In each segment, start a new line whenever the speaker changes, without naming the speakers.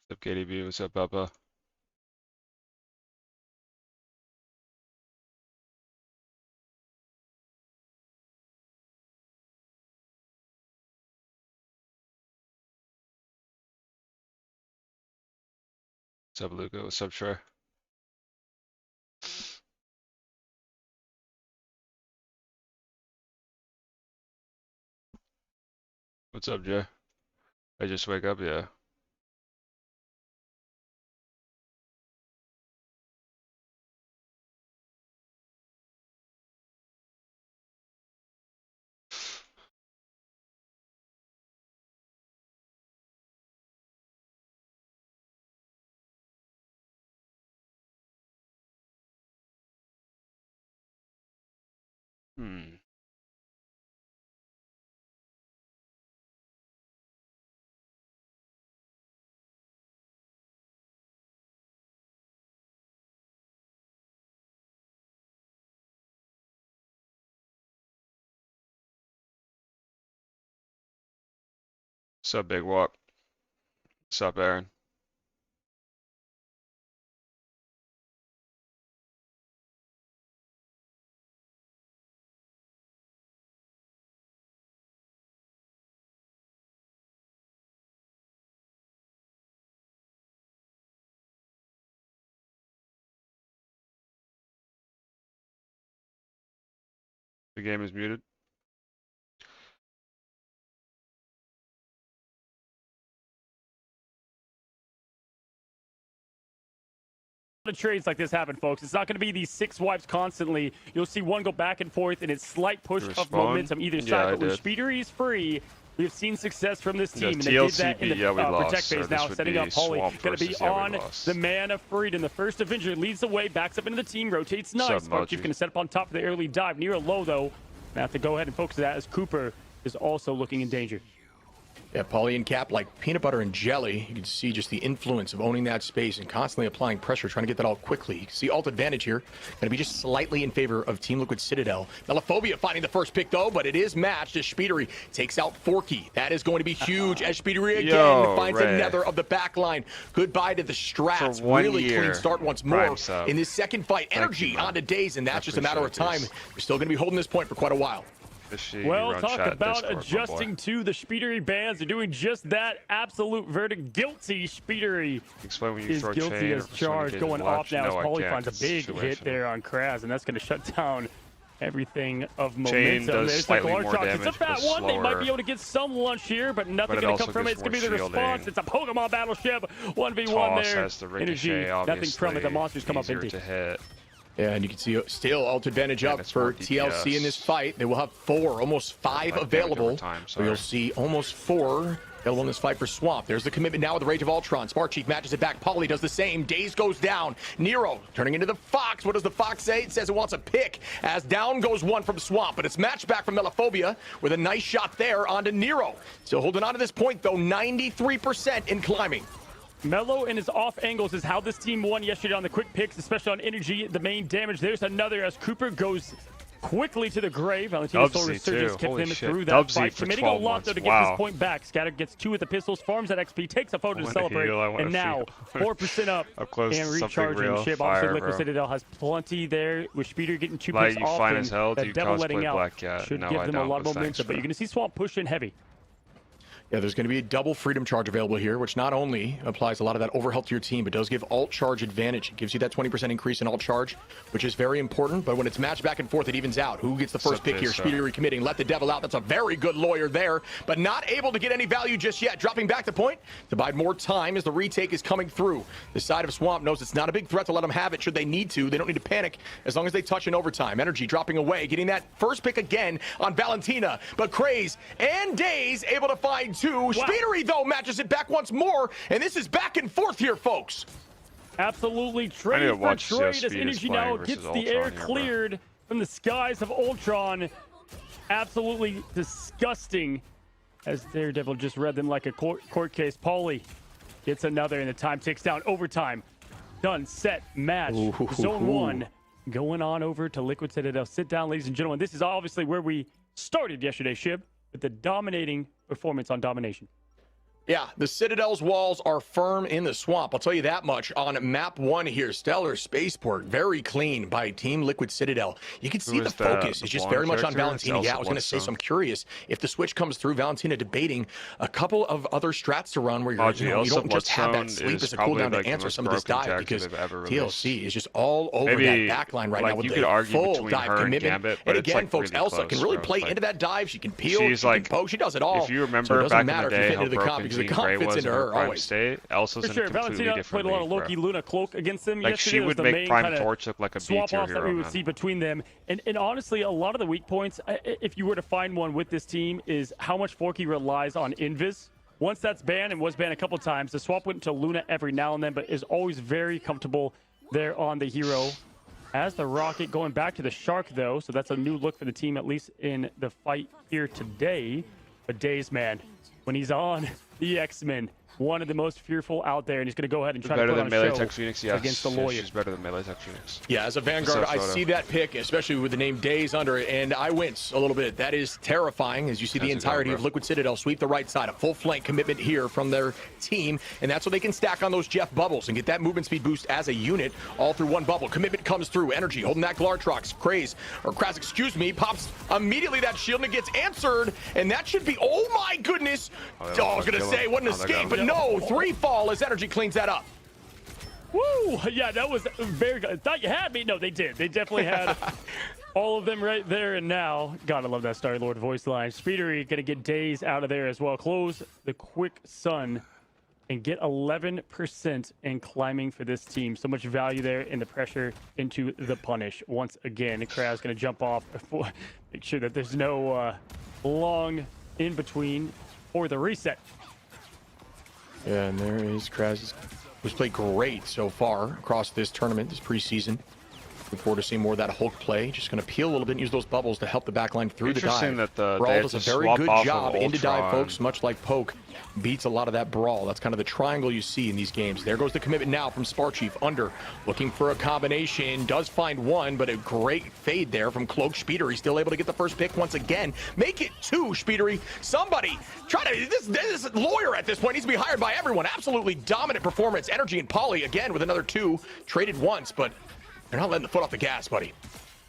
What's up, KDB? What's up, Papa? What's up, Luca? What's up, Trey? What's up, Jay? I just wake up, yeah. Hmm. What's up, Big Walk? What's up, Aaron? The game is muted.
Of trades like this happen, folks. It's not going to be these 6 wipes constantly. You'll see one go back and forth in its slight push of momentum either side.
Yeah,
but when Speedery is free, we have seen success from this team.
Yeah,
and they did
TLCB,
that in the
yeah, we lost,
protect phase now, setting up Paulie. Going to be on the Man of Freedom. The first Avenger leads the way, backs up into the team, rotates nice. Sparkchief going to set up on top of the early dive. Near a low, though. They have to go ahead and focus that as Cooper is also looking in danger.
Yeah, Paulie and Cap like peanut butter and jelly. You can see just the influence of owning that space and constantly applying pressure, trying to get that all quickly. You can see alt advantage here. Going to be just slightly in favor of Team Liquid Citadel. Melophobia finding the first pick, though, but it is matched as Speedery takes out Forky. That is going to be huge as Speedery again finds another of the back line. Goodbye to the strats. Really clean start once more in this second fight. Energy onto Days, and that's just a matter of time. We're still going to be holding this point for quite a while.
Well, talk about adjusting to the Speedery bans. They're doing just that. Absolute verdict. Guilty. Speedery is guilty as charged. Going off now as Paulie finds a big hit there on Kraz, and that's going to shut down everything of momentum. There's the Glork Shock. It's a fat one. They might be able to get some lunch here, but nothing going to come from it. It's going to be the response. It's a Pokemon battleship. 1v1 there. Energy. Nothing from it. The monsters come up empty.
Yeah, and you can see still alt advantage up for TLC in this fight. They will have 4, almost 5 available. So you'll see almost 4 available in this fight for Swamp. There's the commitment now with the Rage of Ultron. Sparkchief matches it back. Paulie does the same. Days goes down. Nero turning into the Fox. What does the Fox say? It says it wants a pick as down goes one from Swamp, but it's matched back from Melophobia with a nice shot there onto Nero. Still holding on to this point, though, 93% in climbing.
Melo and his off angles is how this team won yesterday on the quick picks, especially on Energy, the main damage. There's another as Cooper goes quickly to the grave. Valentino Soul Resurgence kept him through that fight, committing a lot though to get this point back. Scatter gets 2 with the pistols, farms that XP, takes a photo to celebrate, and now 4% up and recharging. Shib, obviously Liquid Citadel has plenty there with Speeder getting 2 picks often. That Devil letting out should give them a lot of momentum, but you're going to see Swamp push in heavy.
Yeah, there's going to be a double freedom charge available here, which not only applies a lot of that overhealth to your team, but does give alt charge advantage. It gives you that 20% increase in alt charge, which is very important. But when it's matched back and forth, it evens out. Who gets the first pick here? Speedy recommitting. Let the devil out. That's a very good lawyer there, but not able to get any value just yet. Dropping back the point to buy more time as the retake is coming through. The side of Swamp knows it's not a big threat to let them have it should they need to. They don't need to panic as long as they touch in overtime. Energy dropping away, getting that first pick again on Valentina. But Craze and Days able to find 2. Wow. Speedery, though, matches it back once more, and this is back and forth here, folks.
Absolutely. Trade for trade as Energy now gets the air cleared from the skies of Ultron. Absolutely disgusting as Daredevil just read them like a court case. Paulie gets another, and the time ticks down. Overtime. Done, set, match. Zone 1 going on over to Liquid Citadel. Sit down, ladies and gentlemen. This is obviously where we started yesterday, Shib, with the dominating performance on domination.
Yeah, the Citadel's walls are firm in the swamp. I'll tell you that much. On map 1 here, Stellar Spaceport, very clean by Team Liquid Citadel. You can see the focus is just very much on Valentina. Yeah, I was going to say, so I'm curious if the switch comes through. Valentina debating a couple of other strats to run where you don't just have that sleep as a cooldown to answer some of this dive, because TLC is just all over that backline right now with the full dive commitment. And again, folks, Elsa can really play into that dive. She can peel, she can poke, she does it all.
If you remember back in the day how broken
the comp fits into her always.
State. Elsa's in a completely
Valentina
different
played a lot of
league,
Loki Luna cloak against them
like
yesterday.
She would make Prime Torch look like a B tier hero,
that we would see between them. And honestly, a lot of the weak points, if you were to find one with this team, is how much Forky relies on Invis. Once that's banned, and was banned a couple times, the swap went to Luna every now and then, but is always very comfortable there on the hero. As the Rocket going back to the Shark, though, so that's a new look for the team, at least in the fight here today. But Daze, man, when he's on the X-Men, one of the most fearful out there, and he's going to go ahead and try to put on a show against the Lawyer.
She's better than Melee Tech Phoenix.
Yeah, as a Vanguard, I see that pick, especially with the name Daze under it, and I wince a little bit. That is terrifying as you see the entirety of Liquid Citadel sweep the right side. A full flank commitment here from their team, and that's what they can stack on those Jeff bubbles and get that movement speed boost as a unit all through one bubble. Commitment comes through. Energy holding that Glartrox. Kraz, excuse me, pops immediately that shield and it gets answered, and that should be, oh my goodness. I was going to say, what an escape, but no, 3 fall as Energy cleans that up.
Woo! Yeah, that was very good. I thought you had me. No, they did. They definitely had all of them right there. And now, God, I love that Star Lord voice line. Speedery going to get Daze out of there as well. Close the quick sun and get 11% in climbing for this team. So much value there in the pressure into the punish. Once again, Kraz going to jump off. Make sure that there's no long in between for the reset.
Yeah, and there is Kraz, who's played great so far across this tournament, this preseason. Looking forward to seeing more of that Hulk play. Just going to peel a little bit and use those bubbles to help the backline through the dive.
Interesting that
Brawl does a very good job into dive, folks, much like Poke beats a lot of that Brawl. That's kind of the triangle you see in these games. There goes the commitment now from Sparchief. Under, looking for a combination. Does find one, but a great fade there from Cloak. Speedery still able to get the first pick once again. Make it 2, Speedery. Somebody try to, this Lawyer at this point needs to be hired by everyone. Absolutely dominant performance. Energy and Polly again with another 2. Traded once, but they're not letting the foot off the gas, buddy.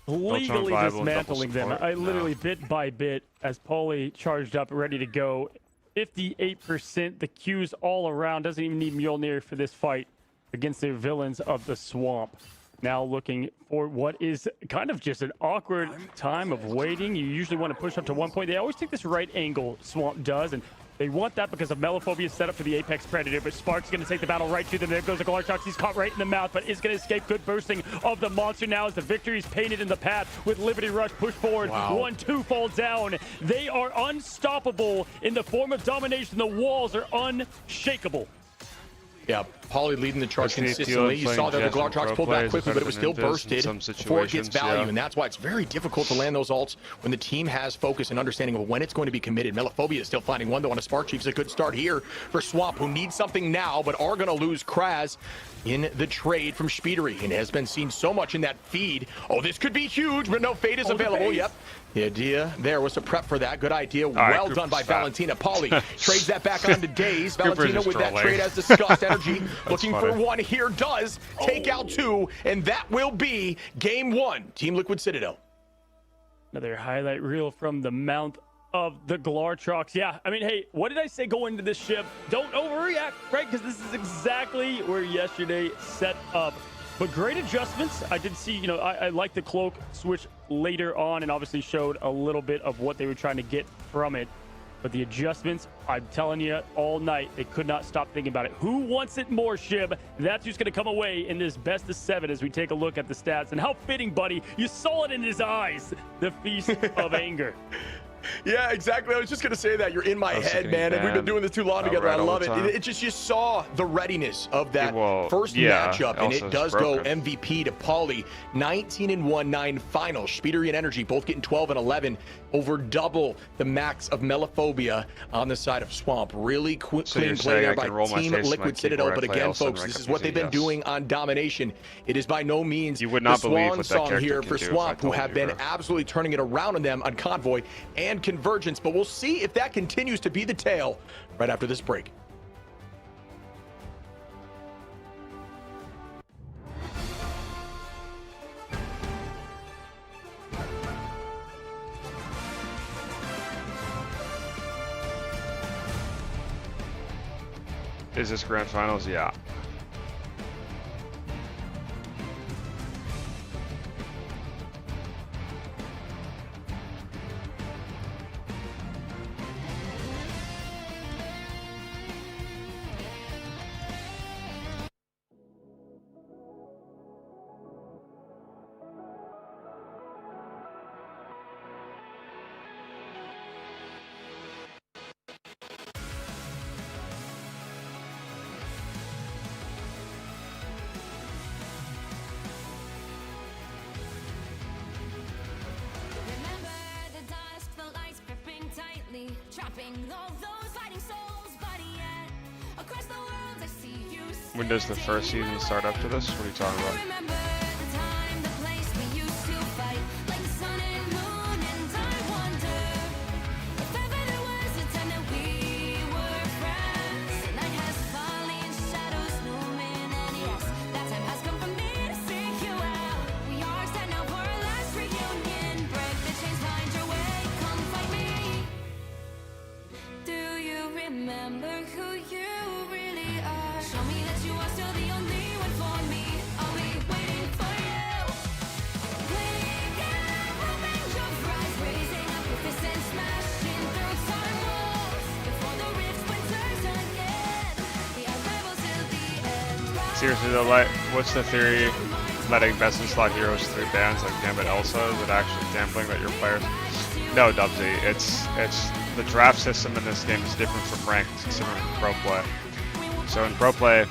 Legally dismantling them. I literally bit by bit as Paulie charged up, ready to go. 58%. The Q's all around. Doesn't even need Mjolnir for this fight against the villains of the swamp. Now looking for what is kind of just an awkward time of waiting. You usually want to push up to 1 point. They always take this right angle, Swamp does, and they want that because of Melophobia's set up for the Apex Predator, but Spark's going to take the battle right to them. There goes the Glartrox. He's caught right in the mouth, but is going to escape. Good bursting of the monster now as the victory is painted in the path with Liberty Rush push forward.
Wow.
1-2 fall down. They are unstoppable in the form of domination. The walls are unshakable.
Yeah, Pauly leading the charge consistently. You saw that the Glartrox pulled back quickly, but it was still bursted before it gets value, and that's why it's very difficult to land those ults when the team has focus and understanding of when it's going to be committed. Melophobia is still finding one, though, on a Spark Chief. It's a good start here for Swamp, who needs something now, but are going to lose Kraz in the trade from Speedery, and has been seen so much in that feed. Oh, this could be huge, but no fade is available. Yep. The idea there was to prep for that. Good idea. Well done by Valentina. Pauly trades that back onto Daze. Valentina with that trade as discussed. Energy looking for one here. Does take out 2, and that will be game 1. Team Liquid Citadel.
Another highlight reel from the mount of the Glartrox. Yeah, I mean, hey, what did I say going into this ship? Don't overreact, right? Because this is exactly where yesterday set up. But great adjustments. I did see, you know, I like the cloak switch later on and obviously showed a little bit of what they were trying to get from it. But the adjustments, I'm telling you, all night, they could not stop thinking about it. Who wants it more, Shib? That's who's going to come away in this best of 7 as we take a look at the stats. And how fitting, buddy. You saw it in his eyes, the feast of anger.
Yeah, exactly. I was just going to say that. You're in my head, man, and we've been doing this too long together. I love it. It just, you saw the readiness of that first matchup, and it does go MVP to Pauly. 19-1, 9 finals. Speedery and Energy both getting 12 and 11, over double the max of Melophobia on the side of Swamp. Really clean play there by Team Liquid Citadel. But again, folks, this is what they've been doing on Domination. It is by no means the swan song here for Swamp, who have been absolutely turning it around on them on Convoy and Convergence, but we'll see if that continues to be the tale right after this break.
Is this Grand Finals? Yeah. When does the first season start after this? What are you talking about? Seriously though, like, what's the theory letting best in slot heroes through bans like Gambit Elsa? Is it actually gambling that your players? No, Dubsy. It's the draft system in this game is different from ranked, it's different from pro play. So in pro play,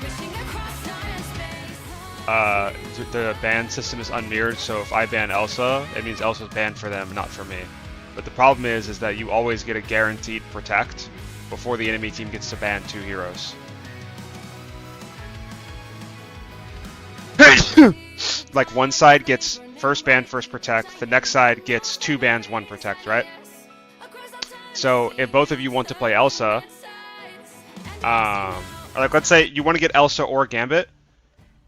the ban system is unmirrored. So if I ban Elsa, it means Elsa's banned for them, not for me. But the problem is that you always get a guaranteed protect before the enemy team gets to ban 2 heroes. Like one side gets first ban, first protect, the next side gets 2 bans, 1 protect, right? So if both of you want to play Elsa, like let's say you want to get Elsa or Gambit,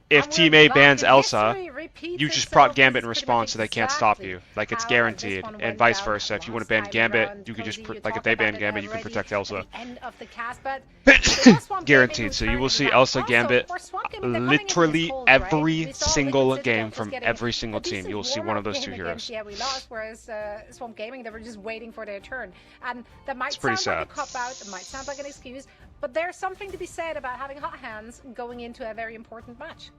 if Team A bans Elsa, you just proc Gambit in response so they can't stop you. Like it's guaranteed, and vice versa. If you want to ban Gambit, you can just, like if they ban Gambit, you can protect Elsa. Guaranteed. So you will see Elsa Gambit literally every single game from every single team. You will see one of those 2 heroes.
Yeah, we lost, whereas Swamp Gaming, they were just waiting for their turn. And that might
sound
like a cop-out, it might sound like an excuse, but there's something to be said about having hot hands going into a very important match.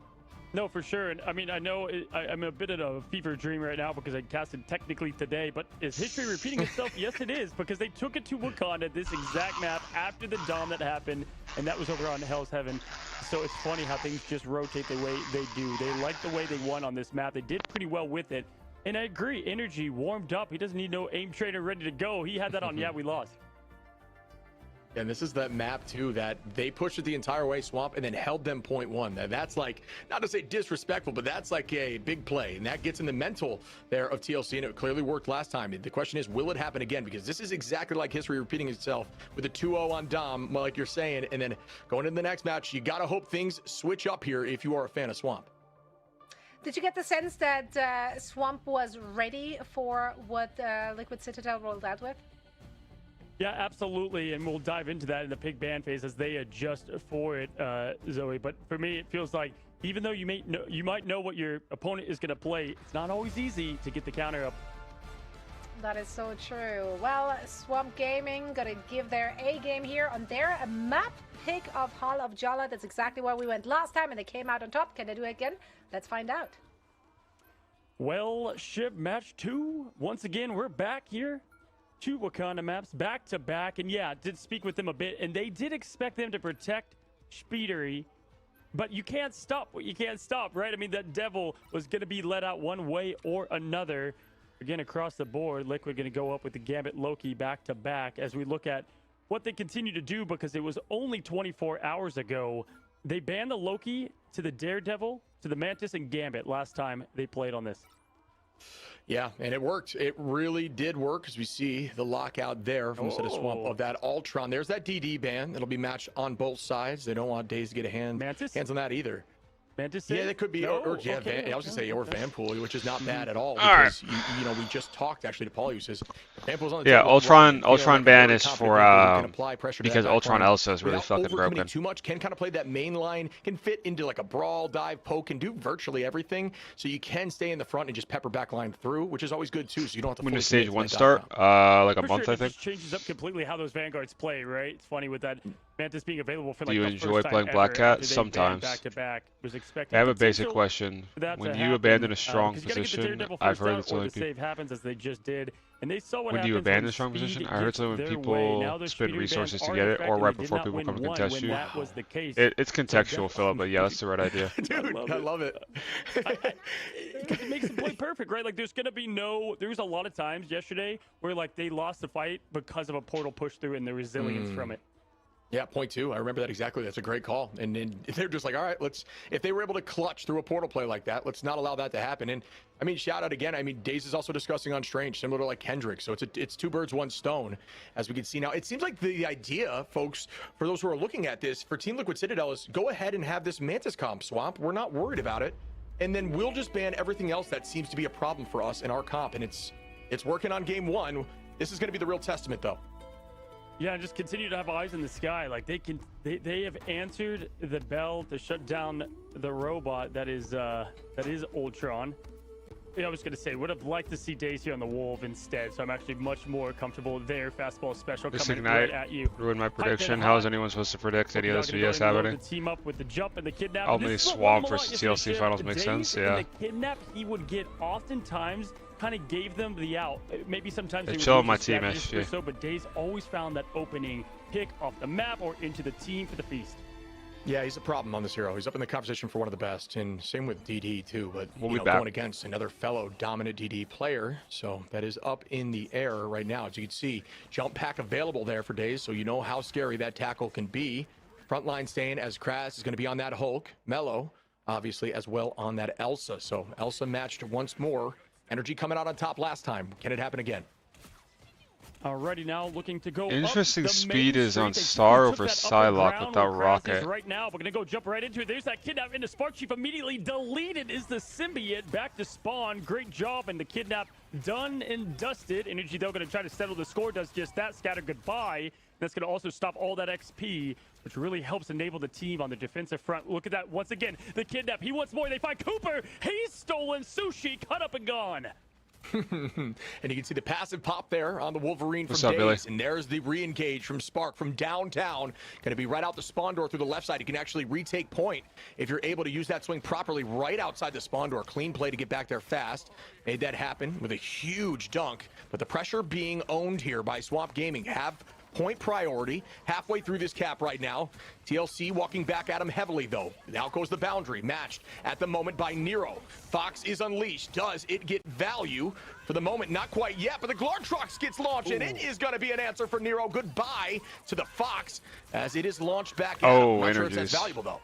No, for sure. And I mean, I know I'm a bit in a fever dream right now because I casted technically today, but is history repeating itself? Yes, it is, because they took it to Wakanda, this exact map, after the Dom that happened, and that was over on Hell's Heaven. So it's funny how things just rotate the way they do. They like the way they won on this map. They did pretty well with it. And I agree, Energy warmed up. He doesn't need no aim trainer ready to go. He had that on, yeah, we lost.
And this is that map too that they pushed it the entire way, Swamp, and then held them 0.1. That's like, not to say disrespectful, but that's like a big play, and that gets in the mental there of TLC, and it clearly worked last time. The question is, will it happen again? Because this is exactly like history repeating itself with a 2-0 on Dom, like you're saying, and then going into the next match, you gotta hope things switch up here if you are a fan of Swamp.
Did you get the sense that Swamp was ready for what Liquid Citadel rolled out with?
Yeah, absolutely, and we'll dive into that in the pick ban phase as they adjust for it, Zoe. But for me, it feels like even though you might know what your opponent is going to play, it's not always easy to get the counter up.
That is so true. Well, Swamp Gaming got to give their A game here on their map pick of Hall of Jala. That's exactly where we went last time, and they came out on top. Can they do it again? Let's find out.
Well, Shiv, match 2. Once again, we're back here. 2 Wakanda maps back to back, and yeah, did speak with them a bit, and they did expect them to protect Speedery, but you can't stop what you can't stop, right? I mean, that devil was going to be let out one way or another. Again, across the board, Liquid going to go up with the Gambit Loki back to back as we look at what they continue to do, because it was only 24 hours ago they banned the Loki to the Daredevil, to the Mantis, and Gambit last time they played on this.
Yeah, and it worked. It really did work, as we see the lockout there from the set of Swamp of that Ultron. There's that DD ban. It'll be matched on both sides. They don't want Daze to get hands on that either.
Mantis
yeah, that could be.
no?
I was going to say, or Vanpool, which is not bad at all. Because, you know, we just talked actually to Paul, who says Vanpool's on the
yeah,
table.
Ultron ban is for because Ultron
line
Elsa is really fucking broken.
Too much, can kind of play that main line, can fit into like a brawl, dive, poke, can do virtually everything. So you can stay in the front and just pepper back line through, which is always good too. So you don't have to.
When does stage 1 start? Like a month, I think.
It just changes up completely how those Vanguards play, right? It's funny with that Mantis being available for like.
Do you enjoy playing Black Cat? Sometimes.
Back to back. Was expected.
I have a basic question. When you abandon a strong position, I've heard it's only
save happens as they just did, and they saw what
when do you abandon a strong position? I heard something when people spend resources to get it, or right before people come and contest you. It's contextual, Philip, but yeah, that's the right idea.
Dude, I love it.
Because it makes the play perfect, right? Like there's gonna be there was a lot of times yesterday where like they lost the fight because of a portal push through and the resilience from it.
Yeah, point 2. I remember that exactly. That's a great call. And then they're just like, all right, if they were able to clutch through a portal play like that, let's not allow that to happen. And I mean, shout out again. I mean, Daze is also discussing on Strange, similar to like Kendrick. So it's 2 birds, 1 stone, as we can see now. It seems like the idea, folks, for those who are looking at this, for Team Liquid Citadel is go ahead and have this Mantis comp swamp. We're not worried about it. And then we'll just ban everything else that seems to be a problem for us in our comp. And it's working on game 1. This is going to be the real testament, though.
Yeah, just continue to have eyes in the sky. Like they have answered the bell to shut down the robot that is Ultron. Yeah, I was gonna say would have liked to see Daze here on the Wolf instead. So I'm actually much more comfortable there. Fastball special
this
coming
Ignite
right at you.
Ruined my prediction. How is anyone supposed to predict any of this VS happening?
The team up with the jump and the kidnap.
Ultimately, Swamp versus TLC finals makes sense. Yeah.
The kidnap he would get oftentimes. Kind of gave them the out. Maybe sometimes they
chill
would
my team, SG.
So, but Daze always found that opening pick off the map or into the team for the feast.
Yeah, he's a problem on this hero. He's up in the conversation for one of the best, and same with DD too. But
we'll be
going against another fellow dominant DD player, so that is up in the air right now. As you can see, jump pack available there for Daze, so you know how scary that tackle can be. Frontline staying as Kraz is going to be on that Hulk. Mello, obviously, as well on that Elsa. So Elsa matched once more. Energy coming out on top last time. Can it happen again?
Alrighty, now looking to go.
Interesting speed is on Star over Psylocke without Rocket.
Right now, we're gonna go jump right into it. There's that kidnap into Spark Chief immediately deleted. Is the symbiote back to spawn? Great job, and the kidnap done and dusted. Energy though gonna try to settle the score. Does just that. Scatter goodbye. That's gonna also stop all that XP, which really helps enable the team on the defensive front. Look at that once again. The kidnap. He wants more. They find Cooper. He's stolen. Sushi cut up and gone.
And you can see the passive pop there on the Wolverine from Daze. And there's the re-engage from Spark from downtown. Going to be right out the spawn door through the left side. You can actually retake point if you're able to use that swing properly right outside the spawn door. Clean play to get back there fast. Made that happen with a huge dunk. But the pressure being owned here by Swamp Gaming. Have point priority halfway through this cap right now. TLC walking back at him heavily though. Now goes the boundary, matched at the moment by Nero. Fox is unleashed. Does it get value? For the moment, not quite yet, but the Glortrox gets launched, and it is going to be an answer for Nero. Goodbye to the Fox as it is launched back at him. Not sure it's as valuable though.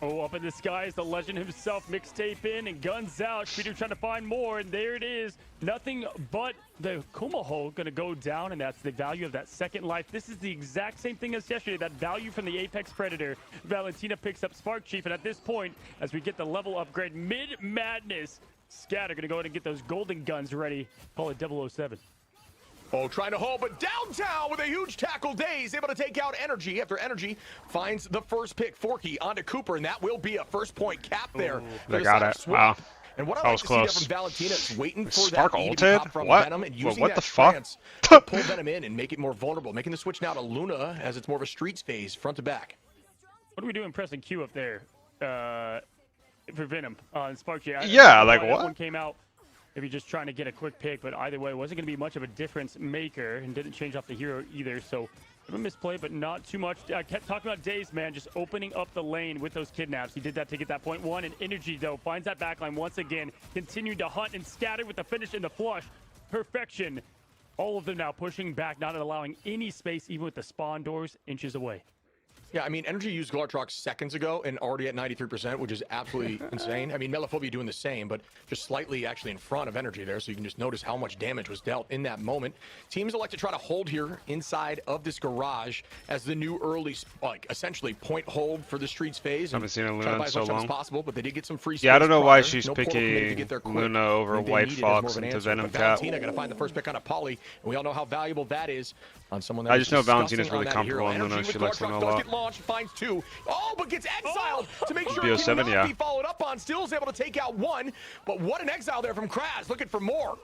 Oh, up in the skies, the legend himself, mixtape in and guns out. Peter trying to find more, and there it is. Nothing but the Kumaho going to go down, and that's the value of that second life. This is the exact same thing as yesterday, that value from the Apex Predator. Valentina picks up Spark Chief, and at this point, as we get the level upgrade, mid-madness, Scatter going to go ahead and get those golden guns ready. Call it 007.
Oh, trying to hold, but downtown with a huge tackle. Daze able to take out Energy after Energy finds the first pick. Forky onto Cooper, and that will be a first point cap there.
They got it. Wow.
And what I like to see there from Valentina is waiting for
Spark
that
ulted?
from
What?
Venom and using
what
that
the fuck?
to pull Venom in and make it more vulnerable. Making the switch now to Luna as it's more of a streets phase, front to back.
What are we doing pressing Q up there for Venom and Spark?
Yeah, like what?
One came out. Maybe just trying to get a quick pick, but either way, it wasn't going to be much of a difference maker and didn't change off the hero either. So a misplay, but not too much. I kept talking about Daze, man, just opening up the lane with those kidnaps. He did that to get that point one, and Energy, though, finds that backline once again, continued to hunt and scatter with the finish and the flush. Perfection. All of them now pushing back, not allowing any space, even with the spawn doors inches away.
Yeah, I mean, Energy used Glartrox seconds ago and already at 93%, which is absolutely insane. I mean, Melophobia doing the same, but just slightly actually in front of Energy there, so you can just notice how much damage was dealt in that moment. Teams elect to try to hold here inside of this garage as the new early, like, essentially point hold for the Streets phase.
I haven't seen a Luna in so long.
As possible, but they did get some free space.
Yeah, I don't know why she's picking Luna over White Fox into Venom Cat.
Valentina going to find the first pick on a Poly, and we all know how valuable that is on someone that
I just know Valentina's really comfortable on Luna. She likes Luna a lot.
Launch, finds 2. Oh, but gets exiled to make sure
it cannot
be followed up on. Still is able to take out 1, but what an exile there from Kraz, looking for more.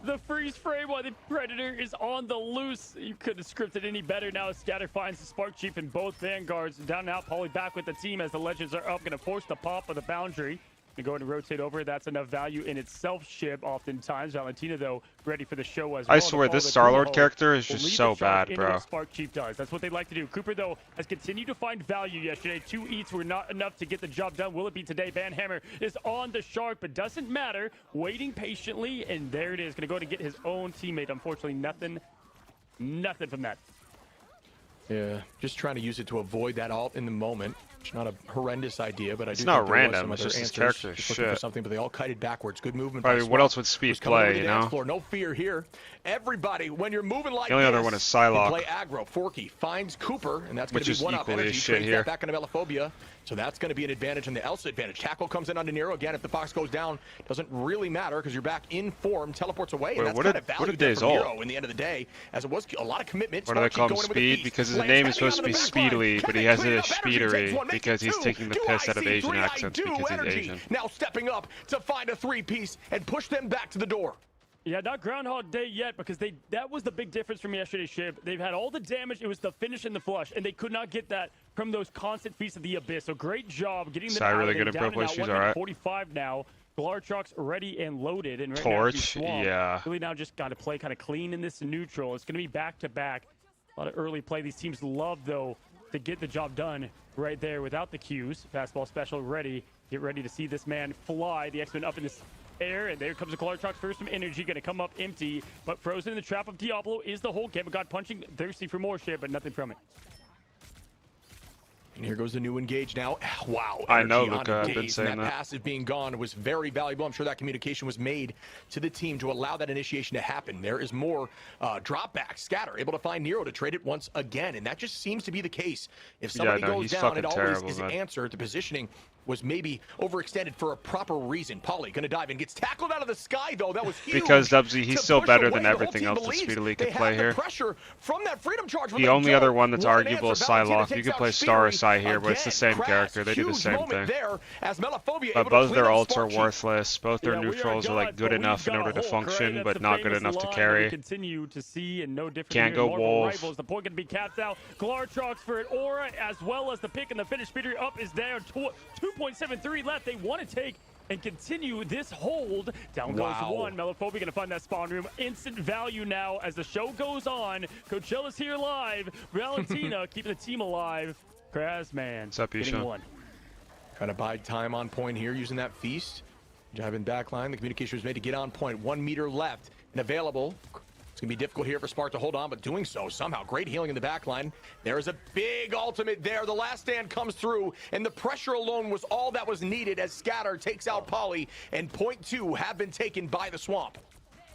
The freeze frame while the Predator is on the loose. You couldn't have scripted any better. Now Scatter finds the Spark Chief in both Vanguards. Down and out, Poly back with the team as the Legends are up. Going to force the pop of the boundary. To go ahead and rotate over. That's enough value in itself, Shib, oftentimes. Valentina, though, ready for the show as well.
I swear, this Star-Lord character is just so bad, bro.
Spark Chief does. That's what they like to do. Cooper, though, has continued to find value yesterday. 2 eats were not enough to get the job done. Will it be today? Banhammer is on the Shark, but doesn't matter. Waiting patiently, and there it is. Going to go ahead and get his own teammate. Unfortunately, nothing from that.
Yeah, just trying to use it to avoid that ult in the moment. It's not a horrendous idea, but I do
think not
there
random.
Was some
it's
other
just his character
just
shit.
For something, but they all kited backwards. Good movement.
I mean, what else would Speed play, you know?
No fear here. Everybody, when you're moving like
the only other one is Psylocke.
Play aggro. Forky finds Cooper, and that's going to be one up.
Energy shit here.
Back into Melophobia. So that's going to be an advantage and the Elsa advantage. Tackle comes in onto Nero. Again, if the box goes down, doesn't really matter because you're back in form. Teleports away.
Wait,
and that's
what
kind of value
did Days ult?
In the end of the day, as it was a lot of commitment.
What do they call him? Speed? Because his name is supposed to be Speedily, but he has it as Speedery because he's taking the piss out of Asian accents because he's Asian.
Now stepping up to find a 3-piece and push them back to the door.
Yeah, not Groundhog Day yet because that was the big difference from yesterday, Shib. They've had all the damage. It was the finish and the flush, and they could not get that from those constant feasts of the Abyss. So great job getting them out
really
of there.
Good at pro play. She's all right.
45 now. Glartrox ready and loaded. And right
Torch,
now,
yeah.
Really now just got to play kind of clean in this neutral. It's going to be back-to-back. A lot of early play. These teams love, though, to get the job done right there without the Qs. Fastball special ready. Get ready to see this man fly. The X-Men up in this air, and there comes the Glartrox first from Energy, going to come up empty, but frozen in the trap of Diablo is the whole game. God punching, thirsty for more shit, but nothing from it.
And here goes the new engage now. Wow.
I know, Luca. I've been saying
that. Passive being gone was very valuable. I'm sure that communication was made to the team to allow that initiation to happen. There is more drop back. Scatter, able to find Nero to trade it once again, and that just seems to be the case. If somebody goes down, it always is an answer. The positioning was maybe overextended for a proper reason. Poly gonna dive in, gets tackled out of the sky though. That was huge.
Because Dubsy, he's still better than everything else that Speedily could play here.
From that freedom charge,
the only other one that's arguable is Psylocke. You could play Star Asai here, but it's the same character. They do the same thing. But both their ults are worthless. Both their neutrals are like good enough in order to function, but not good enough to carry.
Continue to see and no different.
Can't go Wolf.
The point going to be Cats out. Glartrox for an Aura as well as the pick and the finish. Speeder up is there. 2.73 left. They want to take and continue this hold. Down goes one. Melophobia going to find that spawn room. Instant value now as the show goes on. Coachella's here live. Valentina keeping the team alive. Krazman
What's up,
getting one.
Kind of bide time on point here using that feast. Driving backline. The communication was made to get on point. 1 meter left and available. It's going to be difficult here for Spark to hold on, but doing so somehow. Great healing in the back line. There is a big ultimate there. The last stand comes through, and the pressure alone was all that was needed as Scatter takes out Poly, and point 2 have been taken by the Swamp.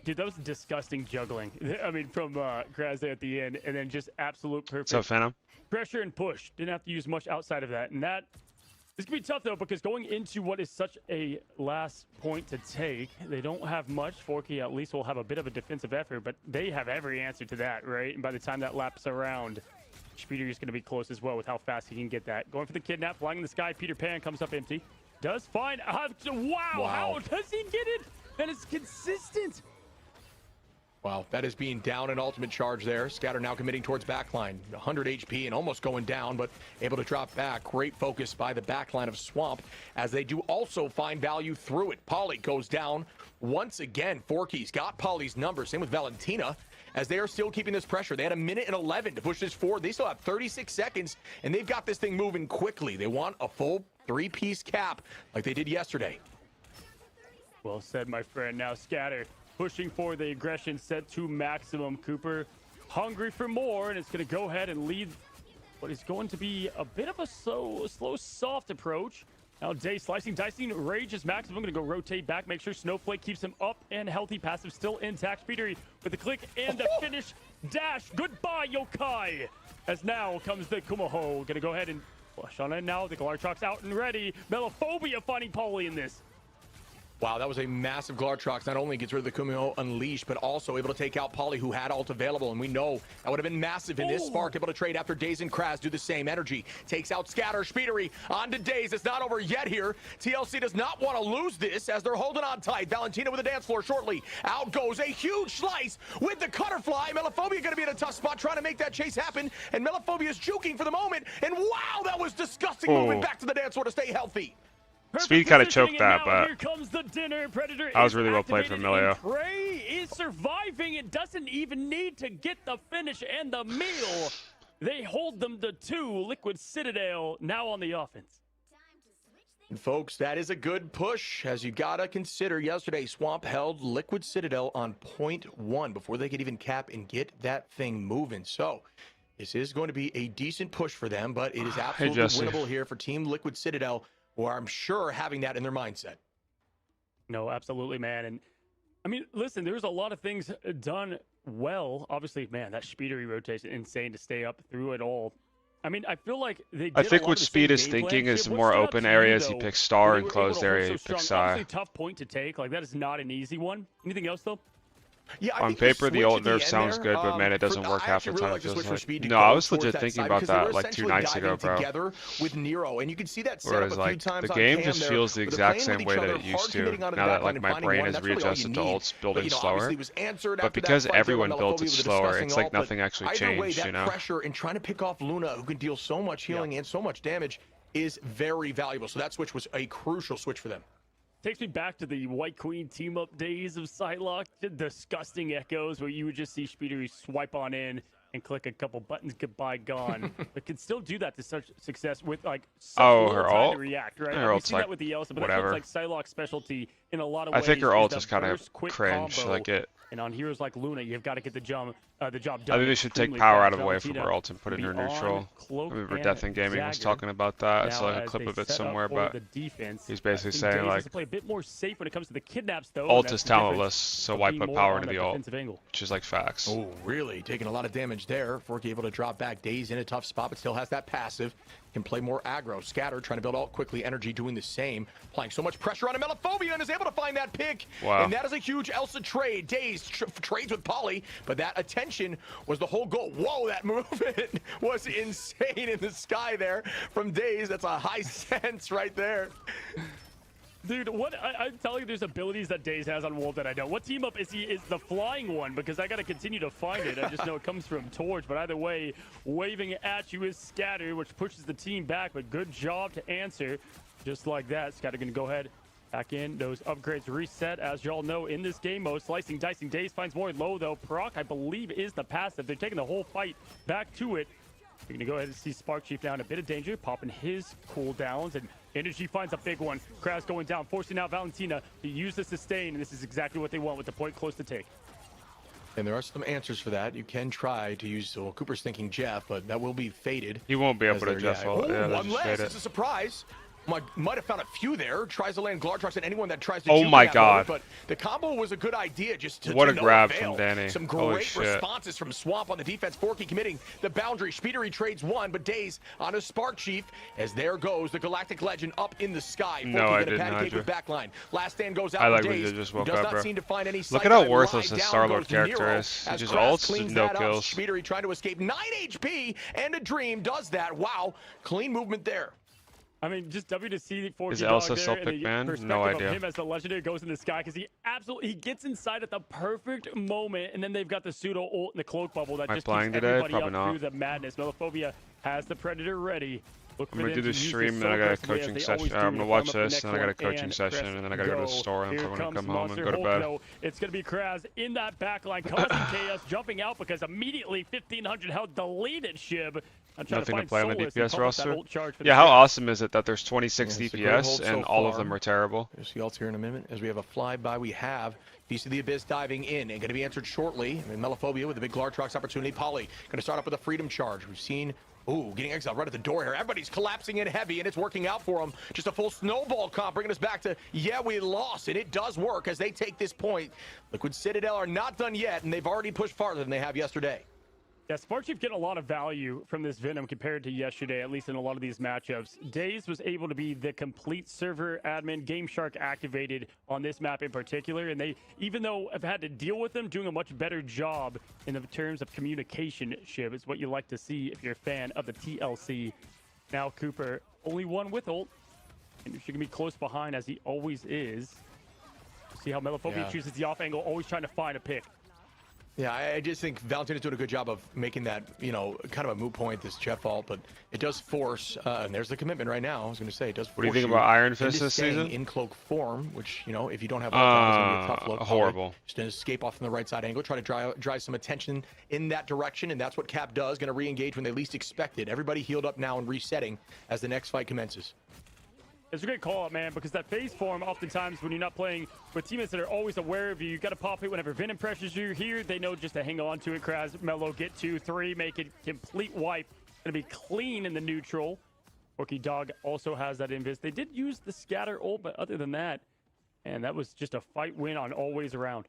Dude, that was disgusting juggling. I mean, from Kraz there at the end, and then just absolute perfect.
So, Phantom?
Pressure and push. Didn't have to use much outside of that, and that... This could be tough, though, because going into what is such a last point to take, they don't have much. Forky at least will have a bit of a defensive effort, but they have every answer to that, right? And by the time that laps around, Speeder is going to be close as well with how fast he can get that. Going for the kidnap, flying in the sky. Peter Pan comes up empty. Does find... wow, how does he get it? And it's consistent.
Wow, that is being down an ultimate charge there. Scatter now committing towards backline. 100 HP and almost going down, but able to drop back. Great focus by the backline of Swamp as they do also find value through it. Poly goes down once again. Forky's got Poly's number. Same with Valentina as they are still keeping this pressure. They had 1:11 to push this forward. They still have 36 seconds, and they've got this thing moving quickly. They want a full 3-piece cap like they did yesterday.
Well said, my friend. Now Scatter pushing for the aggression set to maximum. Cooper hungry for more, and it's going to go ahead and lead but it's going to be a bit of a slow, soft approach. Now Day slicing, dicing, Rage is maximum. Going to go rotate back, make sure Snowflake keeps him up and healthy. Passive still intact. Speedery with the click and the finish dash. Goodbye, Yokai. As now comes the Kumaho. Going to go ahead and flush on it now. The Glartrox out and ready. Melophobia finding Paulie in this.
Wow, that was a massive Glartrox. Not only gets rid of the Kumaho Unleashed, but also able to take out Paulie, who had ult available. And we know that would have been massive in this Spark, able to trade after Daze and Kraz do the same. Energy takes out Scatter. Speedery onto Daze. It's not over yet here. TLC does not want to lose this as they're holding on tight. Valentina with the dance floor shortly. Out goes a huge slice with the Cutterfly. Melophobia going to be in a tough spot trying to make that chase happen. And Melophobia is juking for the moment. And wow, that was disgusting movement back to the dance floor to stay healthy.
Speed kind of choked that, but
here comes the dinner. Predator
that was really well played from Milio.
Prey is surviving. It doesn't even need to get the finish and the meal. They hold them to 2. Liquid Citadel now on the offense.
And folks, that is a good push, as you gotta consider yesterday Swamp held Liquid Citadel on 0.1 before they could even cap and get that thing moving. So this is going to be a decent push for them, but it is absolutely winnable here for Team Liquid Citadel, who I'm sure having that in their mindset.
No, absolutely, man. And I mean, listen, there's a lot of things done well. Obviously, man, that Speedery rotation, insane to stay up through it all. I mean, I feel like they did
I think what Speed is thinking is more open areas, he picks Star, and closed area, he picks Psy.
Obviously, tough point to take. Like, that is not an easy one. Anything else, though?
Yeah,
on paper, the ult nerf sounds good, but man, it doesn't work half the time. No, I was legit thinking about that like 2 nights ago, bro.
With Nero, and you can see that
whereas like the game just feels the exact same way that it used to. Now that like my brain has readjusted to ults building slower, but because everyone built it slower, it's like nothing actually changed. You know,
pressure and trying to pick off Luna, who can deal so much healing and so much damage, is very valuable. So that switch was a crucial switch for them.
Takes me back to the White Queen team-up days of Psylocke. The disgusting echoes where you would just see Speedery swipe on in and click a couple buttons, goodbye, gone. But can still do that to such success with like such
her
time
ult?
To react, right?
Her ult's
see
like,
that with the Elsa, but
whatever.
That's like Psylocke's specialty in a lot of ways.
I think her ult is kind of
cringe.
Like it.
And on heroes like Luna, you've got to get the job done.
I think they should take power out of away from her ult and put it in her neutral. I remember Death in Gaming was talking about that. I saw a clip of it somewhere, but he's basically saying like,
play a bit more safe when it comes to the kidnaps, though.
Ult is talentless, so why put power into the ult? Which is like facts.
Oh, really? Taking a lot of damage there. Forky able to drop back. Daze in a tough spot, but still has that passive. Can play more aggro. Scatter trying to build ult quickly. Energy doing the same. Applying so much pressure on Melophobia and is able to find that pick.
Wow.
And that is a huge Elsa trade. Daze trades with Paulie, but that attention was the whole goal. Whoa, that movement was insane in the sky there from Daze. That's a high sense right there.
Dude, what I'm telling you, there's abilities that Daze has on Wolf that I don't. What team up is he? Is the flying one? Because I got to continue to find it. I just know it comes from Torch, but either way, waving at you is Scatter, which pushes the team back. But good job to answer, just like that. Scatter gonna go ahead back in. Those upgrades reset, as y'all know, in this game mode. Slicing, dicing. Daze finds more low though. Proc, I believe, is the passive. They're taking the whole fight back to it. You're gonna go ahead and see Spark Chief down a bit of danger, popping his cooldowns, and Energy finds a big one. Kraz going down, forcing out Valentina to use the sustain, and this is exactly what they want with the point close to take.
And there are some answers for that. You can try to use, well, Cooper's thinking Jeff, but that will be faded.
He won't be able to Jeff ult.
Unless it's a surprise. Might have found a few there. Tries to land Glartrox and anyone that tries to
oh my god.
But the combo was a good idea just to
what
to
a grab
avail.
from Danny.
Some great responses from Swamp on the defense. Forky committing the boundary. Speedery trades one, but Daze on a Spark Chief as there goes the Galactic Legend up in the sky. Forky
no, I didn't.
Patty cake with backline. Last stand goes out.
I like
Daze,
just woke
does
up,
not
bro.
seem to find any
Look at how worthless this Star-Lord character is. He just ults, no kills.
Speedery trying to escape 9 HP, and a Dream does that. Wow, clean movement there.
I mean, just W to see Forky
Is Elsa still pick man? No idea.
Him as the legendary goes in the sky because he gets inside at the perfect moment, and then they've got the pseudo ult in the cloak bubble that just keeps everybody up through the madness. Melophobia has the Predator ready.
I'm gonna do this stream, then I got a coaching session. I'm gonna watch this, then I got a coaching session, and then I gotta go to the store, and I'm gonna come home and go to bed.
It's gonna be Kraz in that backline, causing chaos, jumping out because immediately 1500 health deleted Shib.
Nothing to play on the DPS roster. Yeah, how awesome is it that there's 26 DPS and all of them are terrible?
We'll see ults here in a minute. As we have a flyby, we have Feast of the Abyss diving in and going to be answered shortly. I mean, Melophobia with the big Glartrox opportunity. Polly going to start up with a Freedom Charge. We've seen, getting exiled right at the door here. Everybody's collapsing in heavy, and it's working out for them. Just a full snowball comp, bringing us back to, yeah, we lost, and it does work as they take this point. Liquid Citadel are not done yet, and they've already pushed farther than they have yesterday.
Yeah, Sparkchief getting a lot of value from this Venom compared to yesterday, at least in a lot of these matchups. Daze was able to be the complete server admin, GameShark activated on this map in particular, and they, even though I've had to deal with them, doing a much better job in the terms of communication. Shib is what you like to see if you're a fan of the TLC. Now Cooper, only one with ult, and she can be close behind as he always is. See how Melophobia chooses the off angle, always trying to find a pick.
Yeah, I just think Valentina is doing a good job of making that, kind of a moot point, this Jeff ult, but it does force, and there's the commitment right now. I was going to say, it does force.
What do you think about Iron Fist this season?
In cloak form, which, if you don't have ult, it's going to be a tough look.
Horrible.
Just an escape off from the right side angle, try to drive some attention in that direction, and that's what Cap does, going to re-engage when they least expect it. Everybody healed up now and resetting as the next fight commences.
It's a great call-out, man, because that phase form, oftentimes, when you're not playing with teammates that are always aware of you, you got to pop it whenever Venom pressures you. Here, they know just to hang on to it. Kraz, Melo, get 2, 3, make it complete wipe. Gonna be clean in the neutral. Orky Dog also has that invis. They did use the scatter ult, but other than that, and that was just a fight win on all ways around.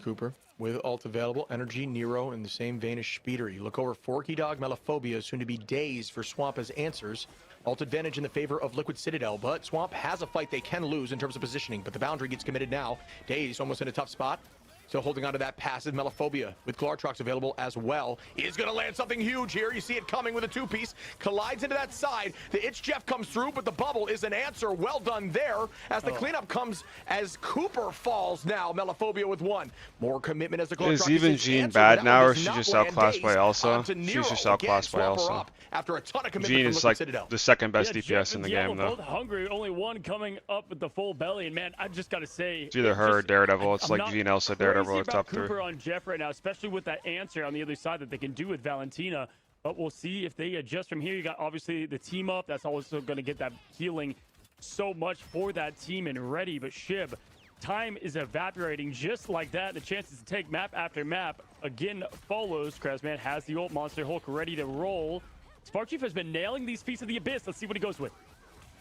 Cooper with ult available, Energy, Nero in the same vein as Speeder. You look over Forky Dog, Melophobia, soon to be Daze for Swamp as answers. Ult advantage in the favor of Liquid Citadel, but Swamp has a fight they can lose in terms of positioning, but the boundary gets committed now. Daze almost in a tough spot. Still holding on to that passive. Melophobia with Glartrox available as well. He is going to land something huge here. You see it coming with a two-piece. Collides into that side. The Itch Jeff comes through, but the bubble is an answer. Well done there as the cleanup comes as Cooper falls now. Melophobia with 1. More commitment as the Glartrox
is even Jean bad now, or is she just outclassed by Elsa? She's just outclassed by Elsa.
After a ton of commitment
Jean is like
Citadel.
the second best DPS
Jeff
in the game, though.
Both hungry, only one coming up with the full belly, and man, I just got to say,
it's either her or Daredevil. It's like Jean, Elsa, Daredevil. It's top 3.
Cooper on Jeff right now, especially with that answer on the other side that they can do with Valentina. But we'll see if they adjust from here. You got obviously the team up. That's also going to get that healing so much for that team and ready. But Shib, time is evaporating just like that. The chances to take map after map again follows. Krazman has the ult, Monster Hulk ready to roll. Sparkchief has been nailing these Feasts of the Abyss. Let's see what he goes with.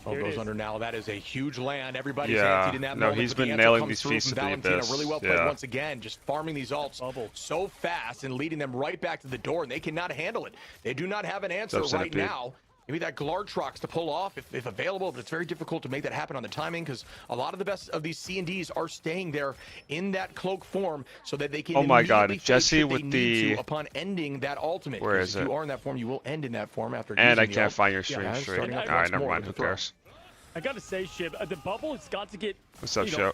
Goes under now. That is a huge land. Everybody's antsy in that moment.
No, he's been nailing these Feasts of the Abyss.
Really well played once again, just farming these ults so fast and leading them right back to the door, and they cannot handle it. They do not have an answer right now. Maybe that Glartrox to pull off if available, but it's very difficult to make that happen on the timing because a lot of the best of these C&Ds are staying there in that cloak form so that they can
Jesse with the
upon ending that ultimate.
Where is
it? If you are in that form, you will end in that form after
and I can't find your stream straight. Alright, never mind, who cares?
I gotta say, Shib, the bubble has got to get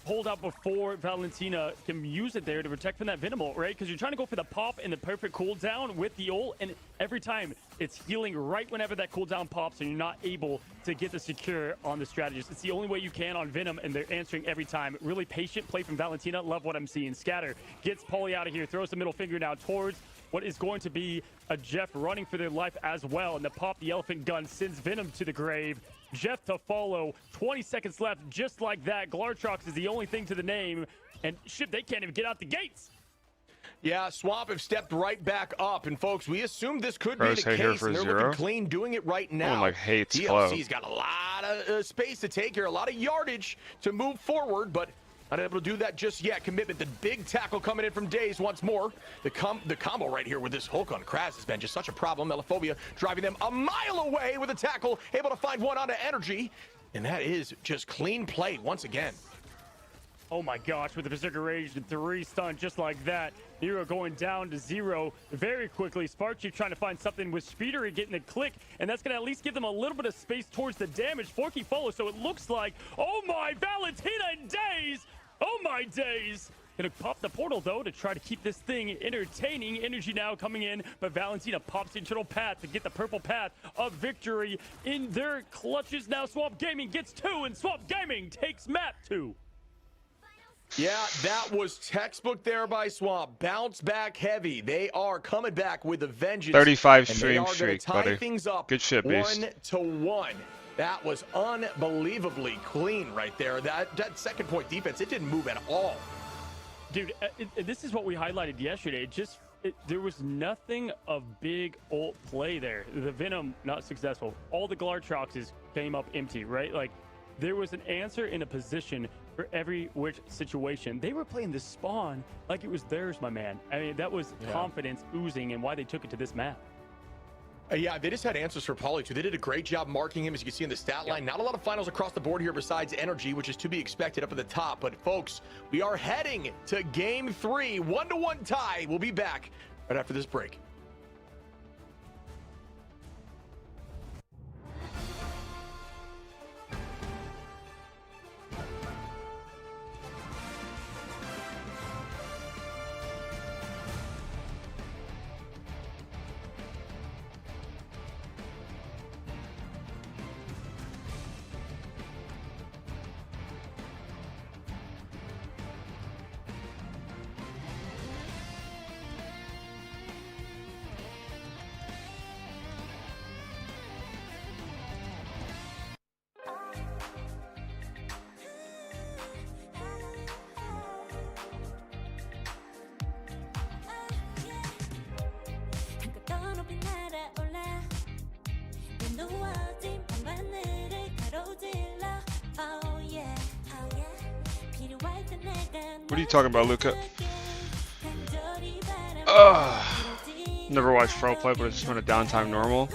pulled out before Valentina can use it there to protect from that Venom ult, right? Because you're trying to go for the pop and the perfect cooldown with the ult, and every time it's healing right whenever that cooldown pops, and you're not able to get the secure on the strategist. It's the only way you can on Venom, and they're answering every time. Really patient play from Valentina. Love what I'm seeing. Scatter gets Polly out of here, throws the middle finger now towards what is going to be a Jeff running for their life as well, and the pop the elephant gun sends Venom to the grave. Jeff to follow, 20 seconds left, just like that. Glartrox is the only thing to the name, and shit, they can't even get out the gates.
Yeah, Swamp have stepped right back up, and folks, we assumed this could be the case, and they're looking clean, doing it right now. TLC's got a lot of space to take here, a lot of yardage to move forward, but not able to do that just yet. Commitment, the big tackle coming in from Daze once more. The combo right here with this Hulk on Kraz has been just such a problem. Melophobia driving them a mile away with a tackle, able to find one onto Energy. And that is just clean play once again.
Oh my gosh, with the Berserker Rage, the 3 stun just like that. Nero going down to 0 very quickly. Sparkchief trying to find something with Speeder and getting the click, and that's going to at least give them a little bit of space towards the damage. Forky follows, so it looks like, oh my, Valentina and Daze! Oh my days! Gonna pop the portal though to try to keep this thing entertaining. Energy now coming in, but Valentina pops the internal path to get the purple path of victory in their clutches. Now Swamp Gaming gets 2, and Swamp Gaming takes map 2.
Yeah, that was textbook there by Swamp. Bounce back heavy. They are coming back with a vengeance.
35 stream streak, buddy.
Things up
good shit, Beast.
1-1. That was unbelievably clean right there. That second point defense, it didn't move at all.
Dude, this is what we highlighted yesterday. There was nothing of big ult play there. The Venom, not successful. All the Glartroxes came up empty, right? Like, there was an answer in a position for every which situation. They were playing the spawn like it was theirs, my man. I mean, that was confidence oozing and why they took it to this map.
Yeah, they just had answers for Pauly too. They did a great job marking him, as you can see in the stat line. Not a lot of finals across the board here besides Energy, which is to be expected up at the top. But folks, we are heading to game 3, 1-1 tie. We'll be back right after this break.
What are you talking about, Luca? Never watched pro play, but it's just on a downtime normal.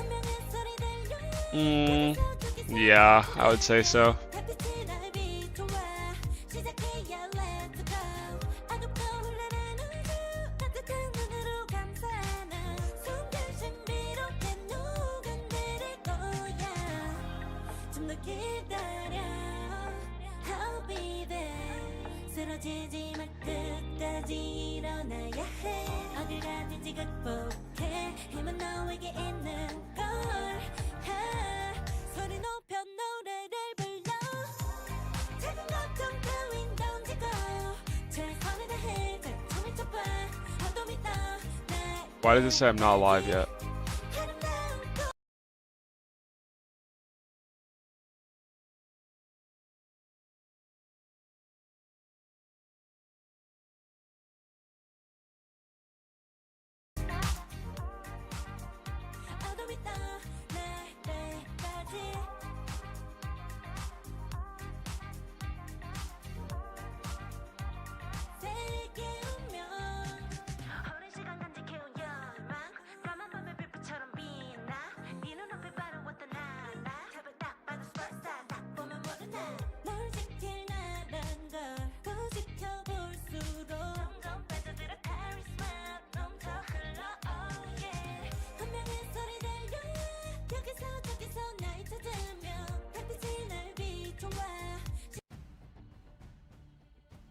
Yeah, I would say so. Why does it say I'm not live yet?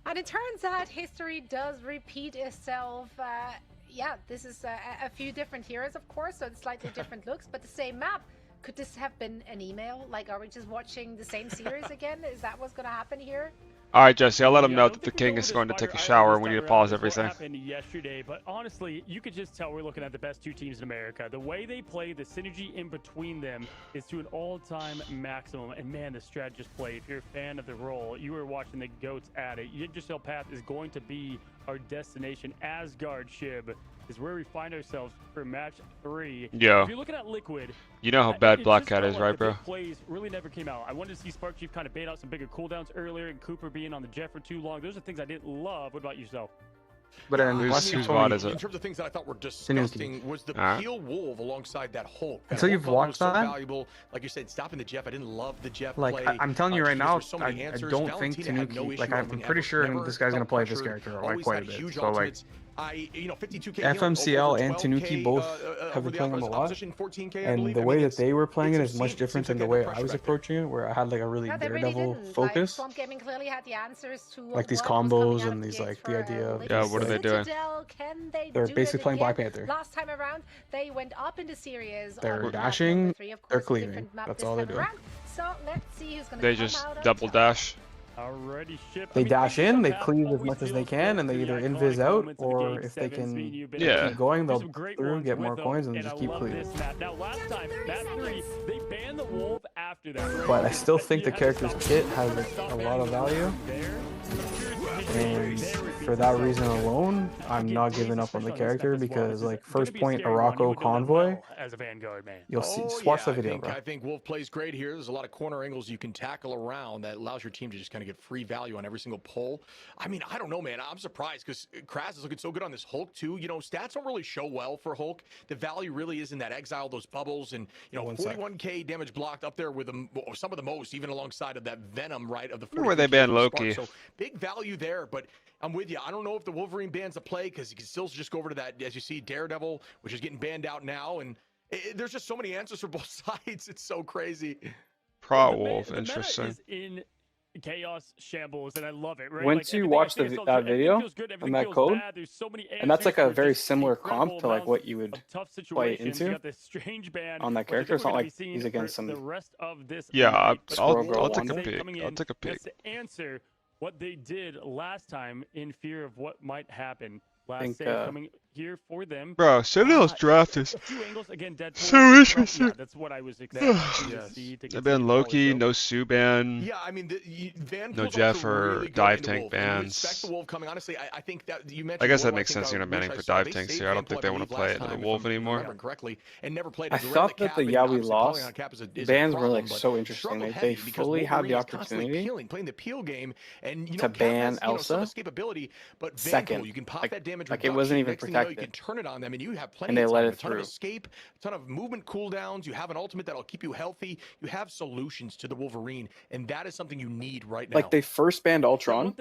And it turns out history does repeat itself. Yeah, this is a few different heroes, of course, so it's slightly different looks, but the same map. Could this have been an email? Like, are we just watching the same series again? Is that what's going to happen here?
All right, Jesse, I'll let him know that the king is going to take a shower and we need to pause everything.
Happened yesterday, but honestly, you could just tell we're looking at the best two teams in America. The way they play, the synergy in between them is to an all-time maximum. And man, the strategist play. If you're a fan of the role, you were watching the GOATs at it. Yggdrasil Path is going to be our destination. Asgard Shib is where we find ourselves for match 3.
Yeah.
If you're looking at Liquid,
you know how bad Black Cat is, right, bro?
Plays really never came out. I wanted to see Spark Chief kind of bait out some bigger cooldowns earlier, and Cooper being on the jet for too long. Those are things I didn't love. What about yourself?
But whose VOD is it?
In terms of things that I thought were disgusting was the Peel Wolf alongside that Hulk.
So you've watched that?
Valuable. Like you said, stopping the Jeff. I didn't love the Jeff
play.
I'm
telling you right now, I don't think Tanuki, like I'm pretty sure this guy's going to play this character like quite a bit. So like, FMCL and Tanuki both have been playing him a lot, and the way that they were playing it is much different than the way I was approaching it, where I had like a really Daredevil focus.
Swamp Gaming clearly had the answers to
like these combos and these like the idea of
yeah, what are they doing?
They're basically playing Black Panther.
Last time around, they went up in the series.
They're dashing, they're cleaving. That's all they're doing.
So let's see who's going to
they just double dash.
they dash in, they cleave as much as they can, and they either invis out, or if they can keep going, they'll through, get more coins, and just keep cleaving. But I still think the character's kit has a lot of value. And for that reason alone, I'm not giving up on the character, because like first point Arakko Convoy,
as a Vanguard man.
You'll see. Just watch the video, bro.
I think Wolf plays great here. There's a lot of corner angles you can tackle around that allows your team to just kind of get free value on every single pull. I mean, I don't know, man. I'm surprised because Kraz is looking so good on this Hulk too. You know, stats don't really show well for Hulk. The value really is in that exile, those bubbles, and you know, 41k damage blocked up there with some of the most, even alongside of that Venom, right? Of the
where they banned Loki.
So big value there, but I'm with you. I don't know if the Wolverine bans a play, because you can still just go over to that, as you see, Daredevil, which is getting banned out now, and there's just so many answers for both sides. It's so crazy.
Pro Wolf, interesting.
Is in chaos shambles, and I love it. Right?
Once you watch that video and that code, and that's like a very similar comp to like what you would play into on that character. It's not like he's against some.
Yeah, I'll take a peek. I'll take a peek.
To answer what they did last time in fear of what might happen. Last save coming here for them.
Bro, Citadel's draft is
again,
so interesting.
Yeah, that's what I was expecting to see.
They banned Loki, no Sue ban.
Yeah, I mean,
no Jeff or dive tank bans.
Honestly, I think that you mentioned.
I guess that makes sense. You're not banning for dive tanks here. I don't think they want to play into the Wolf anymore.
I thought that the Yawi loss bans were like so interesting. Like, they fully had the opportunity to ban Elsa second. Like it wasn't even protected.
You can turn it on them, and you have plenty.
And they let it
through. A ton of escape, a ton of movement cooldowns. You have an ultimate that'll keep you healthy. You have solutions to the Wolverine, and that is something you need right now.
Like they first banned Ultron,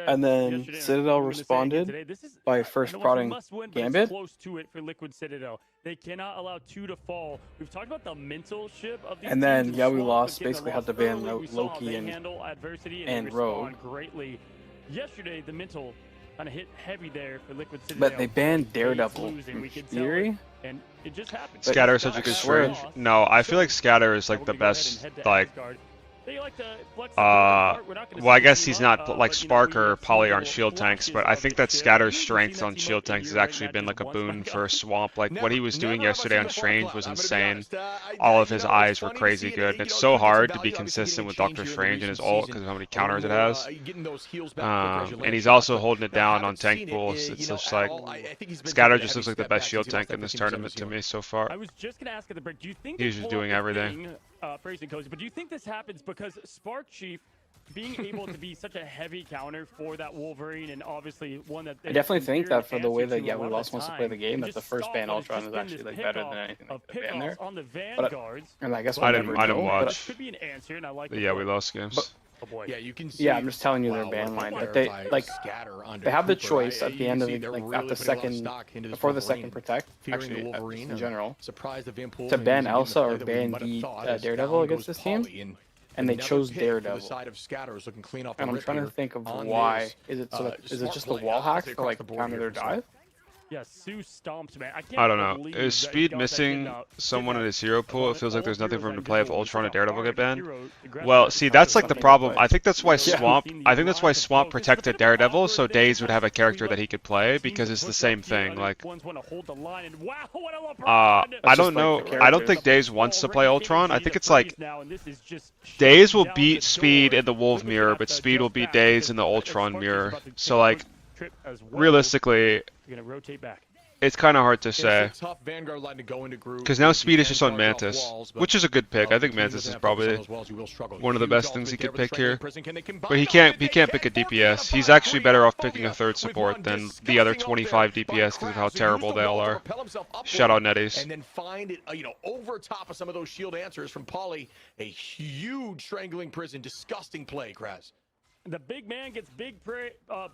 and then Citadel responded by first prodding Gambit.
Close to it for Liquid Citadel. They cannot allow 2 to fall. We've talked about the mental ship of these
and then
Yawi
lost basically had to ban Loki and Rogue.
Greatly. Yesterday, the mental kind of hit heavy there for Liquid Citadel.
But they banned Daredevil in theory.
And it just happened.
Scatter is such a good string. No, I feel like Scatter is like the best, like, well, I guess he's not, like Spark or Poly aren't shield tanks, but I think that Scatter's strength on shield tanks has actually been like a boon for Swamp. Like what he was doing yesterday on Strange was insane. All of his eyes were crazy good. And it's so hard to be consistent with Doctor Strange and his ult because of how many counters it has. And he's also holding it down on tank pools. It's just like Scatter just looks like the best shield tank in this tournament to me so far.
I was just gonna ask at the break, do you think
he's just doing everything?
Phrasing cozy, but do you think this happens because Spark Chief being able to be such a heavy counter for that Wolverine, and obviously one that
I definitely think that for the way that Yawi Lost wants to play the game, that the first ban Ultron is actually like better than anything that they ban there.
On the Vanguards,
and I guess
I didn't watch
could be an answer, and I like
the Yawi Lost games.
Oh boy.
Yeah, you can see.
Yeah, I'm just telling you their ban line. But they like they have the choice at the end of the, like at the second before the second protect, actually in general, to ban Elsa or ban Daredevil against this team, and they chose Daredevil. And I'm trying to think of why. Is it so that, is it just the wall hack for like counter their dive?
Yeah, Sue stomps, man.
I don't know. Is Speed missing someone in his hero pool? It feels like there's nothing for him to play if Ultron and Daredevil get banned. Well, see, that's like the problem. I think that's why Swamp protected Daredevil, so Daze would have a character that he could play, because it's the same thing. Like, I don't know. I don't think Daze wants to play Ultron. I think it's like Daze will beat Speed in the Wolf mirror, but Speed will beat Daze in the Ultron mirror. So like, realistically, it's kind of hard to say, because now Speed is just on Mantis, which is a good pick. I think Mantis is probably one of the best things he could pick here, but he can't pick a DPS. He's actually better off picking a third support than the other 25 DPS because of how terrible they all are. Shout out Netties.
And then find it, over top of some of those shield answers from Poly. A huge strangling prison, disgusting play, Kraz.
The big man gets big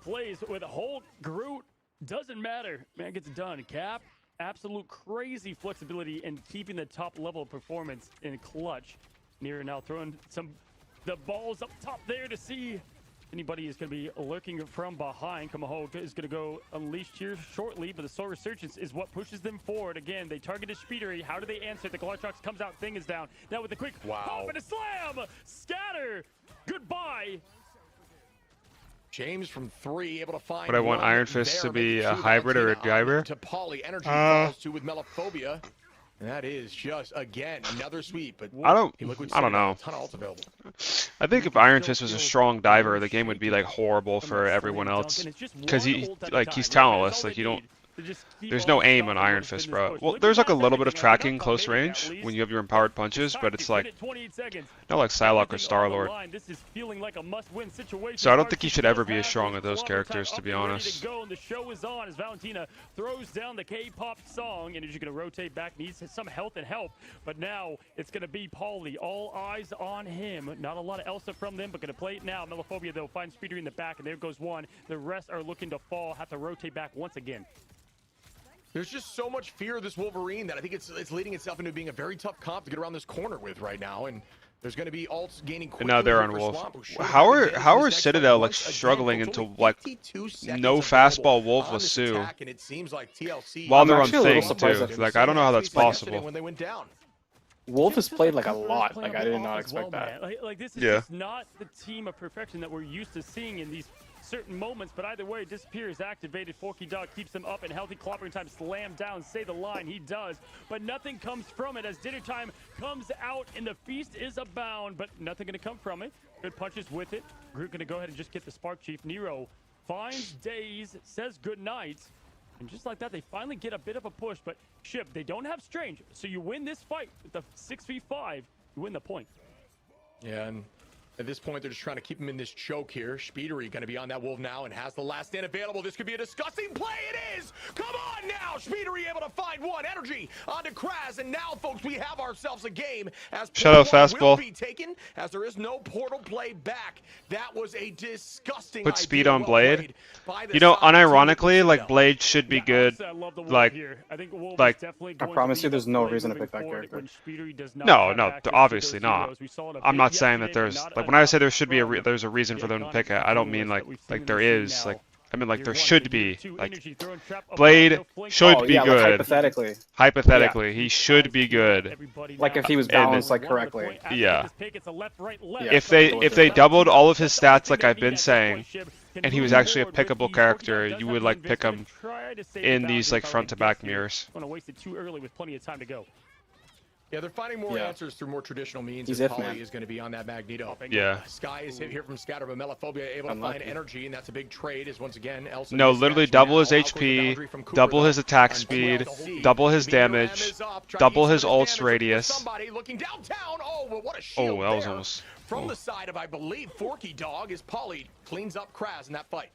plays with Hulk, Groot. Doesn't matter. Man gets it done. Cap, absolute crazy flexibility in keeping the top level of performance in clutch. Nero now throwing the balls up top there to see anybody is going to be lurking from behind. Kamaho is going to go unleashed here shortly, but the Soul Resurgence is what pushes them forward. Again, they targeted Speedery. How do they answer? The Glartrox comes out, Thing is down. Now with a quick pop and a slam! Scatter! Goodbye!
James from 3 able to find.
Would I want Iron Fist to be a hybrid or a driver?
To Poly, Energy falls to with Melophobia. And that is just, again, another sweep. But
I don't know. I think if Iron Fist was a strong diver, the game would be like horrible for everyone else. Because he's talentless. Like, you don't. There's no aim on Iron Fist, bro. Well, there's like a little bit of tracking close range when you have your empowered punches, but it's like not like Psylocke or Star-Lord. So I don't think he should ever be as strong as those characters, to be honest.
The show is on as Valentina throws down the K-pop song, and as you're going to rotate back, needs some health and help. But now it's going to be Paulie. All eyes on him. Not a lot of Elsa from them, but going to play it now. Melophobia, they'll find Speeder in the back, and there goes one. The rest are looking to fall, have to rotate back once again.
There's just so much fear of this Wolverine that I think it's leading itself into being a very tough comp to get around this corner with right now. And there's going to be ults gaining quickly.
And now they're on Wolf. How are Citadel like struggling into like no fastball Wolf with Sue while they're on Thing too? Like, I don't know how that's possible.
When they went down.
Wolf has played like a lot. Like, I did not expect that.
Like this is just not the team of perfection that we're used to seeing in these certain moments, but either way, Disappear is activated. Forky Dog keeps him up and healthy. Clobbering Time slam down, say the line, he does, but nothing comes from it as Dinner Time comes out and the feast is abound, but nothing gonna come from it. Good punches with it. Groot gonna go ahead and just get the Spark Chief. Nero finds Daze, says good night, and just like that, they finally get a bit of a push, but Ship, they don't have Strange, so you win this fight with the 6v5, you win the point.
Yeah, and at this point, they're just trying to keep him in this choke here. Speedery going to be on that Wolf now and has the last stand available. This could be a disgusting play. It is! Come on now! Speedery able to find one. Energy onto Kraz. And now, folks, we have ourselves a game as
Shadow fastball
will be taken as there is no portal play back. That was a disgusting
Put speed on Blade. You know, unironically, like, Blade should be good. Like,
I promise you there's no reason to pick that character.
No, obviously not. I'm not saying that there's, like, when I say there should be there's a reason for them to pick it, I don't mean like there is, like, I mean like there should be. Like, Blade should be good.
Like,
hypothetically, he should be good.
Like if he was balanced like correctly.
Yeah. If they doubled all of his stats, like I've been saying, and he was actually a pickable character, you would like pick him in these like front to back mirrors.
Yeah, they're finding more answers through more traditional means. Poly is going to be on that Magneto.
Yeah.
Sky is hit here from Scatter, but Melophobia able to find energy, and that's a big trade. Is once again Elsa.
No, literally double his HP, double his attack speed, double his damage, double his ult's radius.
Somebody looking downtown. Oh, but what a
Oh,
shield
that was
there.
almost.
From the side of, I believe, Forky Dog, is Poly cleans up Kraz in that fight.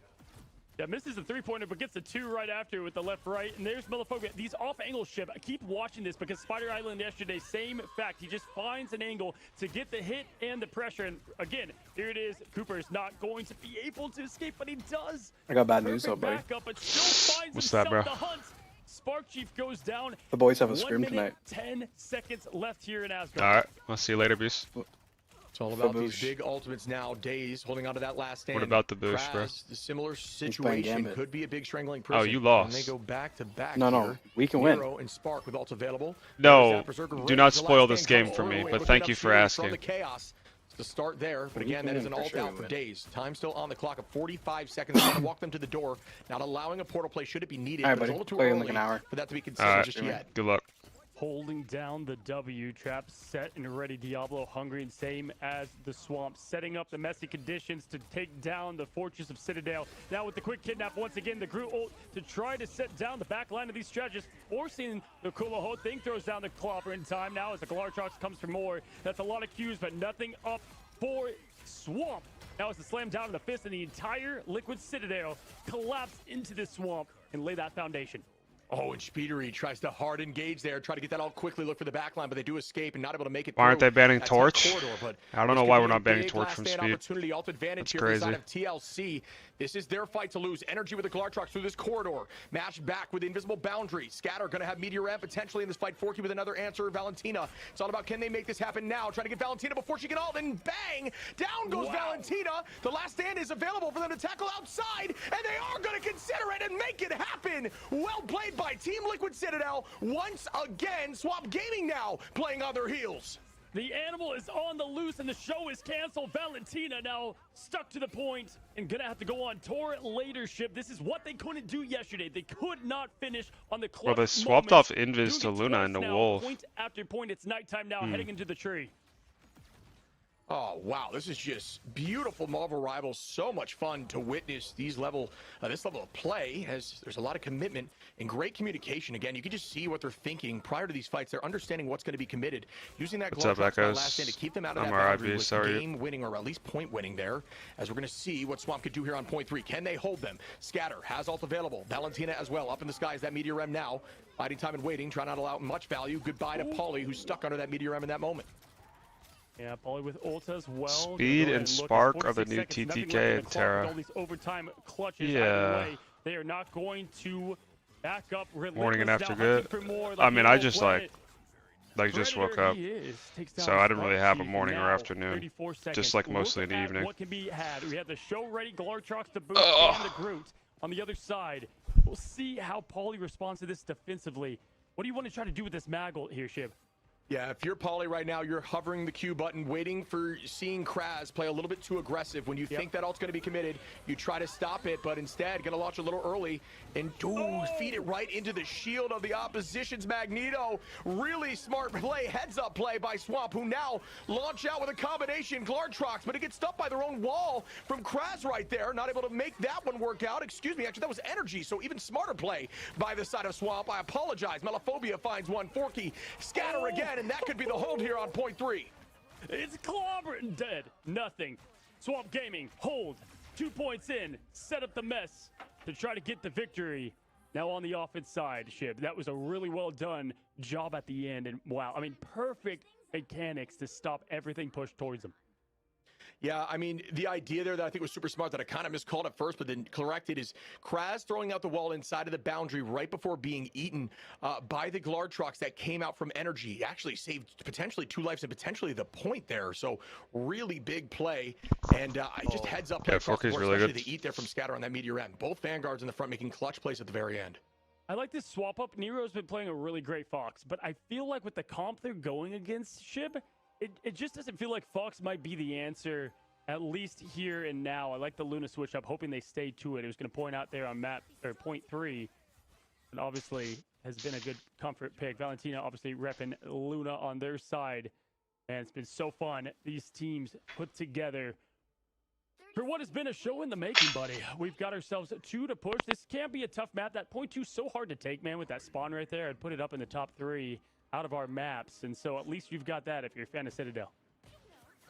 Yeah, misses the three-pointer, but gets the two right after with the left-right. And there's Melophobia. These off-angle Ship, I keep watching this because Spider Island yesterday, same fact. He just finds an angle to get the hit and the pressure. And again, here it is. Cooper is not going to be able to escape, but he does.
I got bad news though, buddy.
But still finds
What's that, bro?
the hunt. Spark Chief goes down.
The boys have a scrim tonight.
10 seconds left here in Asgard.
All right, I'll see you later, Beast.
It's all about these big ultimates now. Daze holding on to that last stand.
What about the boost, bro?
The similar situation could be a big strangling prison.
Oh, you lost.
And they go back to back.
No, we can win.
And Spark with ults available.
No, do not spoil this game for me, but thank you for asking.
The chaos to start there, but again, that is an ult out for Daze. Time still on the clock of 45 seconds. Trying to walk them to the door, not allowing a portal play should it be needed.
All right,
but
buddy.
it's a
Play
little
in
too
like an hour.
for that to be considered just yet.
Good luck.
Holding down the W, trap set and ready. Diablo hungry and same as the Swamp, setting up the messy conditions to take down the Fortress of Citadel. Now with the quick kidnap once again, the Groot ult to try to set down the back line of these strategists, forcing the Kulaho Thing throws down the Clobber in time now as the Galartrox comes for more. That's a lot of Qs, but nothing up for Swamp. Now it's the slam down of the fist, and the entire Liquid Citadel collapsed into this Swamp and lay that foundation.
Oh, and Speedery tries to hard engage there, try to get that all quickly, look for the backline, but they do escape and not able to make it.
Why aren't they banning
that
Torch?
Corridor,
I don't know why we're not banning Torch from Speed.
Opportunity, ult
That's
advantage here
crazy.
side of TLC. This is their fight to lose. Energy with the Galartrox through this corridor. Matched back with the invisible boundary. Scatter going to have Meteor Ramp potentially in this fight. Forky with another answer. Valentina. It's all about can they make this happen now. Trying to get Valentina before she can ult, and bang! Down goes Valentina. The last stand is available for them to tackle outside, and they are going to consider it and make it happen. Well played by Team Liquid Citadel once again. Swamp Gaming now playing on their heels.
The animal is on the loose and the show is canceled. Valentina now stuck to the point and gonna have to go on tour later. Ship. This is what they couldn't do yesterday. They could not finish on the clutch.
Well, they swapped off Invis to Luna and the Wolf.
Point after point, it's nighttime now, heading into the tree.
Oh, wow. This is just beautiful Marvel Rivals. So much fun to witness this level of play, as there's a lot of commitment and great communication. Again, you can just see what they're thinking prior to these fights. They're understanding what's going to be committed, using that glove last stand to keep them out of that boundary with game winning or at least point winning there, as we're going to see what Swamp could do here on point 3. Can they hold them? Scatter has ult available. Valentina as well. Up in the skies, that Meteor M now. Biding time and waiting, trying not to allow much value. Goodbye to Pauly, who's stuck under that Meteor M in that moment.
Yeah, Pauly with ult as well.
Speed and Spark are the new TTK and Terra.
All these overtime clutches. Yeah. They are not going to back up.
Morning and after good. I mean, I just just woke up, so I didn't really have a morning or afternoon. Just like mostly in the evening.
What can be had? We have the show ready Glartrox to boot and the Groot on the other side. We'll see how Pauly responds to this defensively. What do you want to try to do with this mag ult here, Shib?
Yeah, if you're Pauly right now, you're hovering the Q button, waiting for seeing Kraz play a little bit too aggressive. When you think that ult's going to be committed, you try to stop it, but instead going to launch a little early and feed it right into the shield of the opposition's Magneto. Really smart play, heads-up play by Swamp, who now launch out with a combination Glartrox, but it gets stuck by their own wall from Kraz right there. Not able to make that one work out. Excuse me, actually, that was Energy, so even smarter play by the side of Swamp. I apologize. Melophobia finds one. Forky, Scatter again. And that could be the hold here on point 3.
It's clobbering dead. Nothing. Swamp Gaming, hold. 2 points in. Set up the mess to try to get the victory. Now on the offense side, Shib. That was a really well done job at the end. And wow, I mean, perfect mechanics to stop everything pushed towards them.
Yeah, I mean, the idea there that I think was super smart that I kind of miscalled at first, but then corrected is Kraz throwing out the wall inside of the boundary right before being eaten by the Glartrox that came out from Energy. Actually saved potentially 2 lives and potentially the point there. So really big play. And just heads up.
Yeah, Forky's really good.
They eat there from Scatter on that Meteor M. Both Vanguards in the front making clutch plays at the very end.
I like this swap up. Nero's been playing a really great Fox, but I feel like with the comp they're going against, Shib, it just doesn't feel like Fox might be the answer, at least here and now. I like the Luna switch up, hoping they stay to it. It was going to point out there on map, or point 3, and obviously has been a good comfort pick. Valentina obviously repping Luna on their side, and it's been so fun. These teams put together for what has been a show in the making, buddy. We've got ourselves 2 to push. This can be a tough map. That point 2 is so hard to take, man, with that spawn right there. I'd put it up in the top 3 out of our maps, and so at least you've got that if you're a fan of Citadel.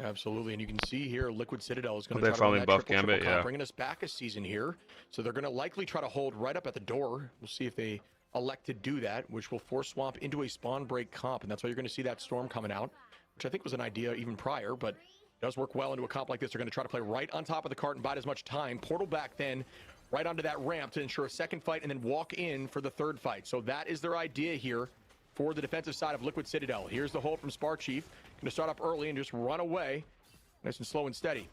Absolutely, and you can see here Liquid Citadel is going to try to run that triple, bringing us back a season here. So they're going to likely try to hold right up at the door. We'll see if they elect to do that, which will force Swamp into a spawn break comp, and that's why you're going to see that Storm coming out, which I think was an idea even prior, but does work well into a comp like this. They're going to try to play right on top of the cart and bide as much time. Portal back then, right onto that ramp to ensure a second fight, and then walk in for the third fight. So that is their idea here for the defensive side of Liquid Citadel. Here's the hold from Spark Chief. Going to start up early and just run away. Nice and slow and steady.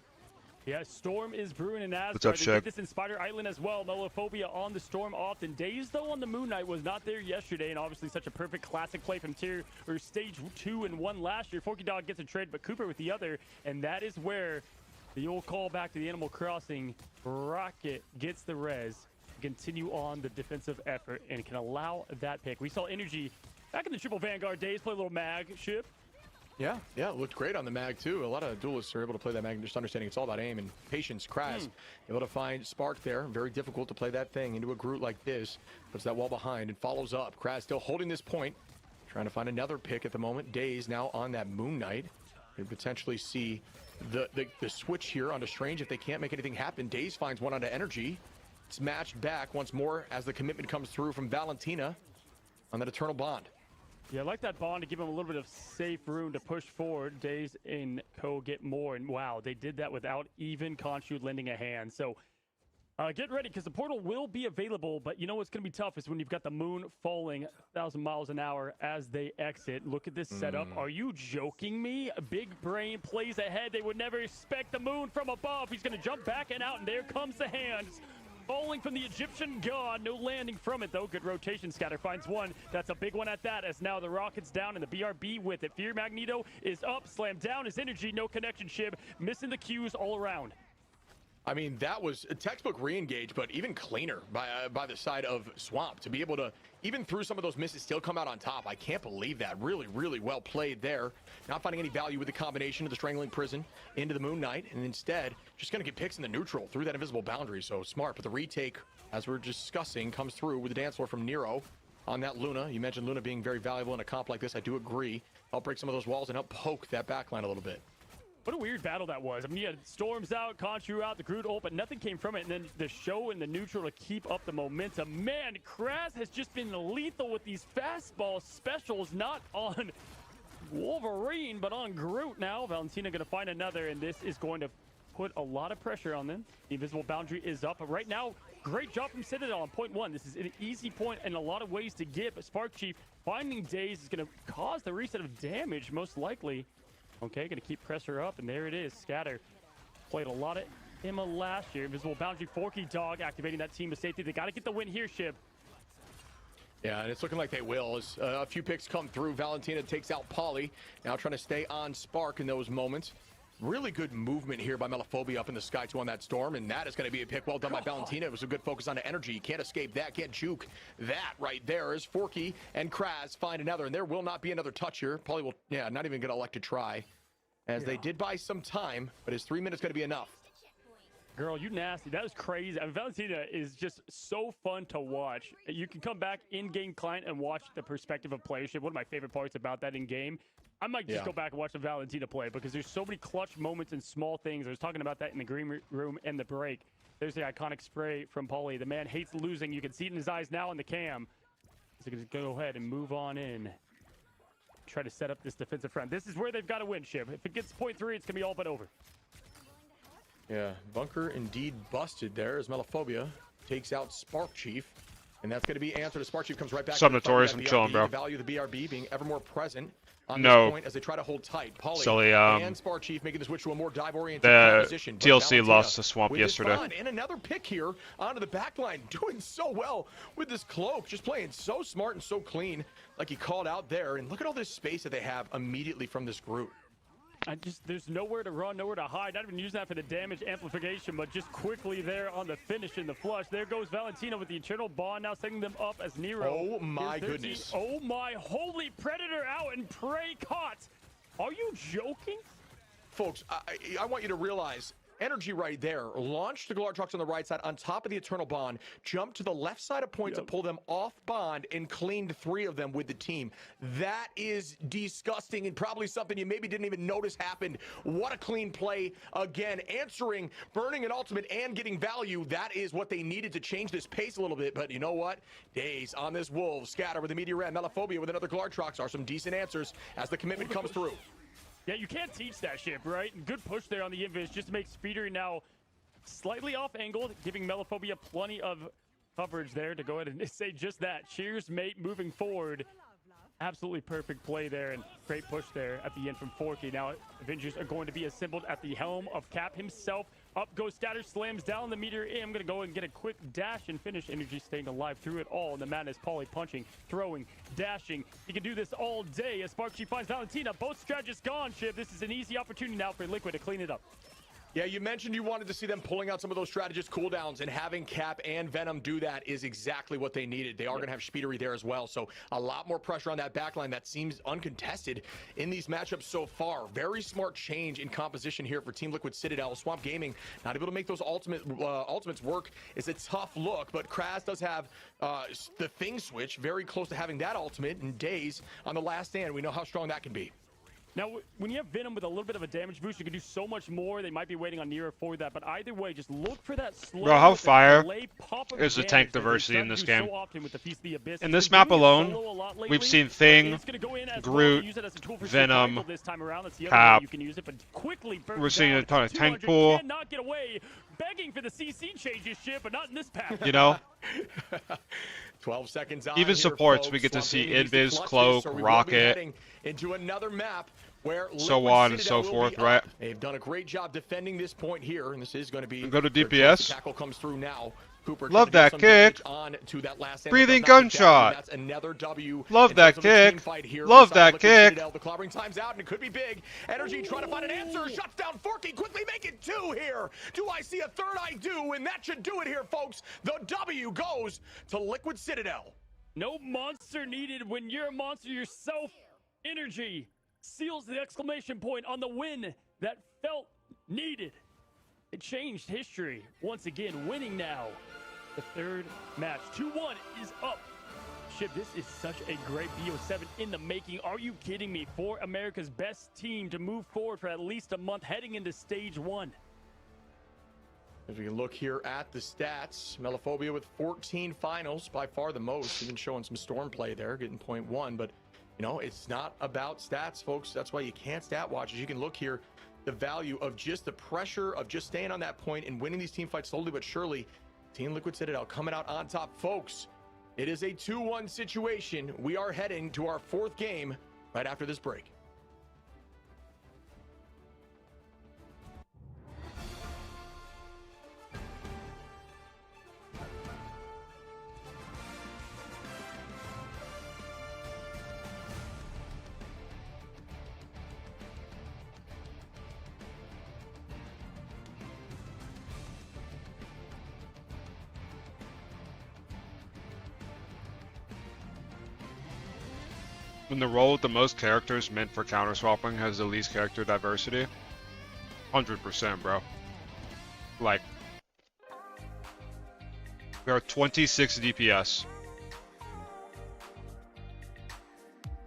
Yeah, Storm is brewing in Asgard.
What's up,
They did this in Spider Island as well. Melophobia on the Storm often. Days, though, on the Moon Knight was not there yesterday, and obviously such a perfect classic play from stage 2 and 1 last year. Forky Dog gets a trade, but Cooper with the other, and that is where the old call back to the Animal Crossing. Rocket gets the res, continue on the defensive effort, and can allow that pick. We saw Energy back in the Triple Vanguard days play a little mag ship.
Yeah, it looked great on the mag too. A lot of duelists are able to play that mag and just understanding it's all about aim and patience. Kraz able to find Spark there. Very difficult to play that thing into a Groot like this. Puts that wall behind and follows up. Kraz still holding this point. Trying to find another pick at the moment. Days now on that Moon Knight. Could potentially see the switch here onto Strange if they can't make anything happen. Days finds one onto Energy. It's matched back once more as the commitment comes through from Valentina on that Eternal Bond.
Yeah, I like that bond to give him a little bit of safe room to push forward. Days and Co get more, and wow, they did that without even Khonshu lending a hand. So get ready, because the portal will be available, but you know what's going to be tough is when you've got the moon falling 1,000 miles an hour as they exit. Look at this setup. Are you joking me? A big brain plays ahead. They would never expect the moon from above. He's going to jump back and out, and there comes the hands. falling from the Egyptian god. No landing from it, though. Good rotation. Scatter finds one. That's a big one at that, as now the Rocket's down and the BRB with it. Fear Magneto is up. Slammed down his energy. No connection, Shib. Missing the cues all around.
I mean, that was a textbook re-engage, but even cleaner by the side of Swamp to be able to, even through some of those misses, still come out on top. I can't believe that. Really, really well played there. Not finding any value with the combination of the Strangling Prison into the Moon Knight, and instead just going to get picks in the neutral through that invisible boundary. So smart, but the retake, as we're discussing, comes through with the dance floor from Nero on that Luna. You mentioned Luna being very valuable in a comp like this. I do agree. Help break some of those walls and help poke that backline a little bit.
What a weird battle that was. I mean, you had Storms out, Conchu out, the Groot ult, but nothing came from it. And then the show in the neutral to keep up the momentum. Man, Kraz has just been lethal with these fastball specials, not on Wolverine, but on Groot now. Valentina going to find another, and this is going to put a lot of pressure on them. The invisible boundary is up. But right now, great job from Citadel on point one. This is an easy point and a lot of ways to get, but Spark Chief finding Daze is going to cause the reset of damage, most likely. Okay, going to keep pressure up, and there it is. Scatter played a lot of Emma last year. Invisible boundary, Forky Dog activating that team of safety. They got to get the win here, Shib.
Yeah, and it's looking like they will. As a few picks come through, Valentina takes out Polly. Now trying to stay on Spark in those moments. Really good movement here by Melophobia up in the sky 2 on that Storm, and that is going to be a pick well done by Valentina. It was a good focus on the energy. You can't escape that, can't juke that right there as Forky and Kraz find another, and there will not be another touch here. Polly will, not even going to elect to try, as they did buy some time, but his 3 minutes going to be enough.
Girl, you nasty. That was crazy. I mean, Valentina is just so fun to watch. You can come back in-game client and watch the perspective of playership. One of my favorite parts about that in-game. I might just go back and watch the Valentina play because there's so many clutch moments and small things. I was talking about that in the green room and the break. There's the iconic spray from Paulie. The man hates losing. You can see it in his eyes now in the cam. He's going to go ahead and move on in. Try to set up this defensive front. This is where they've got to win, Shib. If it gets point 3, it's going to be all but over.
Yeah, bunker indeed busted there as Melophobia takes out Spark Chief. And that's going to be answered as Spark Chief comes right back.
Some Notorious, I'm chilling, bro.
The value of the BRB being ever more present on this point as they try to hold tight. Polly and Spark Chief making the switch to a more dive-oriented position.
TLC lost to Swamp yesterday.
And another pick here onto the backline, doing so well with this cloak, just playing so smart and so clean, like he called out there. And look at all this space that they have immediately from this group.
There's nowhere to run, nowhere to hide. Not even using that for the damage amplification, but just quickly there on the finish and the flush. There goes Valentina with the internal bond, now setting them up as Nero.
Oh my goodness.
Oh my holy predator out and prey caught. Are you joking?
Folks, I want you to realize, energy right there. Launched the Glartrox on the right side on top of the Eternal Bond. Jumped to the left side of point to pull them off Bond and cleaned 3 of them with the team. That is disgusting and probably something you maybe didn't even notice happened. What a clean play. Again, answering, burning an ultimate and getting value. That is what they needed to change this pace a little bit. But you know what? Daze on this Wolves. Scatter with the Meteor Red. Melophobia with another Glartrox are some decent answers as the commitment comes through.
Yeah, you can't teach that shit, right? Good push there on the invis just to make Speeder now slightly off angle, giving Melophobia plenty of coverage there to go ahead and say just that. Cheers, mate, moving forward. Absolutely perfect play there and great push there at the end from Forky. Now Avengers are going to be assembled at the helm of Cap himself. Up goes Scatter, slams down the meteor. I'm going to go and get a quick dash and finish. Energy staying alive through it all. And the madness, Polly punching, throwing, dashing. He can do this all day as Spark Chief finds Valentina. Both strategists gone, Shiv. This is an easy opportunity now for Liquid to clean it up.
Yeah, you mentioned you wanted to see them pulling out some of those strategist cooldowns, and having Cap and Venom do that is exactly what they needed. They are going to have Speedery there as well, so a lot more pressure on that backline that seems uncontested in these matchups so far. Very smart change in composition here for Team Liquid Citadel. Swamp Gaming not able to make those ultimates work is a tough look, but Kraz does have the Thing Switch very close to having that ultimate, and Daze on the last stand. We know how strong that can be.
Now, when you have Venom with a little bit of a damage boost, you can do so much more. They might be waiting on Nero for that, but either way, just look for that slow.
Bro, how fire is the tank diversity in this game? In this map alone, we've seen Thing, Groot, Venom, Cap. We're seeing a ton of tank pool.
Begging for the CC changes, shit, but not in this pack.
You know?
12 seconds on
even supports, folks. We get to see Invis, Cloak, Rocket,
into another map where
so on and so forth, right?
They've done a great job defending this point here, and this is going to be
go to DPS.
Tackle comes through now. Cooper
love that kick. Breathing gunshot.
That's another W.
Love that kick. Love that kick.
The clobbering time's out and it could be big. Energy trying to find an answer. Shuts down Forky. Quickly make it 2 here. Do I see a third? I do, and that should do it here, folks. The W goes to Liquid Citadel.
No monster needed when you're a monster yourself. Energy seals the exclamation point on the win that felt needed. It changed history once again, winning now the third match. 2-1 is up. Ship, this is such a great BO7 in the making. Are you kidding me? For America's best team to move forward for at least a month heading into stage 1.
As we can look here at the stats, Melophobia with 14 finals, by far the most, even showing some storm play there, getting 0.1, but you know, it's not about stats, folks. That's why you can't stat watch. As you can look here, the value of just the pressure of just staying on that point and winning these team fights slowly but surely. Team Liquid Citadel coming out on top, folks. It is a 2-1 situation. We are heading to our 4th game right after this break.
When the role with the most characters meant for counter swapping has the least character diversity, 100%, bro. Like, there are 26 DPS.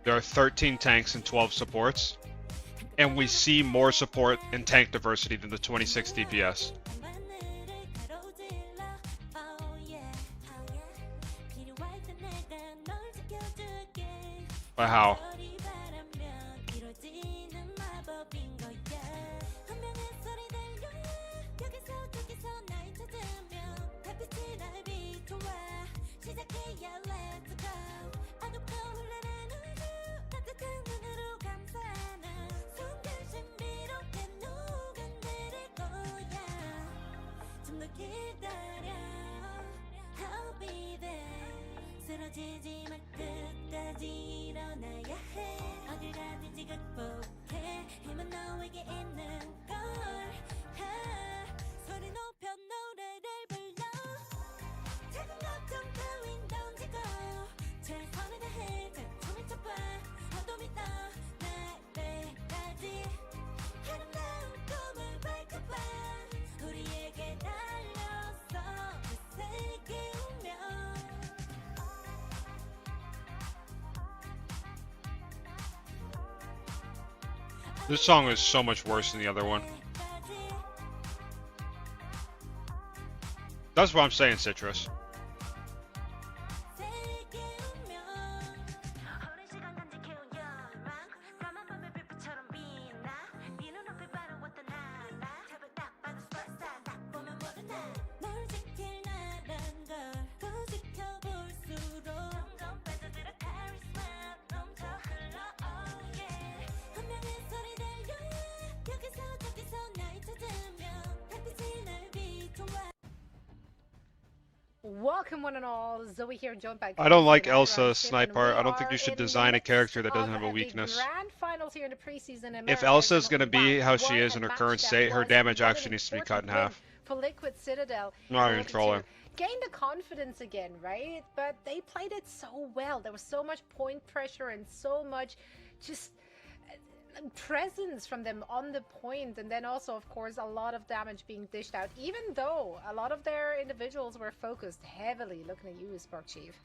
There are 13 tanks and 12 supports, and we see more support and tank diversity than the 26 DPS. But how? This song is so much worse than the other one. That's what I'm saying, Citrus.
Welcome one and all, Zoe here, joined by
I don't like Elsa Sniper. I don't think you should design a character that doesn't have a weakness. If Elsa is going to be how she is in her current state, her damage actually needs to be cut in half.
For Liquid Citadel,
not even trolling.
Gain the confidence again, right? But they played it so well. There was so much point pressure and so much just presence from them on the point, and then also of course a lot of damage being dished out, even though a lot of their individuals were focused heavily. Looking at you, Spark Chief.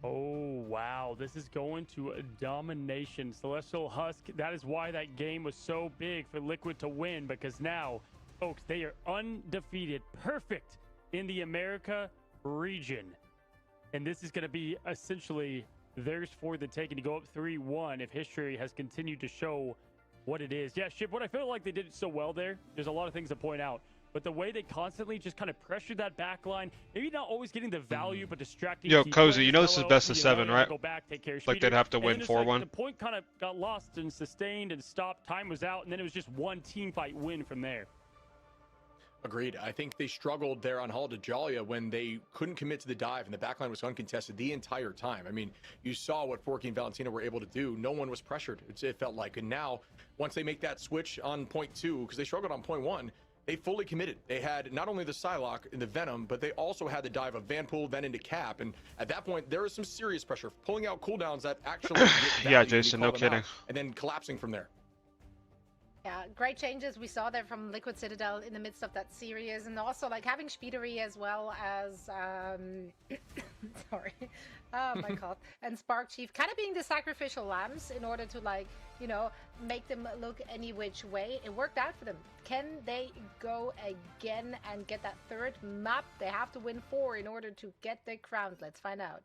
Oh wow, this is going to a domination. Celestial Husk, that is why that game was so big for Liquid to win, because now folks, they are undefeated, perfect in the America region, and this is going to be essentially theirs for the taking to go up 3-1 if history has continued to show what it is. Yeah, Ship, what I feel like they did so well there's a lot of things to point out, but the way they constantly just kind of pressured that back line, maybe not always getting the value, but distracting.
Yo, Cozy, you know this is best of 7, right?
Go back, take care of
like they'd have to win 4-1.
Like the point kind of got lost and sustained and stopped. Time was out, and then it was just one team fight win from there.
Agreed. I think they struggled there on Hall to Jalia when they couldn't commit to the dive and the backline was uncontested the entire time. I mean, you saw what Forky and Valentino were able to do. No one was pressured, it felt like. And now, once they make that switch on point 2, because they struggled on point 1, they fully committed. They had not only the Psylocke and the Venom, but they also had the dive of Vanpool, then into Cap. And at that point, there was some serious pressure. Pulling out cooldowns that actually
yeah, Jason, no kidding.
And then collapsing from there.
Yeah, great changes we saw there from Liquid Citadel in the midst of that series, and also like having Spidery as well as sorry, oh my god, and Spark Chief kind of being the sacrificial lambs in order to, like, you know, make them look any which way. It worked out for them. Can they go again and get that third map? They have to win 4 in order to get their crown. Let's find out.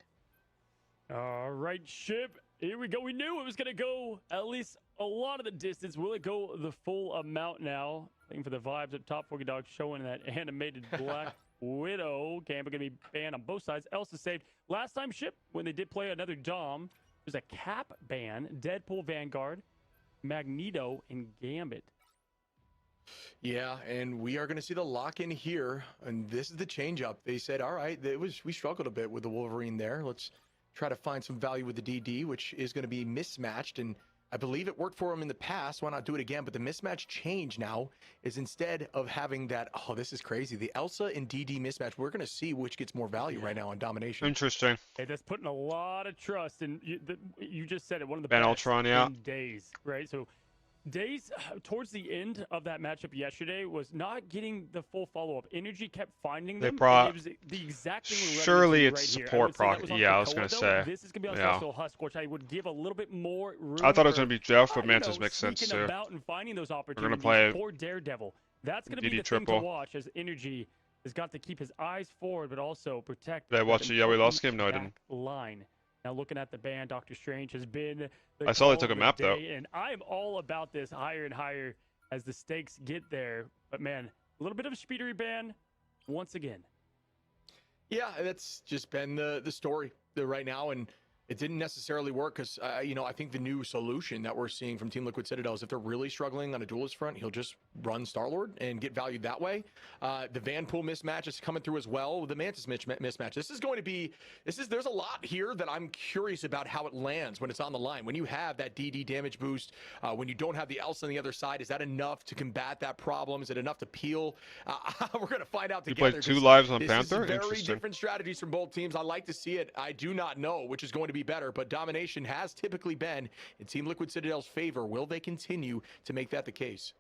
All right, Ship. Here we go. We knew it was going to go at least a lot of the distance. Will it go the full amount now? Looking for the vibes up top. Forky Dog showing that animated Black Widow. Camp going to be banned on both sides. Elsa saved. Last time, Ship, when they did play another Dom, there's a Cap ban, Deadpool Vanguard, Magneto, and Gambit.
Yeah, and we are going to see the lock-in here, and this is the change-up. They said, all right, we struggled a bit with the Wolverine there. Let's try to find some value with the DD, which is going to be mismatched, and I believe it worked for him in the past. Why not do it again? But the mismatch change now is, instead of having that, oh, this is crazy, the Elsa and DD mismatch, we're going to see which gets more value right now on Domination.
Interesting.
Hey, that's putting a lot of trust in, you just said it, one of the
best
Ultron,
yeah.
in days, right? So Days, towards the end of that matchup yesterday, was not getting the full follow-up. Energy kept finding them.
They brought,
it was the exact thing
surely it's
right
support proc. Yeah, I was going to say.
This is going to be on Celestial Husk, which I would give a little bit more room.
I thought it was going to be Jeff, but Mantis makes sense too.
About and finding those opportunities.
We're going to play
for Daredevil. That's going to be the
triple.
thing to watch, as Energy has got to keep his eyes forward, but also protect.
Did I watch the We Lost game? No, I didn't.
Line. Now, looking at the ban, Doctor Strange has been.
I saw they took a map, though.
And I am all about this higher and higher as the stakes get there. But, man, a little bit of a speedery ban once again.
Yeah, that's just been the story right now. And it didn't necessarily work because, you know, I think the new solution that we're seeing from Team Liquid Citadel is if they're really struggling on a duelist front, he'll just run Star-Lord and get valued that way. The Vanpool mismatch is coming through as well. The Mantis mismatch. This is going to be, there's a lot here that I'm curious about how it lands when it's on the line. When you have that DD damage boost, when you don't have the Elsa on the other side, is that enough to combat that problem? Is it enough to peel? We're going to find out together.
You played 2 lives on
this
Panther?
Is very different strategies from both teams. I like to see it. I do not know which is going to be better, but Domination has typically been in Team Liquid Citadel's favor. Will they continue to make that the case?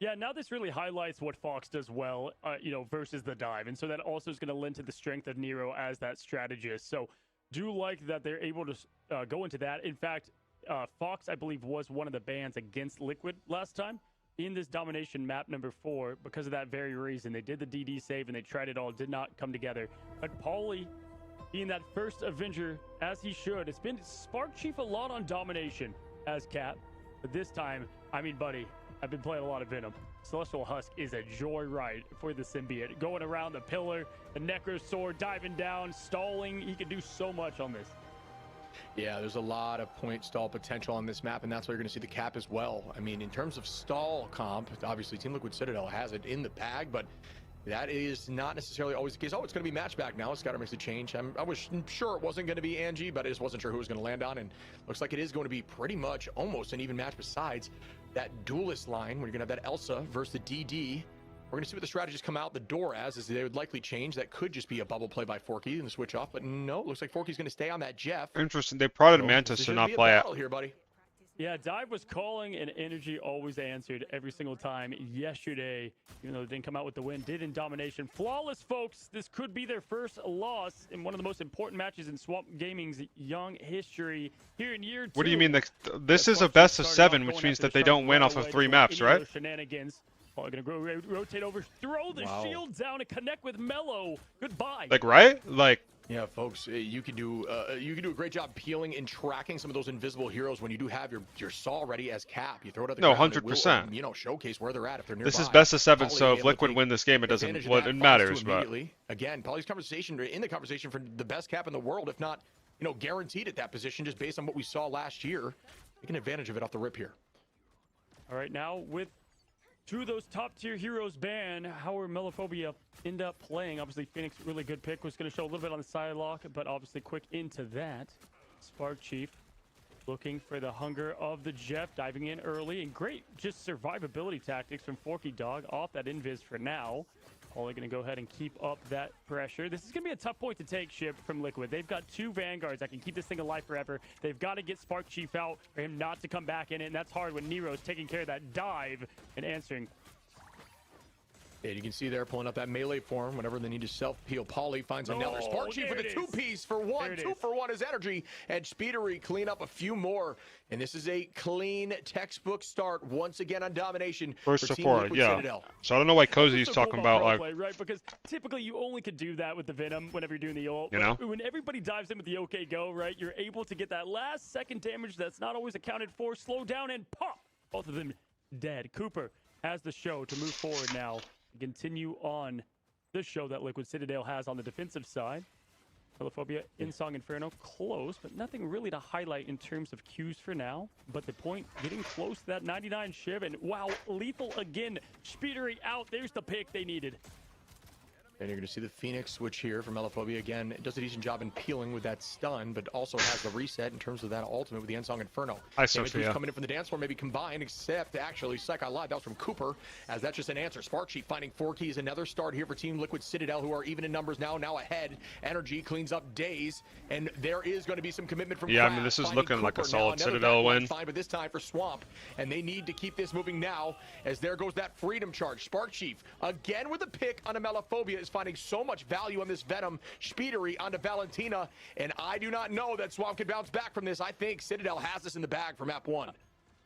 Yeah, now this really highlights what Fox does well, you know, versus the dive. And so that also is going to lend to the strength of Nero as that strategist. So do like that they're able to go into that. In fact, Fox, I believe, was one of the bans against Liquid last time in this Domination map number 4 because of that very reason. They did the DD save and they tried it all, did not come together. But Paulie, being that first Avenger, as he should. It's been Spark Chief a lot on Domination as Cap. But this time, I mean, buddy, I've been playing a lot of Venom. Celestial Husk is a joyride for the symbiote. Going around the pillar, the Necro Sword, diving down, stalling. He can do so much on this.
Yeah, there's a lot of point stall potential on this map, and that's why you're going to see the Cap as well. I mean, in terms of stall comp, obviously Team Liquid Citadel has it in the bag, but that is not necessarily always the case. Oh, it's going to be match back now. Scatter makes a change. I was sure it wasn't going to be Angie, but I just wasn't sure who was going to land on. And looks like it is going to be pretty much almost an even match besides that duelist line where you're going to have that Elsa versus the DD. We're going to see what the strategies come out the door as they would likely change. That could just be a bubble play by Forky and the switch off. But no, looks like Forky's going to stay on that Jeff.
Interesting. They prodded Mantis to not play it.
Here, buddy.
Yeah, Dive was calling and Energy always answered every single time yesterday, even though they didn't come out with the win, did in Domination. Flawless, folks. This could be their first loss in one of the most important matches in Swamp Gaming's young history here in year 2.
What do you mean? This is a best of 7, which means that they don't win off of 3 maps, right?
Shenanigans. Probably going to rotate over, throw the shield down and connect with Mello. Goodbye.
Like, right? Like,
yeah, folks, you can do a great job peeling and tracking some of those invisible heroes when you do have your Saw ready as Cap. You throw it at the ground,
100%.
You know, showcase where they're at if they're nearby.
This is best of 7, so if Liquid win this game, it doesn't. Well, it matters, but
again, Pauly's in the conversation for the best Cap in the world, if not, you know, guaranteed at that position, just based on what we saw last year. Taking advantage of it off the rip here.
All right, now with Two of those top-tier heroes ban. How will Melophobia end up playing? Obviously, Phoenix, really good pick, was going to show a little bit on the side lock, but obviously quick into that. Spark Chief looking for the hunger of the Jeff, diving in early, and great just survivability tactics from Forky Dog off that invis for now. Only going to go ahead and keep up that pressure. This is going to be a tough point to take, Ship, from Liquid. They've got 2 Vanguards that can keep this thing alive forever. They've got to get Spark Chief out for him not to come back in it, and that's hard when Nero's taking care of that dive and answering.
And you can see there pulling up that melee form whenever they need to self-peel. Polly finds another Spark Chief with a 2-piece for 1. 2 for 1 is energy. And Speedery clean up a few more. And this is a clean textbook start once again on domination.
First to 4, yeah. Citadel. So I don't know why Cozy's talking about like
play, right? Because typically you only could do that with the Venom whenever you're doing the ult.
You know?
When everybody dives in with the OK Go, right? You're able to get that last second damage that's not always accounted for. Slow down and pop. Both of them dead. Cooper has the show to move forward now. Continue on the show that Liquid Citadel has on the defensive side. Melophobia, In-Song Inferno, close, but nothing really to highlight in terms of Qs for now. But the point, getting close to that 99 Shiv, and wow, lethal again. Speedery out, there's the pick they needed.
And you're going to see the Phoenix switch here from Melophobia again. It does a decent job in peeling with that stun, but also has the reset in terms of that ultimate with the N-Song Inferno.
Sophia.
Coming in from the dance floor, maybe combined, except actually Psych Live. That was from Cooper, as that's just an answer. Spark Chief finding 4 keys. Another start here for Team Liquid Citadel, who are even in numbers now ahead. Energy cleans up Days, and there is going to be some commitment from
I mean, this is looking
Cooper
like a solid Citadel win.
Fine, but this time for Swamp, and they need to keep this moving now, as there goes that Freedom Charge. Spark Chief, again with a pick on a Melophobia, is finding so much value on this Venom. Speedery onto Valentina, and I do not know that Swamp can bounce back from this. I think Citadel has this in the bag for map 1.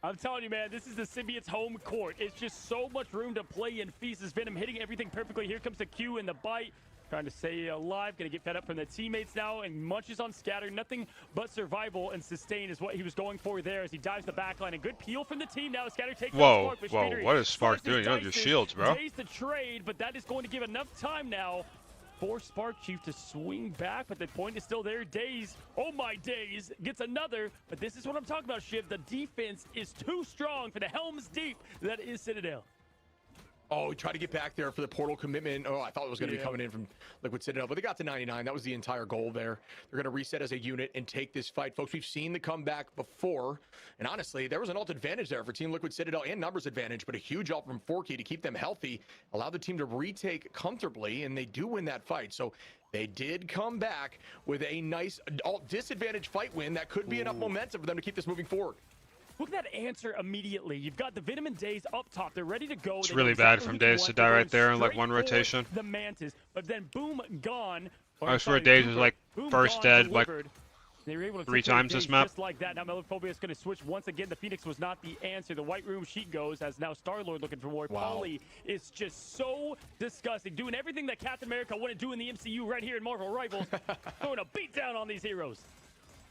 I'm telling you, man, this is the Symbiote's home court. It's just so much room to play in. Feast is Venom hitting everything perfectly. Here comes the Q and the bite. Trying to stay alive, gonna get fed up from the teammates now, and munches on Scatter. Nothing but survival and sustain is what he was going for there as he dives the backline. A good peel from the team now. Scatter takes
Whoa, what is Spark doing? You don't have your shields, bro.
Days the trade, but that is going to give enough time now for Spark Chief to swing back, but the point is still there. Days, oh my days, gets another, but this is what I'm talking about, Shiv. The defense is too strong for the Helm's Deep that is Citadel.
Oh, he tried to get back there for the portal commitment. Oh, I thought it was going to be coming in from Liquid Citadel, but they got to 99. That was the entire goal there. They're going to reset as a unit and take this fight. Folks, we've seen the comeback before, and honestly, there was an ult advantage there for Team Liquid Citadel and numbers advantage, but a huge ult from Forky to keep them healthy, allowed the team to retake comfortably, and they do win that fight. So they did come back with a nice ult disadvantage fight win that could be enough momentum for them to keep this moving forward.
Look at that answer immediately. You've got the Venom and Days up top. They're ready to go.
It's really bad from Days to die right there in like one rotation.
The Mantis, but then boom, gone.
I swear Days was like first dead like
they were able to
3 times this map.
Just like that. Now Melophobia is going to switch once again. The Phoenix was not the answer. The White Room sheet goes as now Star-Lord looking for more.
Wow.
Polly is just so disgusting. Doing everything that Captain America wouldn't do in the MCU right here in Marvel Rivals. Throwing a beat down on these heroes.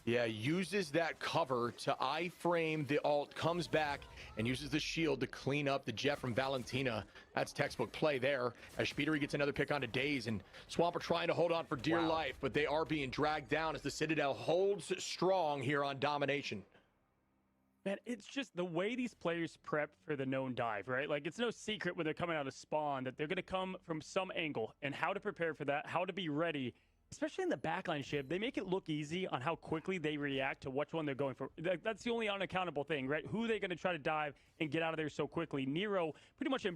Yeah, uses that cover to iframe the ult, comes back and uses the shield to clean up the Jeff from Valentina. That's textbook play there as Speedery gets another pick onto Days, and Swamp are trying to hold on for dear life, but they are being dragged down as the Citadel holds strong here on domination.
Man, it's just the way these players prep for the known dive, right? Like, it's no secret when they're coming out of spawn that they're going to come from some angle, and how to prepare for that, how to be ready. Especially in the backline Shiv, they make it look easy on how quickly they react to which one they're going for. That's the only unaccountable thing, right? Who are they going to try to dive and get out of there so quickly? Nero, pretty much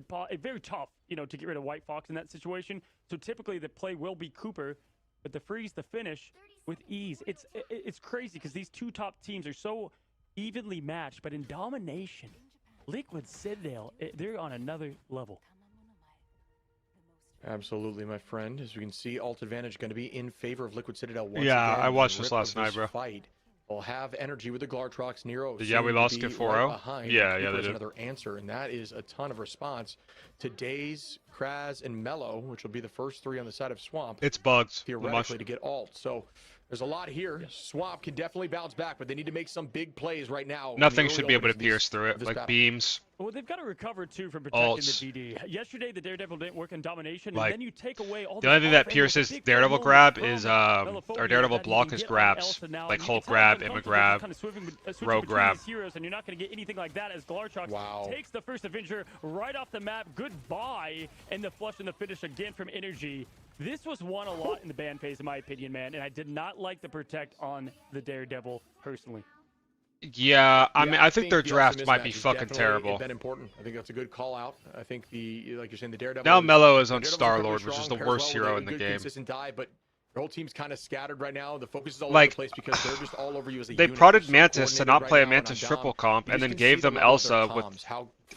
very tough, you know, to get rid of White Fox in that situation. So typically the play will be Cooper, but the freeze, the finish with ease. It's crazy because these two top teams are so evenly matched, but in domination, Liquid Citadel, they're on another level.
Absolutely, my friend. As we can see, ult advantage going to be in favor of Liquid Citadel once
again. I watched this last night, bro.
Fight. We'll have energy with the Glartrox. Nero.
Yeah, we lost it 4-0.
Right
yeah, they did.
Another answer, and that is a ton of response to Days, Kraz, and Mellow, which will be the first 3 on the side of Swamp.
It's bugs.
Theoretically, to get ult. So There's a lot here. Swamp can definitely bounce back, but they need to make some big plays right now.
Nothing should be able to pierce through it, like battle. Beams.
Well, they've got to recover, too, from protecting the DD. Yesterday, the Daredevil didn't work in domination, and then you take away all
the only thing that pierces Daredevil grab is, or Daredevil block is grabs. Like Hulk grab, Emma grab, Rogue grab.
Heroes, and you're not going to get anything like that as Glartrox takes the first Avenger right off the map. Goodbye, and the flush and the finish again from Energy. This was won a lot in the ban phase, in my opinion, man, and I did not like the protect on the Daredevil, personally.
Yeah, I mean, I think their draft might be fucking terrible.
Been important. I think that's a good call out. I think like you're saying, the Daredevil.
Now Mello is on Star-Lord, which is the worst hero in the game.
Consistent die, but your whole team's kind of scattered right now. The focus is all over the place because they're just all over you as a
unit. They prodded Mantis to not play a Mantis triple comp, and then gave them Elsa with,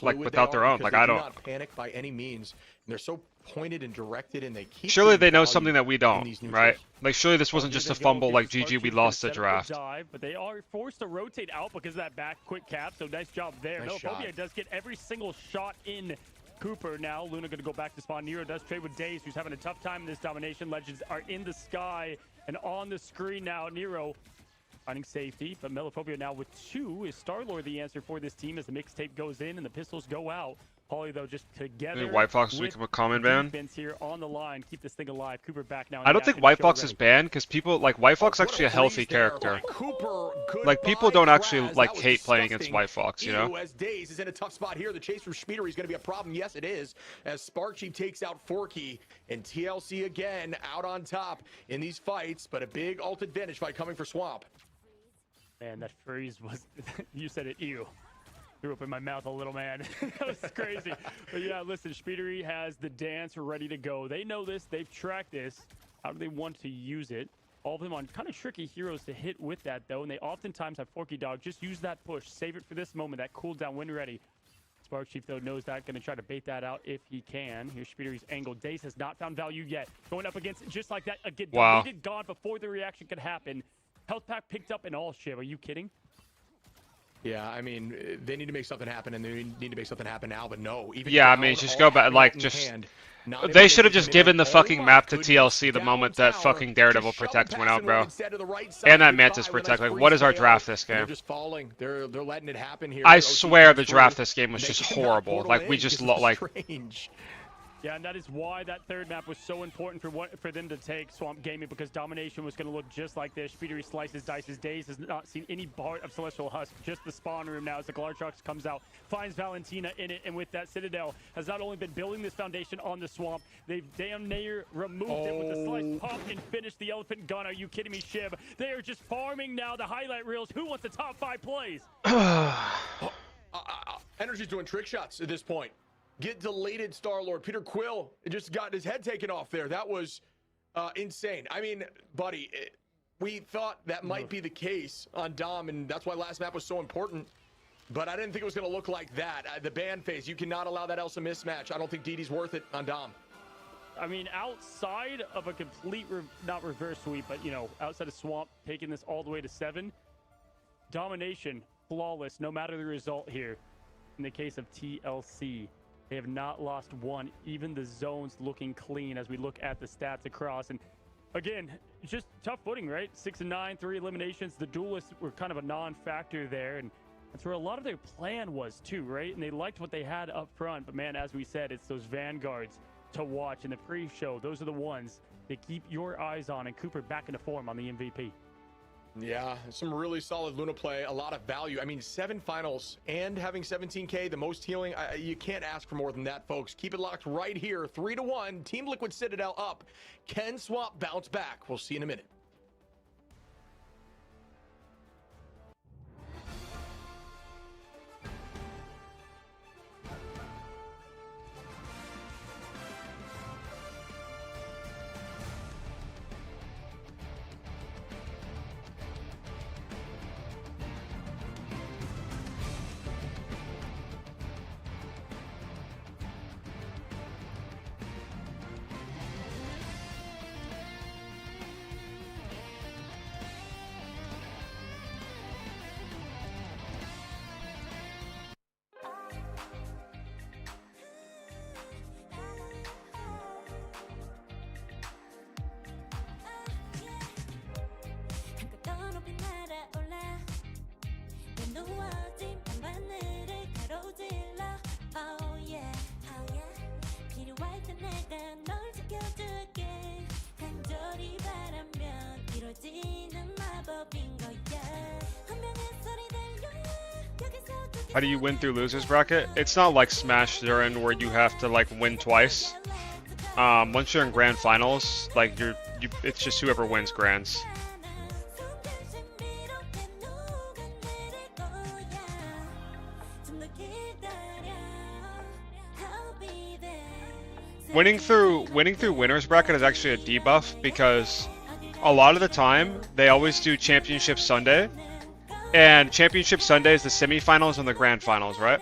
like, without their own. Like, I don't.
They do not panic by any means. And they're so pointed and directed, and they keep.
Surely they know something that we don't, right? Like, surely this wasn't just a fumble like GG, we lost the draft.
But they are forced to rotate out because of that back quick cap, so nice job there. Melophobia does get every single shot in Cooper. Now Luna going to go back to spawn. Nero does trade with Daze, who's having a tough time in this domination. Legends are in the sky and on the screen now. Nero finding safety, but Melophobia now with 2. Is Star-Lord the answer for this team as the mixtape goes in and the pistols go out? Paulie, though, just together.
White Fox become a common ban.
Here on the line, keep this thing alive. Cooper back now.
I don't think White Fox is banned because people like White Fox actually a healthy character. Like people don't actually like hate playing against White Fox, you know.
As Daze is in a tough spot here, the chase from Speedery is going to be a problem. Yes, it is. As Sparksheep takes out Forky and TLC again out on top in these fights, but a big ult advantage fight coming for Swamp.
Man, that freeze was. You said it. Ew. Threw up in my mouth a little, man. That was crazy. But yeah, listen, Speedery has the dance ready to go. They know this. They've tracked this. How do they want to use it? All of them on kind of tricky heroes to hit with that, though. And they oftentimes have Forky Dog. Just use that push. Save it for this moment. That cooldown when ready. Sparksheep, though, knows that. Going to try to bait that out if he can. Here's Speedery's angle. Daze has not found value yet. Going up against just like that. Again, deleted, gone before the reaction could happen. Health pack picked up in all shit. Are you kidding?
Yeah, I mean, they need to make something happen, and they need to make something happen now, but no. Even
yeah, I mean, just go back, like, just... They should have just given the fucking map to TLC the moment that fucking Daredevil Protect went out, bro. And that Mantis Protect. Like, what is our draft this game?
They're just falling. They're letting it happen here.
I swear the draft this game was just horrible. Like, we just, like...
Yeah, and that is why that third map was so important for them to take Swamp Gaming, because domination was going to look just like this. Speedery slices, dices. Daze has not seen any part of Celestial Husk, just the spawn room now as the Glartrox comes out, finds Valentina in it, and with that, Citadel has not only been building this foundation on the Swamp, they've damn near removed it with the slice pop and finished the Elephant Gun. Are you kidding me, Shib? They are just farming now the highlight reels. Who wants the top 5 plays?
Energy's doing trick shots at this point. Get deleted, Star-Lord. Peter Quill just got his head taken off there. That was insane. I mean, buddy, we thought that might be the case on Dom, and that's why last map was so important. But I didn't think it was going to look like that. The ban phase, you cannot allow that Elsa mismatch. I don't think DD's worth it on Dom.
I mean, outside of a complete, not reverse sweep, but, you know, outside of Swamp, taking this all the way to 7, domination, flawless, no matter the result here. In the case of TLC. They have not lost one, even the zones looking clean as we look at the stats across. And again, just tough footing, right? 6-9, 3 eliminations. The duelists were kind of a non-factor there. And that's where a lot of their plan was too, right? And they liked what they had up front. But man, as we said, it's those Vanguards to watch in the pre-show. Those are the ones that keep your eyes on. And Cooper back into form on the MVP.
Yeah, some really solid Luna play, a lot of value. I mean, 7 finals and having 17K, the most healing. You can't ask for more than that, folks. Keep it locked right here. 3-1, Team Liquid Citadel up. Can Swamp bounce back? We'll see in a minute.
How do you win through losers bracket? It's not like Smash Durin where you have to like win twice. Once you're in grand finals, like it's just whoever wins grands. Winning through winners bracket is actually a debuff because a lot of the time they always do Championship Sunday, and Championship Sunday is the semifinals and the grand finals, right?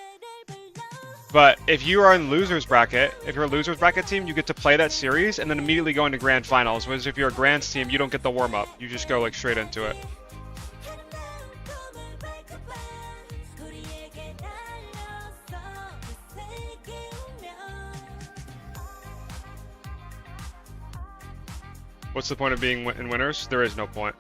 But if you are in losers bracket, if you're a losers bracket team, you get to play that series and then immediately go into grand finals. Whereas if you're a grands team, you don't get the warm up. You just go like straight into it. What's the point of being in winners? There is no point.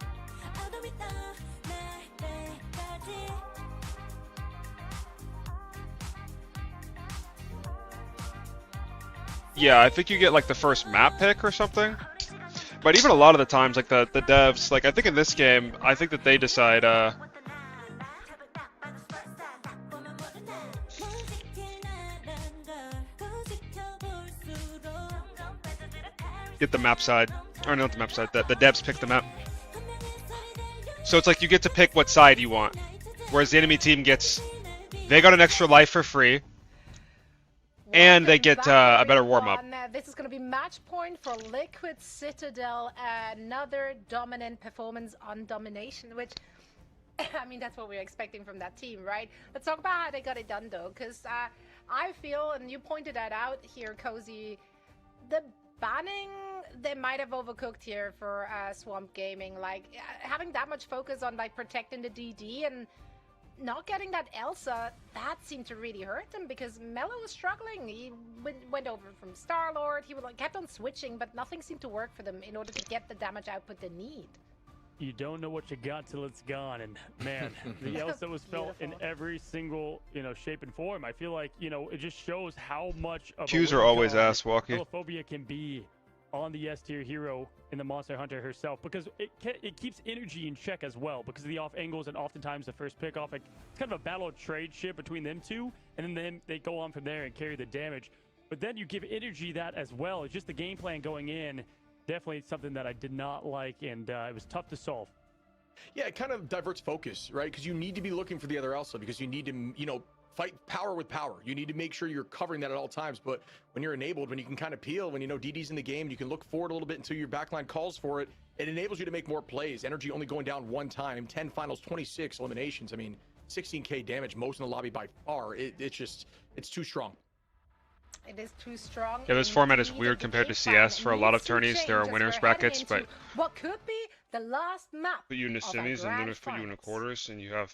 Yeah, I think you get like the first map pick or something. But even a lot of the times, like the devs, like I think in this game, I think that they decide, get the map side. Or not the map side, the devs pick the map. So it's like you get to pick what side you want. Whereas the enemy team they got an extra life for free. And they get a better warm-up.
This is going to be match point for Liquid Citadel. Another dominant performance on domination, which, I mean, that's what we're expecting from that team, right? Let's talk about how they got it done, though, because I feel, and you pointed that out here, Cozy, the banning, they might have overcooked here for Swamp Gaming. Like, having that much focus on, like, protecting the DD and not getting that Elsa, that seemed to really hurt them because Mello was struggling. He went over from Star-Lord. He kept on switching, but nothing seemed to work for them in order to get the damage output they need.
You don't know what you got till it's gone, and man, the Elsa was felt in every single, shape and form. I feel like, it just shows how much of
Qs are always ass walkie.
Telephobia can be on the S-tier hero in the Monster Hunter herself, because it keeps energy in check as well because of the off angles and oftentimes the first pick off. It's kind of a battle of trade ship between them two, and then they go on from there and carry the damage. But then you give energy that as well. It's just the game plan going in. Definitely something that I did not like, and it was tough to solve.
Yeah, it kind of diverts focus, right? Because you need to be looking for the other Elsa because you need to, fight power with power. You need to make sure you're covering that at all times. But when you're enabled, when you can kind of peel, when you know DD's in the game, you can look forward a little bit until your backline calls for it. It enables you to make more plays. Energy only going down one time, 10 finals, 26 eliminations. I mean, 16k damage, most in the lobby by far. It's too strong.
It is too strong.
Yeah, this format is weird compared to CS. For a lot of tourneys, there are winners brackets, but
what could be the last map.
Put you in the semis and winners put you in the quarters, and you have.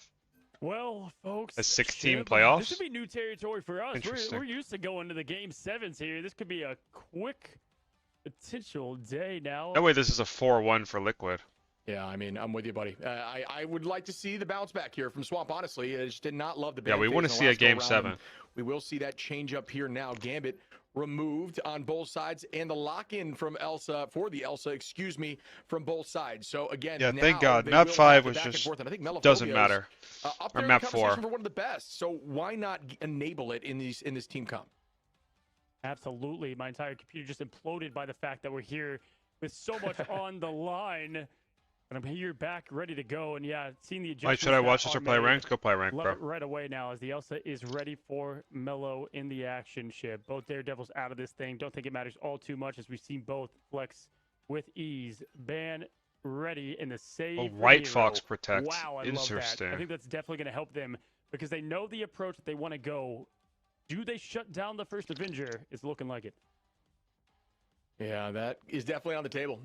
Well, folks,
a 6-team playoffs.
This would be new territory for us. We're used to going to the game 7s here. This could be a quick potential day now.
That way, this is a 4-1 for Liquid.
Yeah, I mean, I'm with you, buddy. I would like to see the bounce back here from Swamp, honestly. I just did not love the
Yeah, we want to see a game 7.
We will see that change up here now. Gambit removed on both sides, and the lock-in from Elsa, from both sides. So, again,
yeah, thank God. Map 5 was just, doesn't matter.
Or Map 4. For one of the best. So why not enable it in this team comp?
Absolutely. My entire computer just imploded by the fact that we're here with so much on the line. And I'm here back, ready to go. And yeah, seeing the adjustments.
Should I watch this or play ranked? Go play ranked, bro.
Love it right away now as the Elsa is ready for Mello in the action ship. Both Daredevils out of this thing. Don't think it matters all too much as we've seen both flex with ease. Ban ready in the save.
Oh, right, Fox protect.
Wow, I
Interesting.
love that. I think that's definitely going to help them because they know the approach that they want to go. Do they shut down the first Avenger? It's looking like it.
Yeah, that is definitely on the table.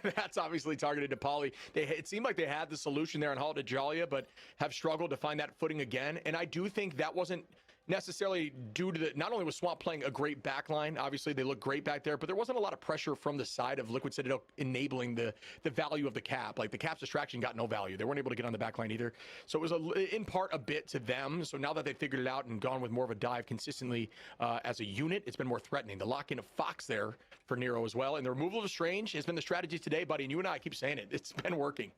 That's obviously targeted to Poly. It seemed like they had the solution there in Hall to Jalia, but have struggled to find that footing again. And I do think that wasn't necessarily due to not only was Swamp playing a great backline, obviously they look great back there, but there wasn't a lot of pressure from the side of Liquid Citadel enabling the value of the cap. Like the cap's distraction got no value. They weren't able to get on the backline either. So it was in part a bit to them. So now that they've figured it out and gone with more of a dive consistently as a unit, it's been more threatening. The lock-in of Fox there for Nero as well. And the removal of Strange has been the strategy today, buddy. And you and I keep saying it. It's been working.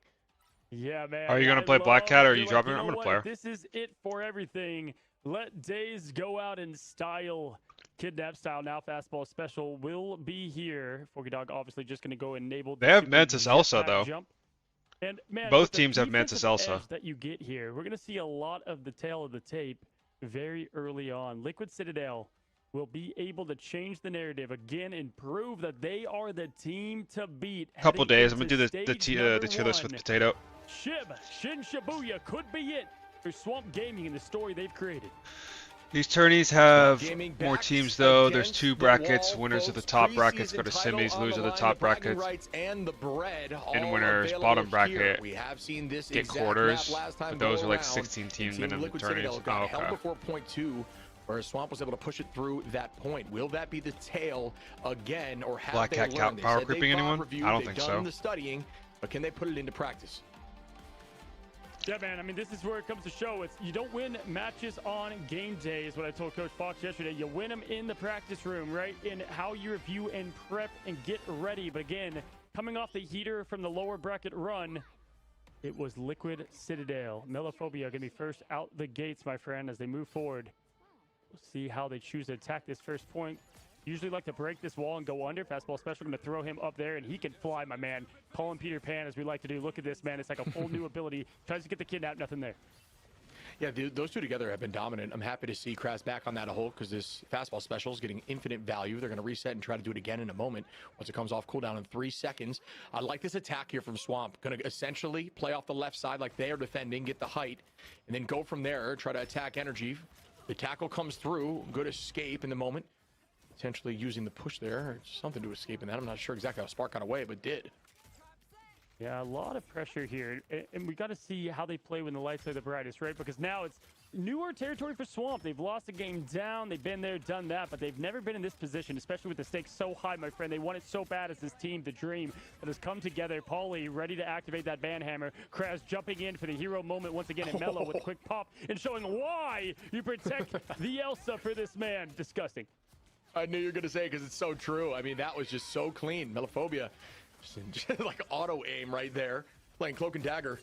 Yeah, man.
Are you going to play Black Cat or are you dropping? I'm going to play her.
This is it for everything. Let days go out in style. Kidnap style now. Fastball special will be here. Forky Dog obviously just going to go enable.
They have Mantis Elsa though.
Jump. And man,
both teams have Mantis Elsa.
That you get here, we're going to see a lot of the tail of the tape very early on. Liquid Citadel will be able to change the narrative again and prove that they are the team to beat.
Couple days. I'm going to do the tier list with Potato.
Shib, Shin Shibuya could be it for Swamp Gaming and the story they've created.
These tourneys have more teams though. There's 2 brackets. Winners of the top brackets go to semis. Losers of the top brackets and winners bottom bracket get quarters. But those are like 16-team minimum tourneys. Oh, okay.
Where Swamp was able to push it through that point. Will that be the tail again, or have
Black Cat power creeping anyone? I don't think so.
The studying, but can they put it into practice?
Yeah, man. I mean, this is where it comes to show. It's you don't win matches on game day, is what I told Coach Fox yesterday. You win them in the practice room, right? In how you review and prep and get ready. But again, coming off the heater from the lower bracket run, it was Liquid Citadel. Melophobia going to be first out the gates, my friend, as they move forward. We'll see how they choose to attack this first point. Usually like to break this wall and go under. Fastball special going to throw him up there, and he can fly, my man. Call him Peter Pan, as we like to do. Look at this, man. It's like a full new ability. Tries to get the kidnap, nothing there.
Yeah, those two together have been dominant. I'm happy to see Kraz back on that a whole because this fastball special is getting infinite value. They're going to reset and try to do it again in a moment once it comes off cooldown in 3 seconds. I like this attack here from Swamp. Going to essentially play off the left side like they are defending, get the height, and then go from there, try to attack Energy. The tackle comes through. Good escape in the moment. Potentially using the push there, or something to escape in that. I'm not sure exactly how Spark got away, but did.
Yeah, a lot of pressure here, and we got to see how they play when the lights are the brightest, right? Because now it's newer territory for Swamp. They've lost a game down. They've been there, done that, but they've never been in this position, especially with the stakes so high, my friend. They want it so bad as this team, the dream, that has come together. Paulie ready to activate that banhammer. Kraz jumping in for the hero moment once again, and Mello with a quick pop and showing why you protect the Elsa for this man. Disgusting.
I knew you were going to say it because it's so true. I mean, that was just so clean. Melophobia, just like auto aim right there. Playing Cloak and Dagger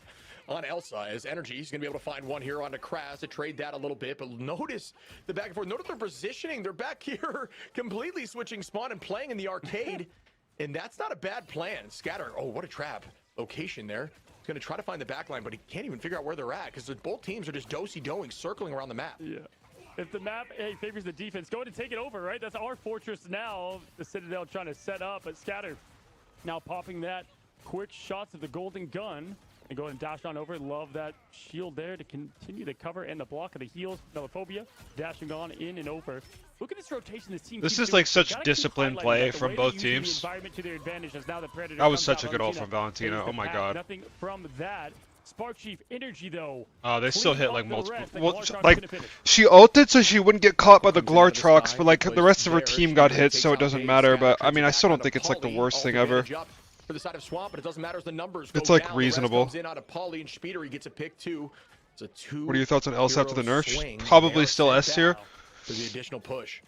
on Elsa as Energy. He's going to be able to find one here onto Kraz to trade that a little bit. But notice the back and forth. Notice their positioning. They're back here completely switching spawn and playing in the arcade. And that's not a bad plan. Scatter. Oh, what a trap location there. He's going to try to find the back line, but he can't even figure out where they're at because both teams are just do-si-doing, circling around the map.
Yeah. If the map favors the defense, go ahead and take it over, right? That's our fortress now. The Citadel trying to set up, but Scatter now popping that quick shots of the golden gun. And go ahead and dash on over. Love that shield there to continue the cover and the block of the heals. Melophobia dashing on in and over. Look at this rotation this team.
This is like such disciplined play from both teams. That was such a good ult from Valentina. Oh my god.
Nothing from that. Spark Chief Energy though.
Oh, they still hit like multiple. Well, like she ulted so she wouldn't get caught by the Glartrox, but like the rest of her team got hit, so it doesn't matter. But I mean, I still don't think it's like the worst thing ever.
For the side of Swamp, but it doesn't matter as the numbers.
It's like reasonable.
In out of Paulie and Speeder, he gets a pick too. It's a 2.
What are your thoughts on Elsa after the nerf? Probably still S tier.
For the additional push.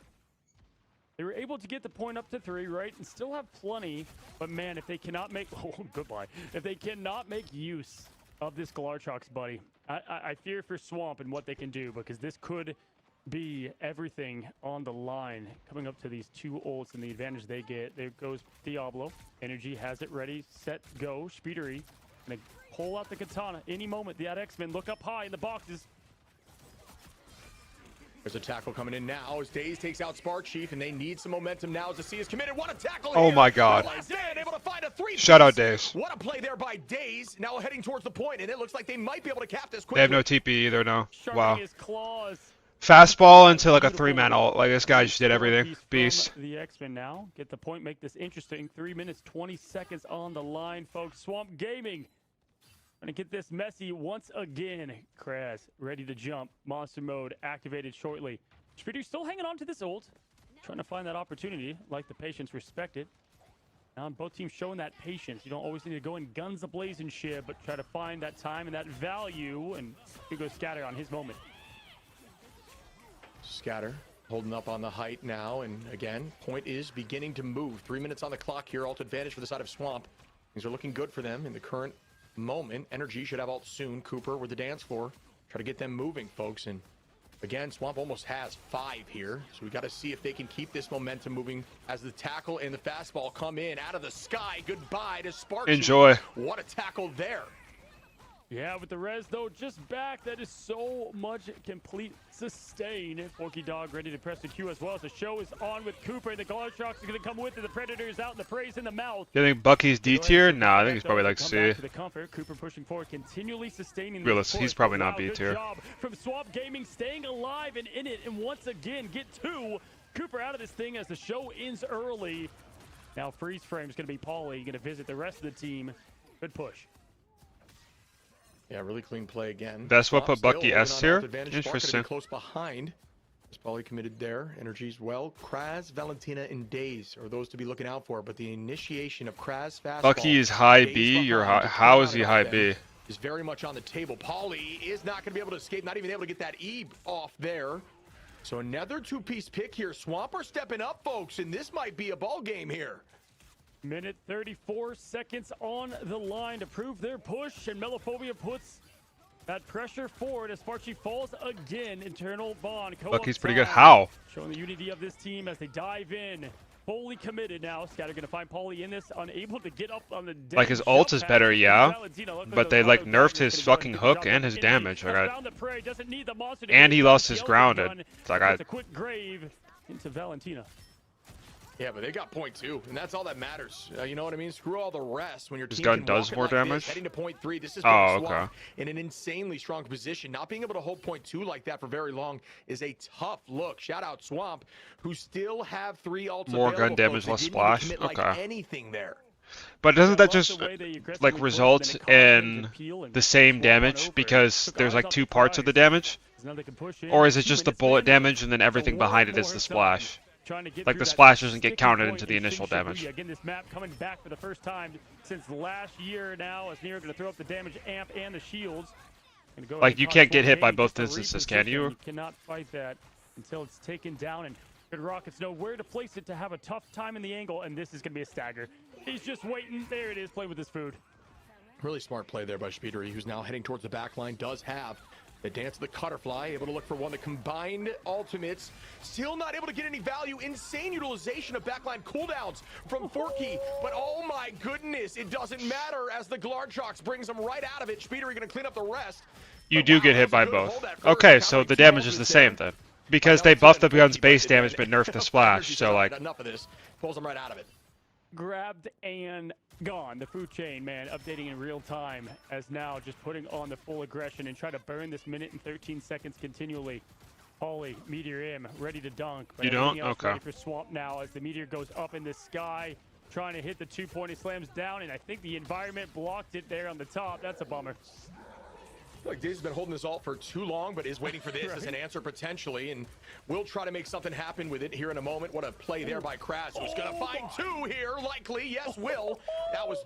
They were able to get the point up to 3, right, and still have plenty. But man, if they cannot make goodbye, if they cannot make use of this Glartrox, buddy, I fear for Swamp and what they can do, because this could be everything on the line coming up to these 2 ults and the advantage they get. There goes Diablo. Energy has it ready, set, go. Speedery gonna pull out the katana any moment. The X-Men look up high in the boxes.
There's a tackle coming in now as Daze takes out Spark Chief, and they need some momentum now as the C is committed. What a tackle!
Oh
here.
my god.
Able to find a 3.
Shout out Daze.
What a play there by Daze. Now heading towards the point, and it looks like they might be able to cap this quickly.
They have no TP either, no. Wow.
His claws.
Fastball into like a 3-man ult. Like this guy just did everything. Beast.
The X-Men now get the point, make this interesting. 3 minutes, 20 seconds on the line, folks. Swamp Gaming gonna get this messy once again. Kraz ready to jump. Monster mode activated shortly. Speeder still hanging on to this ult. Trying to find that opportunity. Like the patience, respect it. Now both teams showing that patience. You don't always need to go in guns ablaze and shit, but try to find that time and that value. And here goes Scatter on his moment.
Scatter holding up on the height now, and again, point is beginning to move. 3 minutes on the clock here. Ult advantage for the side of Swamp. Things are looking good for them in the current moment. Energy should have ult soon. Cooper with the dance floor. Try to get them moving, folks, and Again, Swamp almost has 5 here, so we got to see if they can keep this momentum moving as the tackle and the fastball come in out of the sky. Goodbye to Spark.
Enjoy.
What a tackle there.
Yeah, with the res, though, just back. That is so much complete sustain. Forky Dog ready to press the Q as well. So the show is on with Cooper. The Glartrox is going to come with it. The Predator is out. The Prey's in the mouth.
You think Bucky's D tier? No, I think he's probably like C.
The comfort. Cooper pushing forward, continually sustaining.
Realist, he's probably not B tier.
From Swamp Gaming, staying alive and in it. And once again, get 2. Cooper out of this thing as the show ends early. Now Freeze Frame is going to be Paulie. Going to visit the rest of the team. Good push.
Yeah, really clean play again.
That's what put Bucky S here. Interesting.
Close behind. Is probably committed there. Energies well. Kraz, Valentina, and Daze are those to be looking out for. But the initiation of Kraz fastball.
Bucky is high B. You're high. How is he high B?
Is very much on the table. Paulie is not going to be able to escape. Not even able to get that E off there. So another 2-piece pick here. Swamper stepping up, folks, and this might be a ball game here.
Minute 34 seconds on the line to prove their push, and Melophobia puts that pressure forward as Sparky falls again. Internal bond.
Bucky's pretty good. How?
Showing the unity of this team as they dive in. Fully committed now. Scatter gonna find Paulie in this, unable to get up on the deck.
Like his ult is better, yeah, but they like nerfed his fucking hook and his damage. And he lost his grounded. So I got
a quick grave into Valentina.
Yeah, but they got point 2, and that's all that matters. You know what I mean? Screw all the rest when your team
gun does more damage.
Heading to point 3, this is
okay.
In an insanely strong position. Not being able to hold point 2 like that for very long is a tough look. Shout out Swamp, who still have 3 ults.
More gun damage, less splash. Okay.
Like anything there.
But doesn't that just like result in the same damage because there's like 2 parts of the damage? Or is it just the bullet damage and then everything behind it is the splash? Like the splash doesn't get counted into the initial damage.
Again, this map coming back for the first time since last year now, as Nero going to throw up the damage amp and the shields.
Like you can't get hit by both instances, can you?
You cannot fight that until it's taken down, and Good Rockets know where to place it to have a tough time in the angle, and this is going to be a stagger. He's just waiting. There it is, playing with his food.
Really smart play there by Speedery, who's now heading towards the back line, does have the dance of the Cutterfly, able to look for one. The combined ultimates, still not able to get any value. Insane utilization of backline cooldowns from Forky, but oh my goodness, it doesn't matter as the Glartrox brings him right out of it. Speedery gonna clean up the rest.
You do get hit by both. Okay, so the damage is the same then. Because they buffed the gun's base damage but nerfed the splash, so like...
Enough of this, pulls him right out of it.
Grabbed and gone. The food chain, man, updating in real time as now just putting on the full aggression and try to burn this minute and 13 seconds continually. Paulie, Meteor M, ready to dunk.
But you don't? Okay.
Ready for Swamp now as the Meteor goes up in the sky, trying to hit the 2-point. He slams down, and I think the environment blocked it there on the top. That's a bummer.
I feel like Dave's been holding this alt for too long, but is waiting for this as an answer potentially, and we'll try to make something happen with it here in a moment. What a play there by Kraz, who's going to find 2 here, likely. Yes, will. That was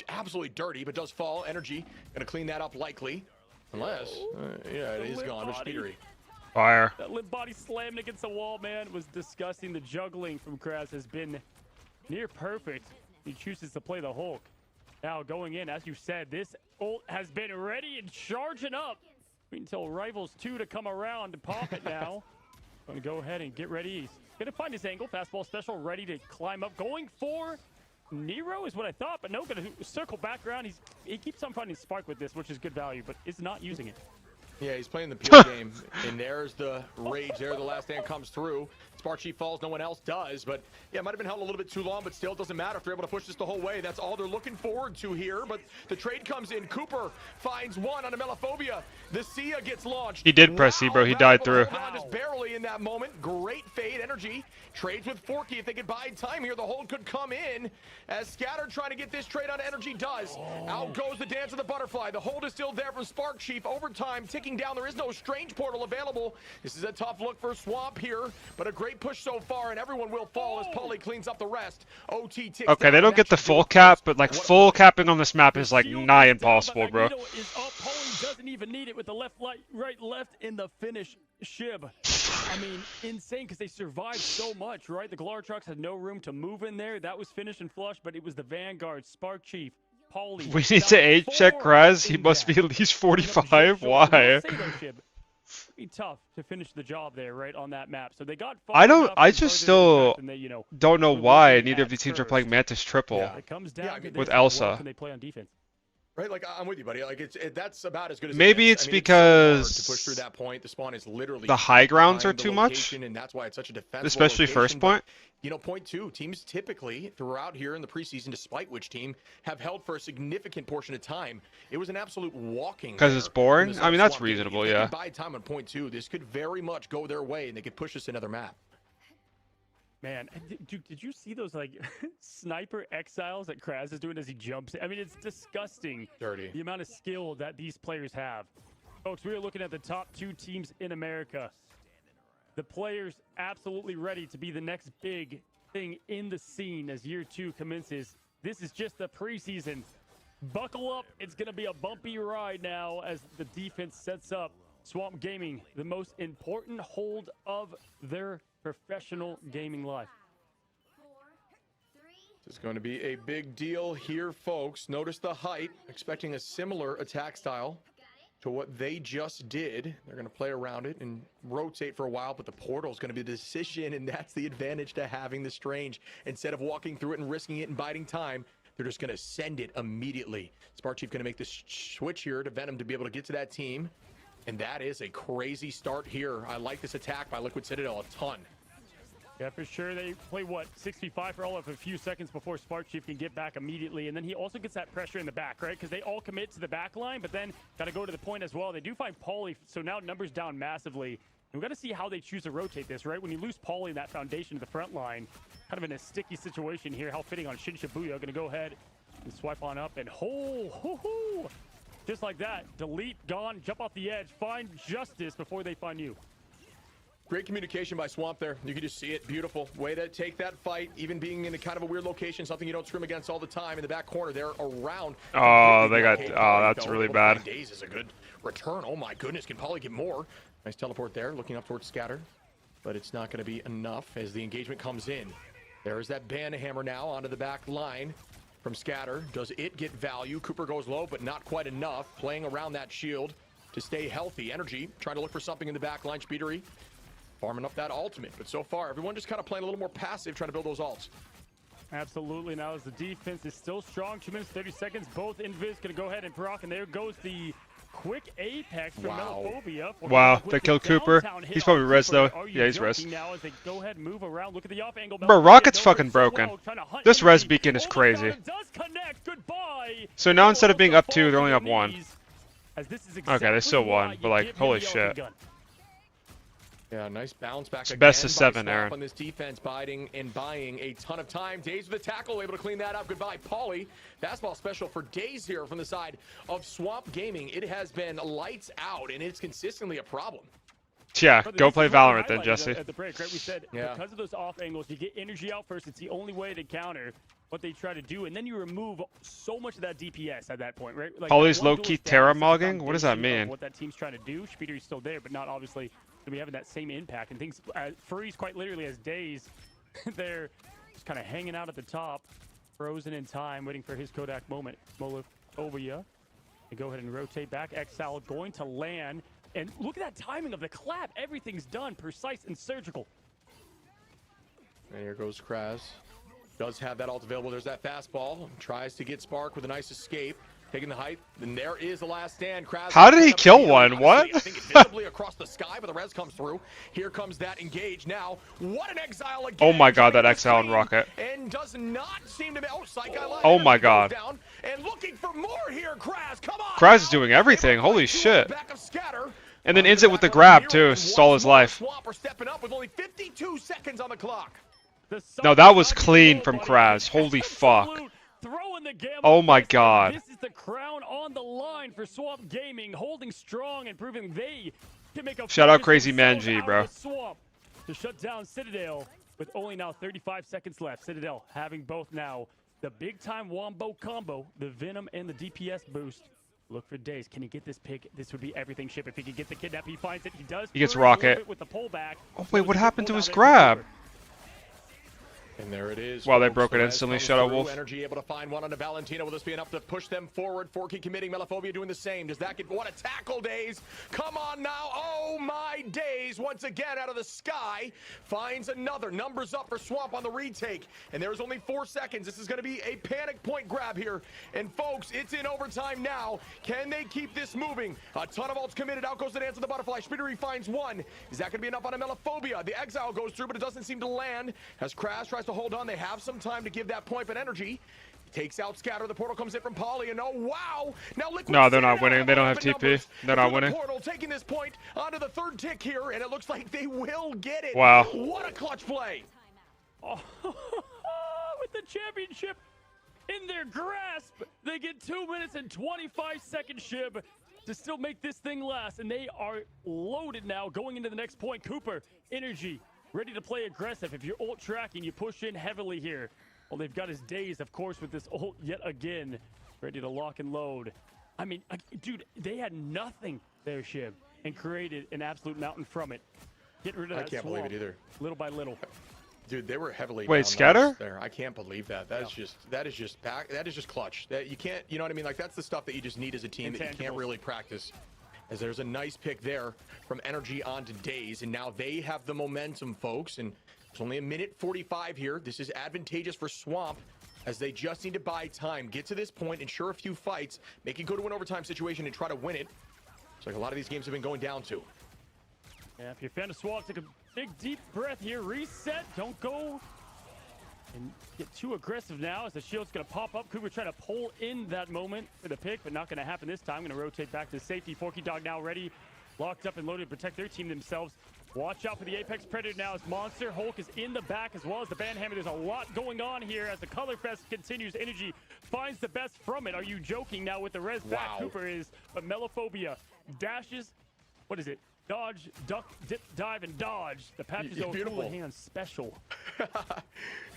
absolutely dirty, but does fall. Energy going to clean that up, likely. Unless, yeah, it is gone to Speedery.
Fire.
That limp body slammed against the wall, man, was disgusting. The juggling from Kraz has been near perfect. He chooses to play the Hulk. Now going in, as you said, this ult has been ready and charging up. Wait until Rivals 2 to come around to pop it now. Going to go ahead and get ready. He's going to find his angle. Fastball special, ready to climb up. Going for Nero is what I thought, but no, going to circle back around. He keeps on finding Spark with this, which is good value, but is not using it.
Yeah, he's playing the pure game, and there's the rage there. The last stand comes through. Sparky falls, no one else does, but yeah, might have been held a little bit too long, but still doesn't matter if they're able to push this the whole way. That's all they're looking forward to here, but the trade comes in. Cooper finds one on a Melophobia. The Sia gets launched.
He did press C, bro. He died through.
Just barely in that moment. Great fade. Energy trades with Forky. If they could buy time here, the hold could come in as Scatter trying to get this trade on Energy does. Out goes the dance of the butterfly. The hold is still there from Spark Chief. Overtime ticking down. There is no Strange Portal available. This is a tough look for Swamp here, but a great push so far, and everyone will fall as Paulie cleans up the rest. OT ticks
okay, they don't get the full cap, but like full capping on this map is like nigh impossible, bro.
Paulie doesn't even need it with the left, right, left in the finish. Shib. I mean, insane because they survived so much, right? The Glartrox had no room to move in there. That was finished and flush, but it was the Vanguard, Spark Chief, Paulie.
We need to age check Kraz. He must be at least 45. Why?
Pretty tough to finish the job there, right, on that map. So they got.
I just still don't know why neither of these teams are playing Mantis triple with Elsa.
They play on defense.
Right, like I'm with you, buddy. Like that's about as good as
maybe it's because
to push through that point. The spawn is literally
the high grounds are too much,
and that's why it's such a defensible
especially
location.
First Point.
You know, point two, teams typically throughout here in the preseason, despite which team, have held for a significant portion of time. It was an absolute walking.
Because it's boring? I mean, that's reasonable, yeah.
By time on point two, this could very much go their way, and they could push us another map.
Man, dude, did you see those, like, sniper exiles that Kraz is doing as he jumps? I mean, it's disgusting.
Dirty.
The amount of skill that these players have. Folks, we are looking at the top 2 teams in America. The players absolutely ready to be the next big thing in the scene as year 2 commences. This is just the preseason. Buckle up. It's going to be a bumpy ride now as the defense sets up. Swamp Gaming, the most important hold of their professional gaming life.
This is going to be a big deal here, folks. Notice the height, expecting a similar attack style to what they just did. They're going to play around it and rotate for a while, but the portal is going to be the decision, and that's the advantage to having the Strange. Instead of walking through it and risking it and biding time, they're just going to send it immediately. Spark Chief going to make this switch here to Venom to be able to get to that team, and that is a crazy start here. I like this attack by Liquid Citadel a ton.
Yeah, for sure. They play, what, 65 for all of a few seconds before Spark Chief can get back immediately. And then he also gets that pressure in the back, right? Because they all commit to the back line, but then got to go to the point as well. They do find Pauly, so now numbers down massively. And we've got to see how they choose to rotate this, right? When you lose Pauly in that foundation to the front line, kind of in a sticky situation here. How fitting on Shin Shibuya. Going to go ahead and swipe on up and just like that. Delete, gone, jump off the edge, find justice before they find you.
Great communication by Swamp there. You can just see it. Beautiful way to take that fight, even being in a kind of a weird location, something you don't scrim against all the time. In the back corner there, around.
Oh, they got. Oh, that's really bad.
Days is a good return. Oh my goodness, can Pauly get more? Nice teleport there, looking up towards Scatter, but it's not going to be enough as the engagement comes in. There's that Banhammer now onto the back line from Scatter. Does it get value? Cooper goes low, but not quite enough. Playing around that shield to stay healthy. Energy trying to look for something in the back line. Speedery farming up that ultimate, but so far everyone just kind of playing a little more passive, trying to build those ults.
Absolutely. Now as the defense is still strong, 2 minutes 30 seconds, both Invis gonna go ahead and proc, and there goes the quick apex from Melophobia.
Wow, they killed Cooper. He's probably res though. Yeah, he's res.
Now as they go ahead and move around, look at the off angle.
Bro, Rocket's fucking broken. This res beacon is crazy. So now instead of being up 2, they're only up 1. Okay, they still won, but like, holy shit.
Yeah, nice bounce back.
It's best of 7, Aaron.
On this defense, biding and buying a ton of time. Daze with the tackle, able to clean that up. Goodbye, Pauly. Fastball special for Daze here from the side of Swamp Gaming. It has been lights out, and it's consistently a problem.
Yeah, go play Valorant then, Jesse.
At the break, right? We said because of those off angles, you get energy out first. It's the only way to counter what they try to do, and then you remove so much of that DPS at that point, right? Like,
Pauly's low-key terramogging? What does that mean?
What that team's trying to do. Speedery's still there, but not obviously going to be having that same impact. And things freeze quite literally as Daze. They're just kind of hanging out at the top, frozen in time, waiting for his Kodak moment. Melophobia. They go ahead and rotate back. Exile going to land. And look at that timing of the clap. Everything's done, precise and surgical.
And here goes Kraz. Does have that ult available. There's that fastball. Tries to get Spark with a nice escape. Taking the height. And there is the last stand. Kraz.
How did he kill one? What?
I think visibly across the sky, but the res comes through. Here comes that engage now. What an exile again.
Oh my god, that exile on Rocket.
And does not seem to be. Oh, Psyche.
Oh my god.
Down and looking for more here, Kraz. Come on.
Kraz is doing everything. Holy shit. And then ends it with the grab too. Stall his life.
Swamp are stepping up with only 52 seconds on the clock.
No, that was clean from Kraz. Holy fuck. Oh my god.
This is the crown on the line for Swamp Gaming, holding strong and proving they can make a
shout out Crazy Man G, bro.
To shut down Citadel with only now 35 seconds left. Citadel having both now the big time wombo combo, the Venom and the DPS boost. Look for Daze. Can he get this pick? This would be everything ship. If he can get the kidnap, he finds it. He does.
He gets Rocket.
With the pullback.
Oh wait, what happened to his grab?
And there it is.
Wow, they broke it instantly. Shut out, Wolf.
Energy able to find one on a Valentina. Will this be enough to push them forward? Forky committing. Melophobia doing the same. Does that get... What a tackle, Days. Come on now. Oh, my days. Once again, out of the sky. Finds another. Numbers up for Swamp on the retake. And there's only 4 seconds. This is going to be a panic point grab here. And, folks, it's in overtime now. Can they keep this moving? A ton of ults committed. Out goes the Dance of the Butterfly. Spittery finds one. Is that going to be enough on a Melophobia? The Exile goes through, but it doesn't seem to land. As Crash tries to hold on, they have some time to give that point, but Energy takes out Scatter. The portal comes in from Polly, and oh wow! Now Liquid.
No, they're not winning. They don't have TP. They're not winning.
Portal taking this point onto the 3rd tick here, and it looks like they will get it.
Wow!
What a clutch play!
Oh, with the championship in their grasp, they get 2 minutes and 25 seconds, Shib, to still make this thing last, and they are loaded now going into the next point. Cooper, Energy, ready to play aggressive. If you're ult tracking, you push in heavily here. Well, they've got his Daze, of course, with this ult yet again. Ready to lock and load. I mean, dude, they had nothing there, Shib, and created an absolute mountain from it. Get rid of that
I can't believe it either.
Little by little.
Dude, they were heavily.
Wait, Scatter?
There, I can't believe that. That is just clutch. That you can't. You know what I mean? Like that's the stuff that you just need as a team that you can't really practice. As there's a nice pick there from Energy onto Daze, and now they have the momentum, folks. And it's only a minute 45 here. This is advantageous for Swamp, as they just need to buy time, get to this point, ensure a few fights, make it go to an overtime situation, and try to win it. It's like a lot of these games have been going down to.
Yeah, if you're a fan of Swamp, take a big deep breath here. Reset. Don't go and get too aggressive now, as the shield's going to pop up. Cooper trying to pull in that moment for the pick, but not going to happen this time. Going to rotate back to safety. Forky Dog now ready, locked up and loaded to protect their team themselves. Watch out for the Apex Predator now, as Monster Hulk is in the back, as well as the Banhammer. There's a lot going on here as the Color Fest continues. Energy finds the best from it. Are you joking now with the res back? Cooper is, but Melophobia dashes. What is it? Dodge, duck, dip, dive, and dodge. The Patches over Cool Hands special.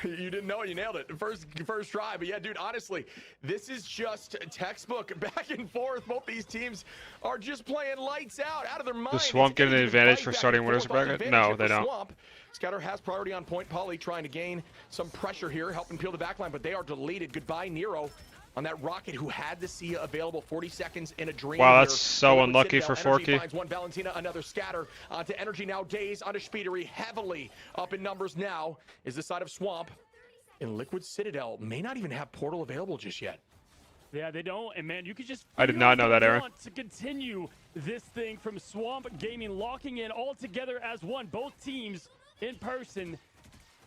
You didn't know it. You nailed it. First try. But yeah, dude, honestly, this is just textbook back and forth. Both these teams are just playing lights out of their mind.
Does Swamp get an advantage for starting winners bracket? No, they don't.
Swamp. Scatter has priority on point. Polly trying to gain some pressure here, helping peel the backline, but they are deleted. Goodbye, Nero. On that Rocket, who had the Sia available, 40 seconds in a dream.
Wow, that's so unlucky for Forky.
Finds one Valentina, another Scatter onto Energy now. Daze onto Speedery, heavily up in numbers now is the side of Swamp. And Liquid Citadel may not even have Portal available just yet.
Yeah, they don't. And man, you could just.
I did not know that, Aaron.
To continue this thing from Swamp Gaming, locking in all together as one. Both teams in person.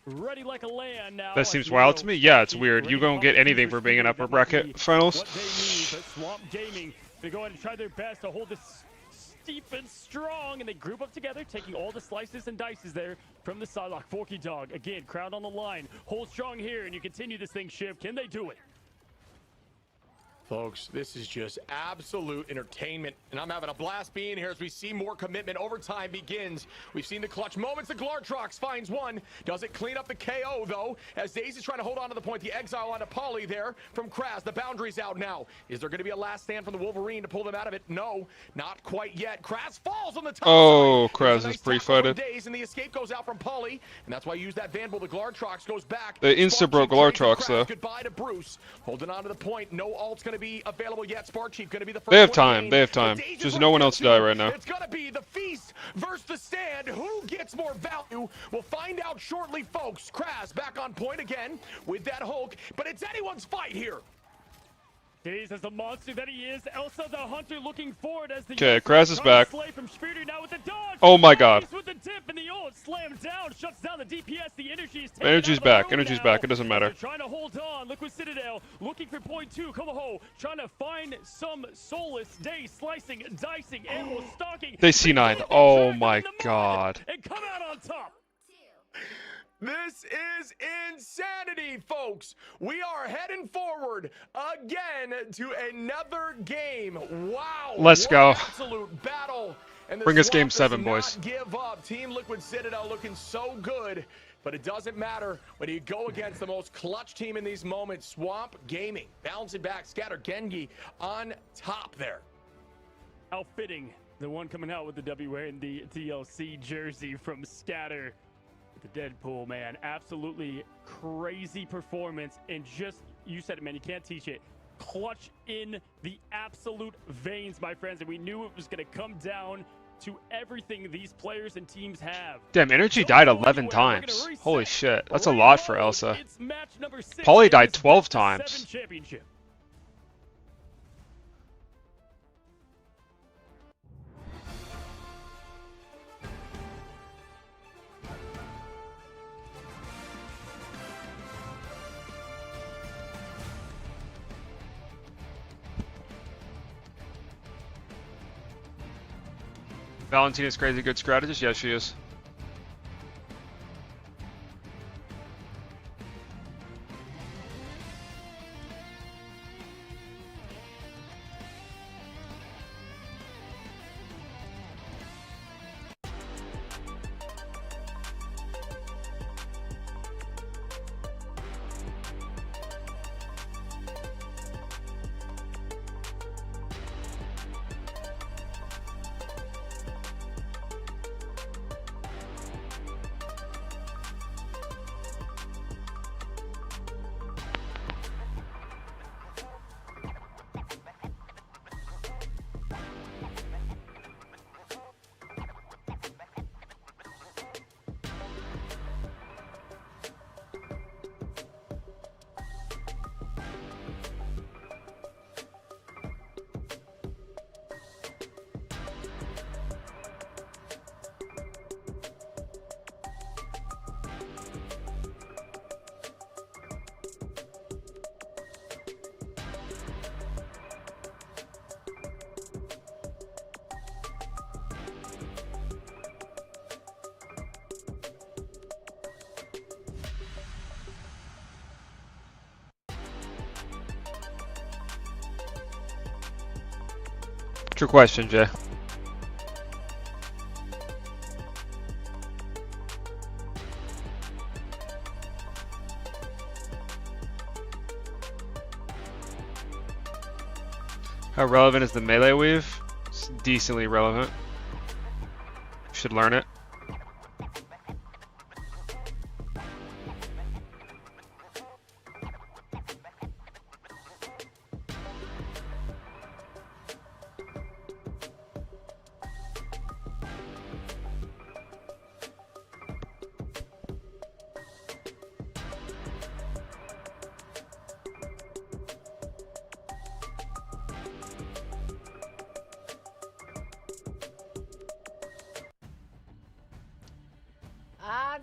Ready like a land now.
That seems wild to me. Yeah, it's weird. You don't get anything for being an upper bracket finals.
What they need, but Swamp Gaming, they go ahead and try their best to hold this steep and strong, and they group up together, taking all the slices and dices there from the side. Like Forky Dog, again, crowd on the line. Hold strong here, and you continue this thing, Shiv. Can they do it?
Folks, this is just absolute entertainment, and I'm having a blast being here as we see more commitment. Overtime begins. We've seen the clutch moments. The Glartrox finds one. Does it clean up the KO, though, as Daze is trying to hold on to the point. The Exile onto Polly there from Kraz. The boundary's out now. Is there going to be a last stand from the Wolverine to pull them out of it? No, not quite yet. Kraz falls on the top
side. Kraz
nice
is pre-fighted.
Daze, and the escape goes out from Polly, and that's why you use that Vandal. The Glartrox goes back.
They insta-broke Glartrox, though.
Goodbye to Bruce. Holding on to the point. No ult's going to be available yet. Spark Chief going to be the first.
They have time. They have time. Just no one else die right now.
It's going to be the feast versus the stand. Who gets more value? We'll find out shortly, folks. Kraz back on point again with that Hulk, but it's anyone's fight here.
Daze as the monster that he is. Elsa the Hunter looking forward as the
Kraz is back.
From now with the dodge.
Oh my god.
With the dip and the ult slams down, shuts down the DPS. The
Energy's back. Energy's back. It doesn't matter.
Trying to hold on. Liquid Citadel looking for point 2. Koloho trying to find some solace. Daze slicing, dicing, animal stalking.
They C9. Oh my god.
And come out on top.
This is insanity, folks. We are heading forward again to another game. Wow.
Let's go.
Absolute battle. And
bring us game 7, boys.
Give up. Team Liquid Citadel looking so good, but it doesn't matter when you go against the most clutch team in these moments. Swamp Gaming bouncing back. Scatter Genji on top there.
How fitting. The one coming out with the W wearing the TLC jersey from Scatter. The Deadpool, man, absolutely crazy performance, and just, you said it, man, you can't teach it. Clutch in the absolute veins, my friends, and we knew it was going to come down to everything these players and teams have.
Damn, Energy died 11 times. Holy shit, that's a lot for Elsa. Paulie died 12 times. Valentina's crazy good strategist? Yes, she is. True question, Jay. How relevant is the melee weave? It's decently relevant. You should learn it.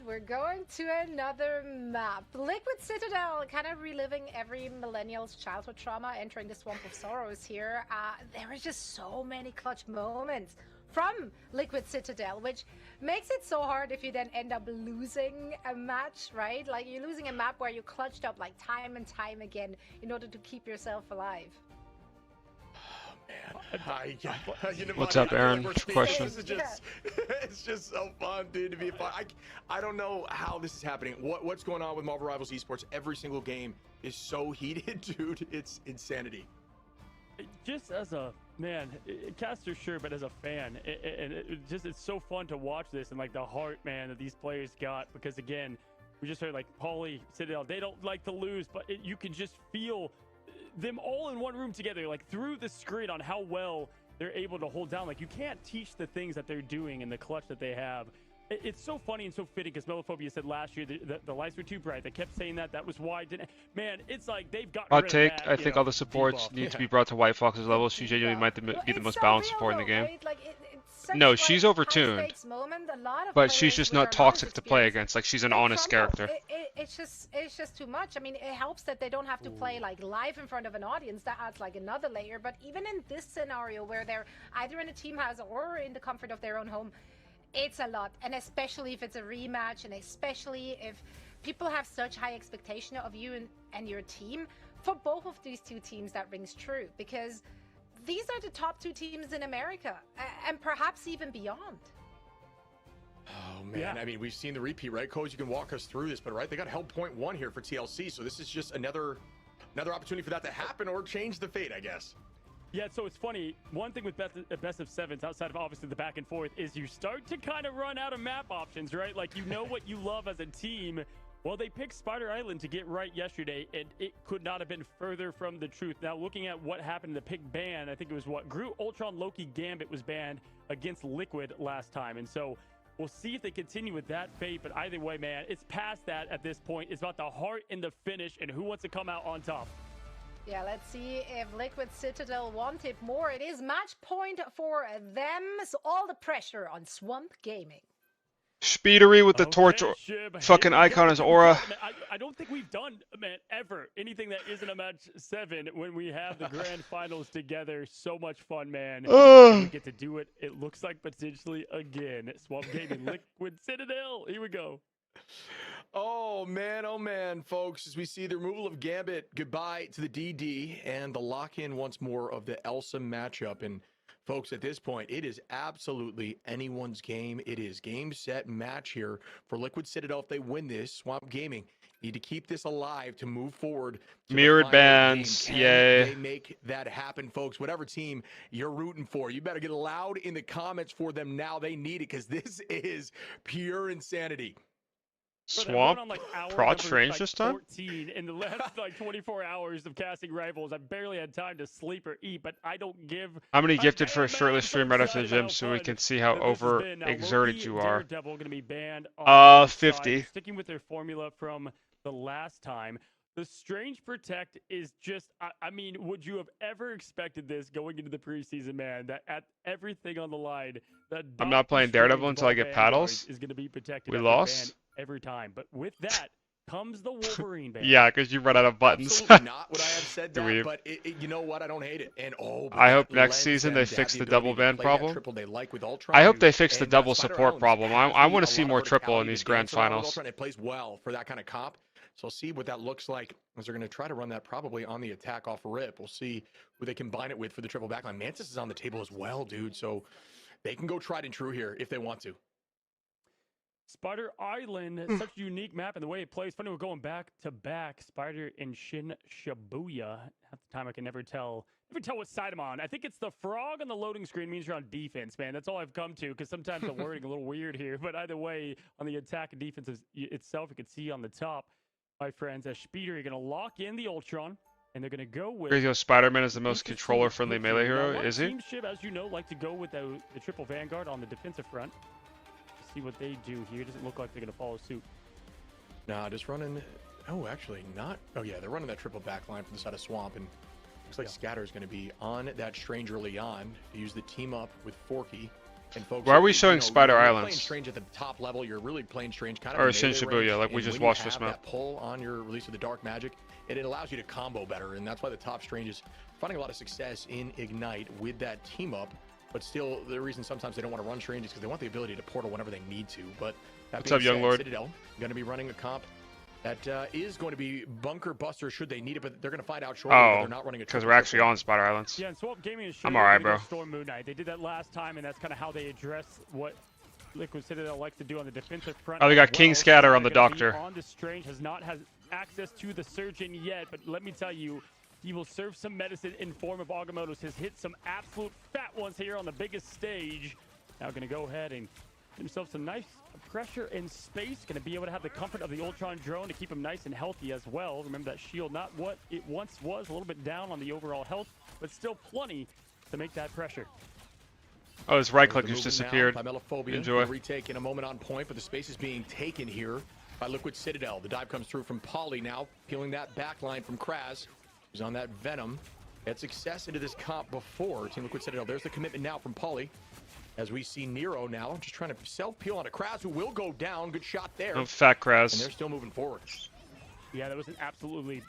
We're going to another map. Liquid Citadel, kind of reliving every millennial's childhood trauma, entering the Swamp of Sorrows here. There are just so many clutch moments from Liquid Citadel, which makes it so hard if you then end up losing a match, right? Like, you're losing a map where you clutched up like time and time again in order to keep yourself alive.
Man. Hi, you know,
what's up, Aaron? What's your question?
It's just so fun, dude, to be fun. I don't know how this is happening. What's going on with Marvel Rivals Esports? Every single game is so heated, dude. It's insanity.
Just as a man, caster sure, but as a fan, it's so fun to watch this and like the heart, man, that these players got, because again, we just heard like Paulie, Citadel, they don't like to lose, but you can just feel them all in one room together, like through the screen, on how well they're able to hold down. Like, you can't teach the things that they're doing and the clutch that they have. It's so funny and so fitting, because Melophobia said last year the lights were too bright. They kept saying that. That was why. Man, it's like they've got.
Hot take. I think all the supports need to be brought to White Fox's level. She genuinely might be the most balanced support in the game.
Right? Like,
no, she's overtuned, but she's just not toxic to play against. Like, she's an honest character.
It's just too much. I mean, it helps that they don't have to play like live in front of an audience. That adds like another layer. But even in this scenario, where they're either in a team house or in the comfort of their own home, it's a lot. And especially if it's a rematch, and especially if people have such high expectation of you and your team. For both of these two teams, that rings true, because these are the top two teams in America, and perhaps even beyond.
Oh, man. Yeah. I mean, we've seen the repeat, right, Coach? You can walk us through this, but right, they got held .1 here for TLC, so this is just another opportunity for that to happen or change the fate, I guess.
Yeah, so it's funny. One thing with best of sevens, outside of obviously the back and forth, is you start to kind of run out of map options, right? Like, you know what you love as a team. Well, they picked Spider Island to get right yesterday, and it could not have been further from the truth. Now, looking at what happened in the pick ban, I think it was what? Groot, Ultron, Loki, Gambit was banned against Liquid last time. And so we'll see if they continue with that fate. But either way, man, it's past that at this point. It's about the heart and the finish and who wants to come out on top.
Yeah, let's see if Liquid Citadel want it more. It is match point for them. So all the pressure on Swamp Gaming.
Speedery with the torch, fucking icon as aura.
I don't think we've done, man, ever anything that isn't a match 7 when we have the grand finals together. So much fun, man. We get to do it. It looks like potentially again. Swamp Gaming, Liquid Citadel. Here we go.
Oh man, folks, as we see the removal of Gambit, goodbye to the DD, and the lock-in once more of the Elsa matchup. And folks, at this point, it is absolutely anyone's game. It is game, set, match here for Liquid Citadel. If they win this, Swamp Gaming need to keep this alive to move forward.
Mirrored bans, yay.
They make that happen, folks. Whatever team you're rooting for, you better get loud in the comments for them now. They need it, because this is pure insanity.
Swamp Crotch range this time?
14 in the last 24 hours of casting Rivals. I barely had time to sleep or eat, but I don't give.
How many gifted for a shirtless stream right after the gym so we can see how over-exerted you are?
Gonna be banned
50.
Sticking with their formula from the last time. The Strange Protect is just, I mean, would you have ever expected this going into the preseason, man? That at everything on the line, that
I'm not playing Daredevil until I get paddles.
Is going to be protected.
We lost
every time, but with that comes the Wolverine ban.
Yeah, because you run out of buttons.
Absolutely not would I have said that, but you know what? I don't hate it. And
I hope next season they fix the double ban problem. I hope they fix the double support problem. I want to see more triple in these grand finals.
It plays well for that kind of comp. So we'll see what that looks like, as they're going to try to run that probably on the attack off rip. We'll see who they combine it with for the triple backline. Mantis is on the table as well, dude. So they can go tried and true here if they want to.
Spider Island, such a unique map, and the way it plays. Funny, we're going back to back. Spider and Shin Shibuya. Half the time I can never tell what side I'm on. I think it's the frog on the loading screen means you're on defense, man. That's all I've come to, because sometimes the wording a little weird here. But either way, on the attack and defense itself, you can see on the top, my friends, as Speeder, you're going to lock in the Ultron, and they're going to go with...
Crazy how Spider-Man is the most controller-friendly melee hero, is he?
Team Shib, as you know, like to go with the triple Vanguard on the defensive front. See what they do here. It doesn't look like they're going to follow suit.
Nah, just running... Oh, actually not. Oh, yeah, they're running that triple backline from the side of Swamp, and looks like Scatter is going to be on that Strange early on to use the team up with Forky. And folks,
why are we showing Spider Islands?
Playing Strange at the top level, you're really playing Strange kind of.
Or Shin Shibuya, like we just watched this map.
That pull on your release of the Dark Magic, and it allows you to combo better, and that's why the top Strange is finding a lot of success in Ignite with that team up. But still, the reason sometimes they don't want to run Strange is because they want the ability to portal whenever they need to. But that
what's up, Young Lord?
Citadel going to be running a comp that is going to be Bunker Buster should they need it, but they're going to find out shortly that they're not running a
because we're actually on Spider Islands.
Yeah, and Swamp Gaming is
I'm alright, bro.
Storm Moon Knight. They did that last time, and that's kind of how they address what Liquid Citadel likes to do on the defensive front.
Oh, they got King Scatter on the Doctor.
On the Strange has not had access to the Surgeon yet, but let me tell you, he will serve some medicine in form of Agamotto's. Has hit some absolute fat ones here on the biggest stage. Now going to go ahead and get himself some nice pressure and space. Going to be able to have the comfort of the Ultron drone to keep him nice and healthy as well. Remember that shield, not what it once was, a little bit down on the overall health, but still plenty to make that pressure.
Oh, his right click just disappeared. Enjoy.
Retake in a moment on point, but the space is being taken here by Liquid Citadel. The dive comes through from Polly now, peeling that back line from Kraz, who's on that Venom. Had success into this comp before Team Liquid Citadel. There's the commitment now from Polly. As we see Nero now, just trying to self-peel on a Kraz who will go down. Good shot there.
Oh, fat Kraz.
And they're still moving forward.
Yeah, that was an absolutely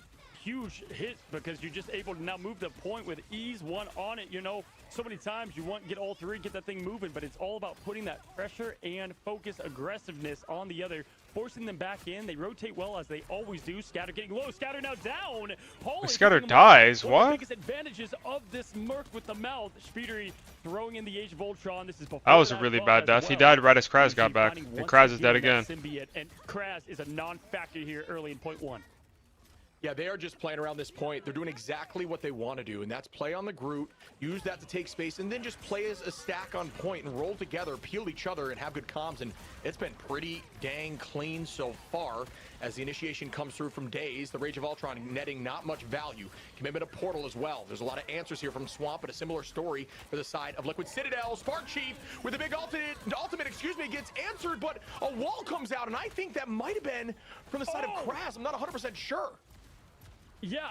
huge hit because you're just able to now move the point with ease, one on it. You know, so many times you want to get all three, get that thing moving, but it's all about putting that pressure and focus, aggressiveness on the other, forcing them back in. They rotate well as they always do. Scatter getting low. Scatter now down.
Scatter dies. What?
One of the biggest advantages of this Merc with the mouth. Speedery throwing in the Age of Ultron. This is before
that was a really bad death. Well. He died right as Kraz got back. And Kraz is dead again.
Symbiote, and Kraz is a non-factor here early in point one.
Yeah, they are just playing around this point. They're doing exactly what they want to do, and that's play on the Groot, use that to take space, and then just play as a stack on point and roll together, peel each other, and have good comms. And it's been pretty dang clean so far as the initiation comes through from Daze. The Rage of Ultron netting not much value. Commitment of Portal as well. There's a lot of answers here from Swamp, but a similar story for the side of Liquid Citadel. Spark Chief with a big ultimate, gets answered, but a wall comes out, and I think that might have been from the side of Kraz. I'm not 100% sure.
Yeah,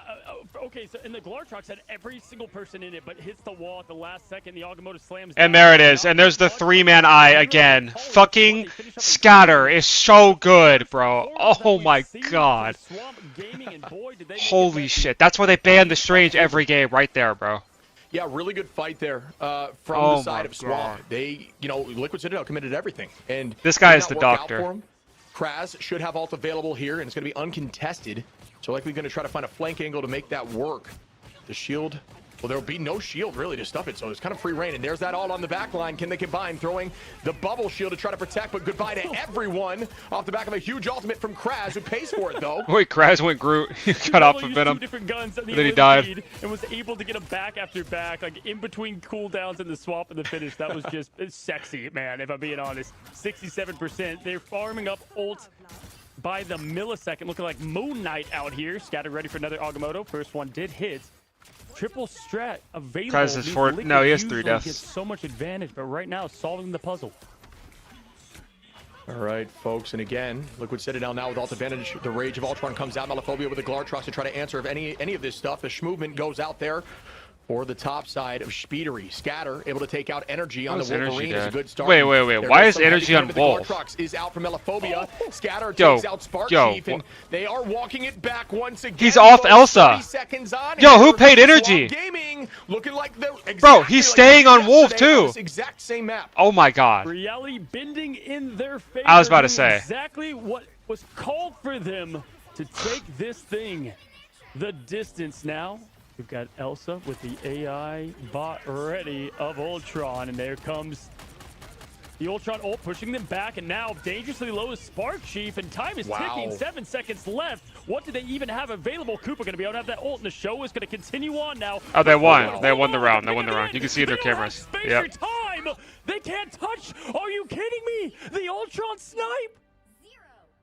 okay, so in the Glartrox had every single person in it, but hits the wall at the last second. The Agamotto slams down.
And there it is, and there's the 3-man eye again. Fucking Scatter is so good, bro. Oh my god. Holy shit, that's why they ban the Strange every game right there, bro.
Yeah, really good fight there from the side of Swamp. They, Liquid Citadel committed everything. And
this guy is the doctor.
Kraz should have ult available here, and it's going to be uncontested. So likely going to try to find a flank angle to make that work. The shield, well, there will be no shield really to stuff it, so it's kind of free reign. And there's that all on the back line. Can they combine? Throwing the bubble shield to try to protect, but goodbye to everyone off the back of a huge ultimate from Kraz, who pays for it, though.
Wait, Kraz went Groot. He cut off a Venom. Then he died.
And was able to get him back after back, like in between cooldowns in the swap and the finish. That was just sexy, man, if I'm being honest. 67%. They're farming up ult by the millisecond, looking like Moon Knight out here. Scatter ready for another Agamotto. First one did hit. Triple strat available.
Kraz is for no, he has 3 deaths.
Gets so much advantage, but right now solving the puzzle.
All right, folks, and again, Liquid Citadel now with ult advantage. The Rage of Ultron comes out. Malaphobia with the Glartrox to try to answer if any of this stuff. The movement goes out there for the top side of Speedery. Scatter able to take out Energy on the Wolverine. Is a good start.
Wait. Why is Energy on Wolf?
Is out from Malaphobia. Scatter takes out Spark Chief, and they are walking it back once again.
He's off Elsa. Yo, who paid Energy?
Gaming, looking like
bro, he's staying on Wolf too.
Exact same map.
Oh my god.
Reality bending in their favor.
I was about to say
exactly what was called for them to take this thing the distance now. We've got Elsa with the AI bot ready of Ultron, and there comes the Ultron ult pushing them back, and now dangerously low is Spark Chief, and time is ticking. 7 seconds left. What do they even have available? Cooper going to be able to have that ult, and the show is going to continue on now.
Oh, they won. They won the round. They won the round. You can see in their cameras.
Yeah. Time. They can't touch. Are you kidding me? The Ultron snipe.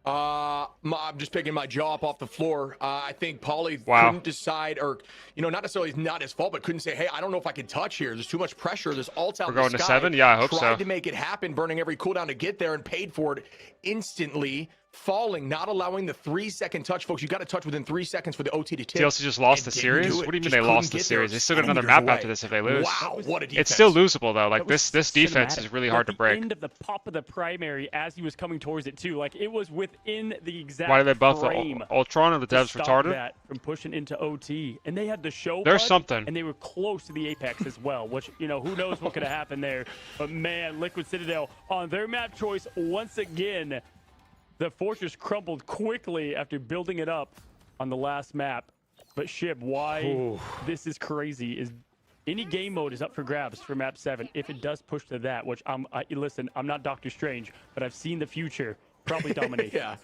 I'm just picking my jaw up off the floor. I think Paulie couldn't decide, or not necessarily not his fault, but couldn't say, hey, I don't know if I can touch here. There's too much pressure. There's ults out.
We're going
in the
to
sky.
7? Yeah, I hope so.
Tried to make it happen, burning every cooldown to get there, and paid for it instantly. Falling, not allowing the 3-second touch, folks. You got to touch within 3 seconds for the OT to tip.
TLC just lost the series? What do you mean they lost the series? They still got another map after this if they lose.
Wow, what a defense.
It's still losable though. Like this defense is really hard to break.
End of the pop of the primary as he was coming towards it too. Like it was within the exact
Why did they buff
frame
the Ultron and the devs retarded?
That from pushing into OT, and they had the show.
There's something.
And they were close to the Apex as well, which who knows what could have happened there. But man, Liquid Citadel on their map choice once again. The fortress crumbled quickly after building it up on the last map. But Shib, why this is crazy is any game mode is up for grabs for map 7 if it does push to that, which listen, I'm not Doctor Strange, but I've seen the future. Probably domination.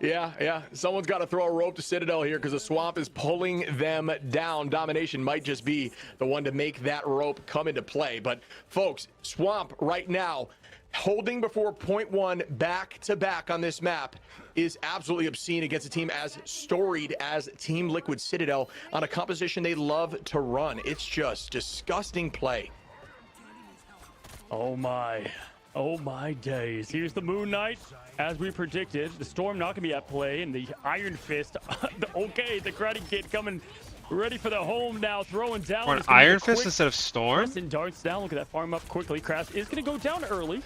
Yeah. Someone's got to throw a rope to Citadel here because the Swamp is pulling them down. Domination might just be the one to make that rope come into play. But folks, Swamp right now holding before 0.1 back-to-back on this map is absolutely obscene against a team as storied as Team Liquid Citadel on a composition they love to run. It's just disgusting play.
Oh my days. Here's the Moon Knight. As we predicted, the Storm not going to be at play, and the Iron Fist, the Karate Kid coming ready for the home now, throwing down.
For an Iron Fist instead of Storm?
And darts down. Look at that, farm up quickly. Kraz is going to go down early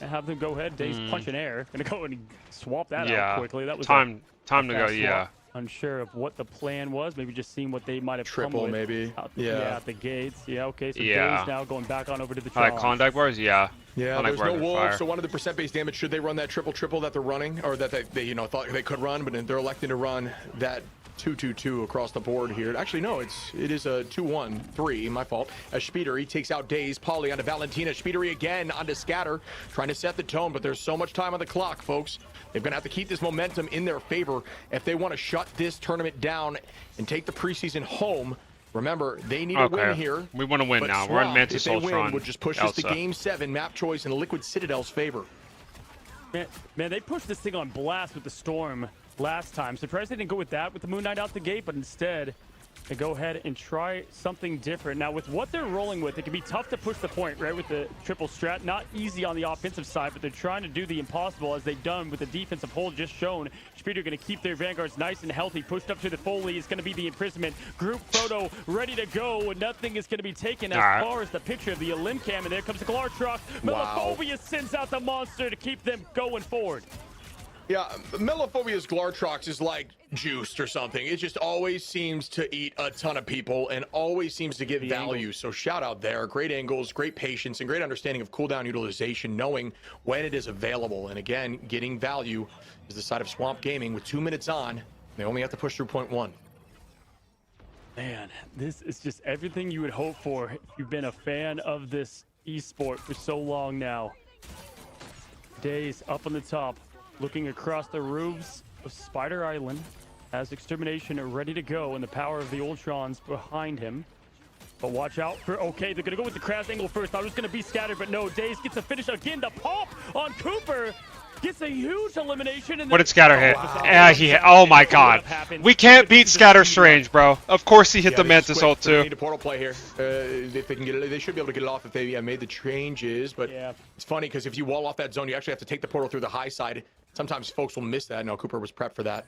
and have them go ahead. Daze punch in air. Going to go and swap that out quickly. That was
time to go. Yeah.
Unsure of what the plan was. Maybe just seeing what they might have
triple
come with
maybe.
At the gates. Yeah. Okay. So Daze now going back on over to the
like Klondike bars. Yeah.
There's no wolves, so 100% base damage. Should they run that triple that they're running, or that they thought they could run, but they're electing to run that 2-2-2 across the board here. Actually, no, it is a 2-1-3. My fault. As Speedery takes out Daze. Paulie onto Valentina. Speedery again onto Scatter, trying to set the tone, but there's so much time on the clock, folks. They're going to have to keep this momentum in their favor if they want to shut this tournament down and take the preseason home. Remember, they need a win here.
We want to win now. We're on Mantis Ultron.
Would just push us to Game 7 map choice in Liquid Citadel's favor.
Man, they pushed this thing on blast with the Storm last time. Surprised they didn't go with that with the Moon Knight out the gate, but instead they go ahead and try something different. Now, with what they're rolling with, it can be tough to push the point, right, with the triple strat. Not easy on the offensive side, but they're trying to do the impossible as they've done with the defensive hold just shown. Speeder going to keep their Vanguards nice and healthy. Pushed up to the Foley is going to be the imprisonment. Group photo ready to go, and nothing is going to be taken as far as the picture of the Olimcam. And there comes the Glartrox. Melophobia sends out the monster to keep them going forward.
Yeah, Melophobia's Glartrox is like juiced or something. It just always seems to eat a ton of people and always seems to give value. So shout out there. Great angles, great patience, and great understanding of cooldown utilization, knowing when it is available. And again, getting value is the side of Swamp Gaming. With 2 minutes on, they only have to push through point 1.
Man, this is just everything you would hope for if you've been a fan of this esport for so long now. Days up on the top. Looking across the roofs of Spider Island as Extermination are ready to go, and the power of the Ultrons behind him. But watch out for, okay, they're going to go with the crash angle first. I was going to be scattered, but no. Days gets a finish again. The pop on Cooper gets a huge elimination. And
what did Scatter hit? Yeah, oh my god. We can't beat Scatter Strange, bro. Of course he hit the Mantis ult too.
They need a portal play here. If they can get it, they should be able to get it off if they made the changes. But it's funny because if you wall off that zone, you actually have to take the portal through the high side. Sometimes folks will miss that. No, Cooper was prepped for that.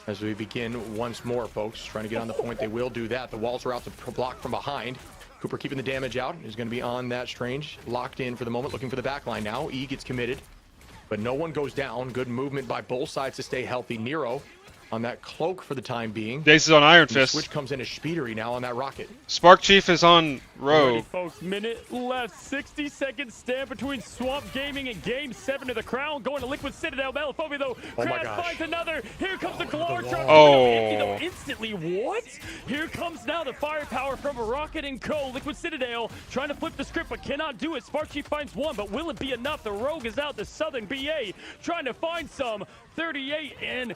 As we begin once more, folks, trying to get on the point, they will do that. The walls are out to block from behind. Cooper keeping the damage out. Is going to be on that Strange. Locked in for the moment, looking for the backline now. E gets committed, but no one goes down. Good movement by both sides to stay healthy. Nero on that cloak for the time being.
Dace is on Iron Fist.
Switch comes in as Speedery now on that rocket.
Spark Chief is on Rogue.
Alrighty, folks, minute left. 60-second stand between Swamp Gaming and Game 7 of the Crown. Going to Liquid Citadel. Melophobia, though. Crash finds another. Here comes the Glartrox.
Oh.
Instantly, what? Here comes now the firepower from Rocket and Co. Liquid Citadel trying to flip the script, but cannot do it. Spark Chief finds one, but will it be enough? The Rogue is out. The Southern BA trying to find some. 38 and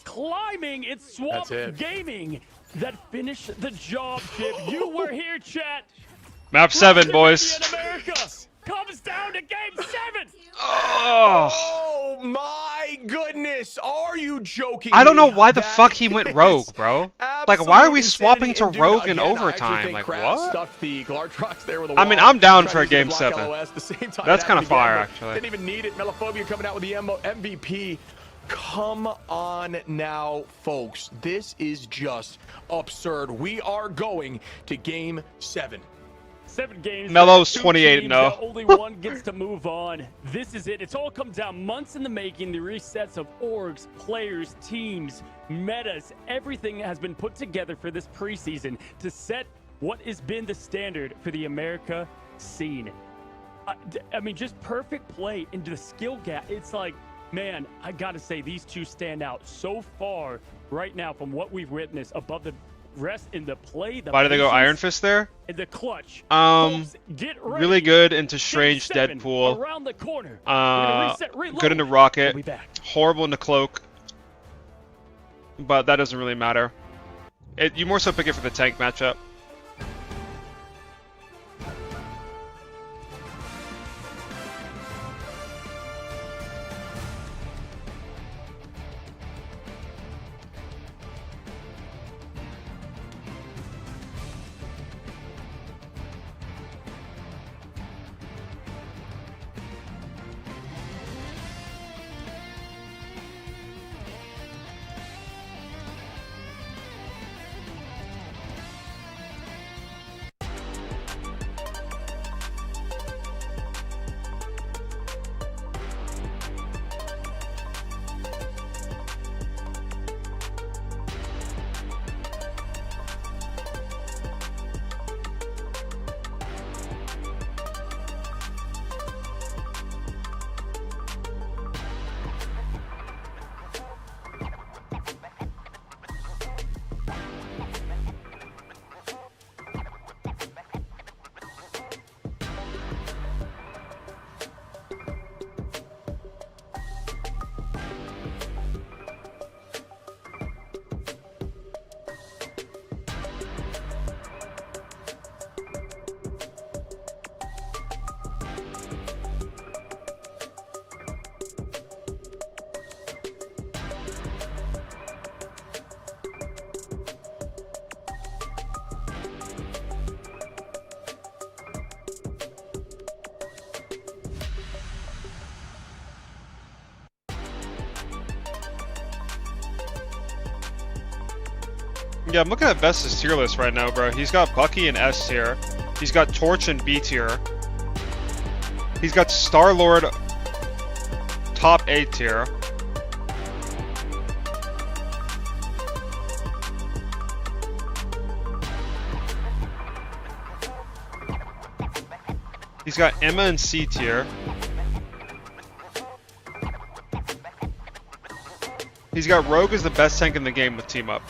climbing. It's Swamp Gaming that finished the job, Chip. You were here, chat.
Map 7, boys.
America comes down to Game 7.
Oh my goodness. Are you joking?
I don't know why the fuck he went Rogue, bro. Like, why are we swapping to Rogue in overtime? Like, what? I mean, I'm down for a Game 7. That's kind of fire, actually.
Didn't even need it. Melophobia coming out with the MVP. Come on now, folks. This is just absurd. We are going to Game 7.
7 games.
Melo's 28-0.
Only one gets to move on. This is it. It's all come down months in the making. The resets of orgs, players, teams, metas, everything has been put together for this preseason to set what has been the standard for the America scene. I mean, just perfect play into the skill gap. It's like, man, I gotta say, these two stand out so far right now from what we've witnessed above the rest in the play.
Why did they go Iron Fist there?
In the clutch.
Get ready. Really good into Strange Deadpool.
Around the corner.
Good into Rocket. Horrible into Cloak. But that doesn't really matter. You more so pick it for the tank matchup. Yeah, I'm looking at Best's tier list right now, bro. He's got Bucky in S tier. He's got Torch in B tier. He's got Star-Lord top A tier. He's got Emma in C tier. He's got Rogue as the best tank in the game with Team Up.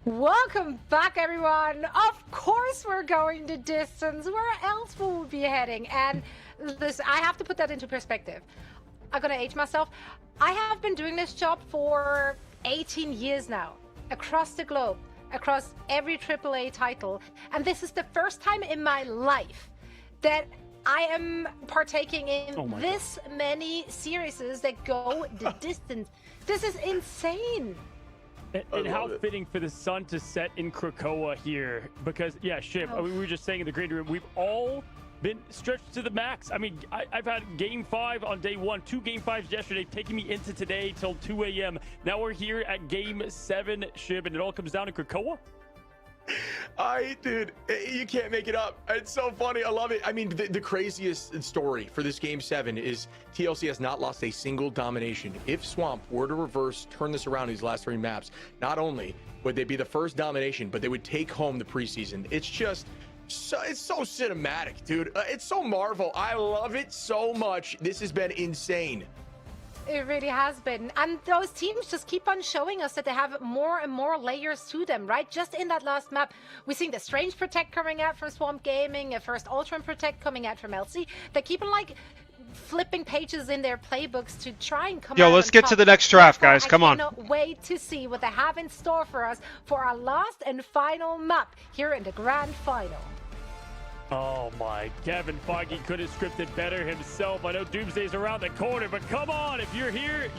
Welcome back, everyone. Of course we're going to distance. Where else will we be heading? And this, I have to put that into perspective. I'm gonna age myself. I have been doing this job for 18 years now, across the globe, across every AAA title. And this is the first time in my life that I am partaking in this many series that go the distance. This is insane.
And how fitting for the sun to set in Krakoa here, because yeah, Shiv, we were just saying in the green room, we've all been stretched to the max. I mean, I've had game 5 on day 1, 2 game 5s yesterday, taking me into today till 2 a.m. Now we're here at game 7, Shiv, and it all comes down to Krakoa.
Dude, you can't make it up. It's so funny. I love it. I mean, the craziest story for this game 7 is TLC has not lost a single domination. If Swamp were to reverse, turn this around these last 3 maps, not only would they be the first domination, but they would take home the preseason. It's just it's so cinematic, dude. It's so Marvel. I love it so much. This has been insane.
It really has been. And those teams just keep on showing us that they have more and more layers to them, right? Just in that last map, we're seeing the Strange Protect coming out from Swamp Gaming, a first Ultron Protect coming out from LC. They keep on like flipping pages in their playbooks to try and come out.
Yo, let's get to the next draft, guys. Come on.
I cannot wait to see what they have in store for us for our last and final map here in the grand final.
Oh my, Kevin Feige could have scripted better himself. I know Doomsday's around the corner, but come on, if you're here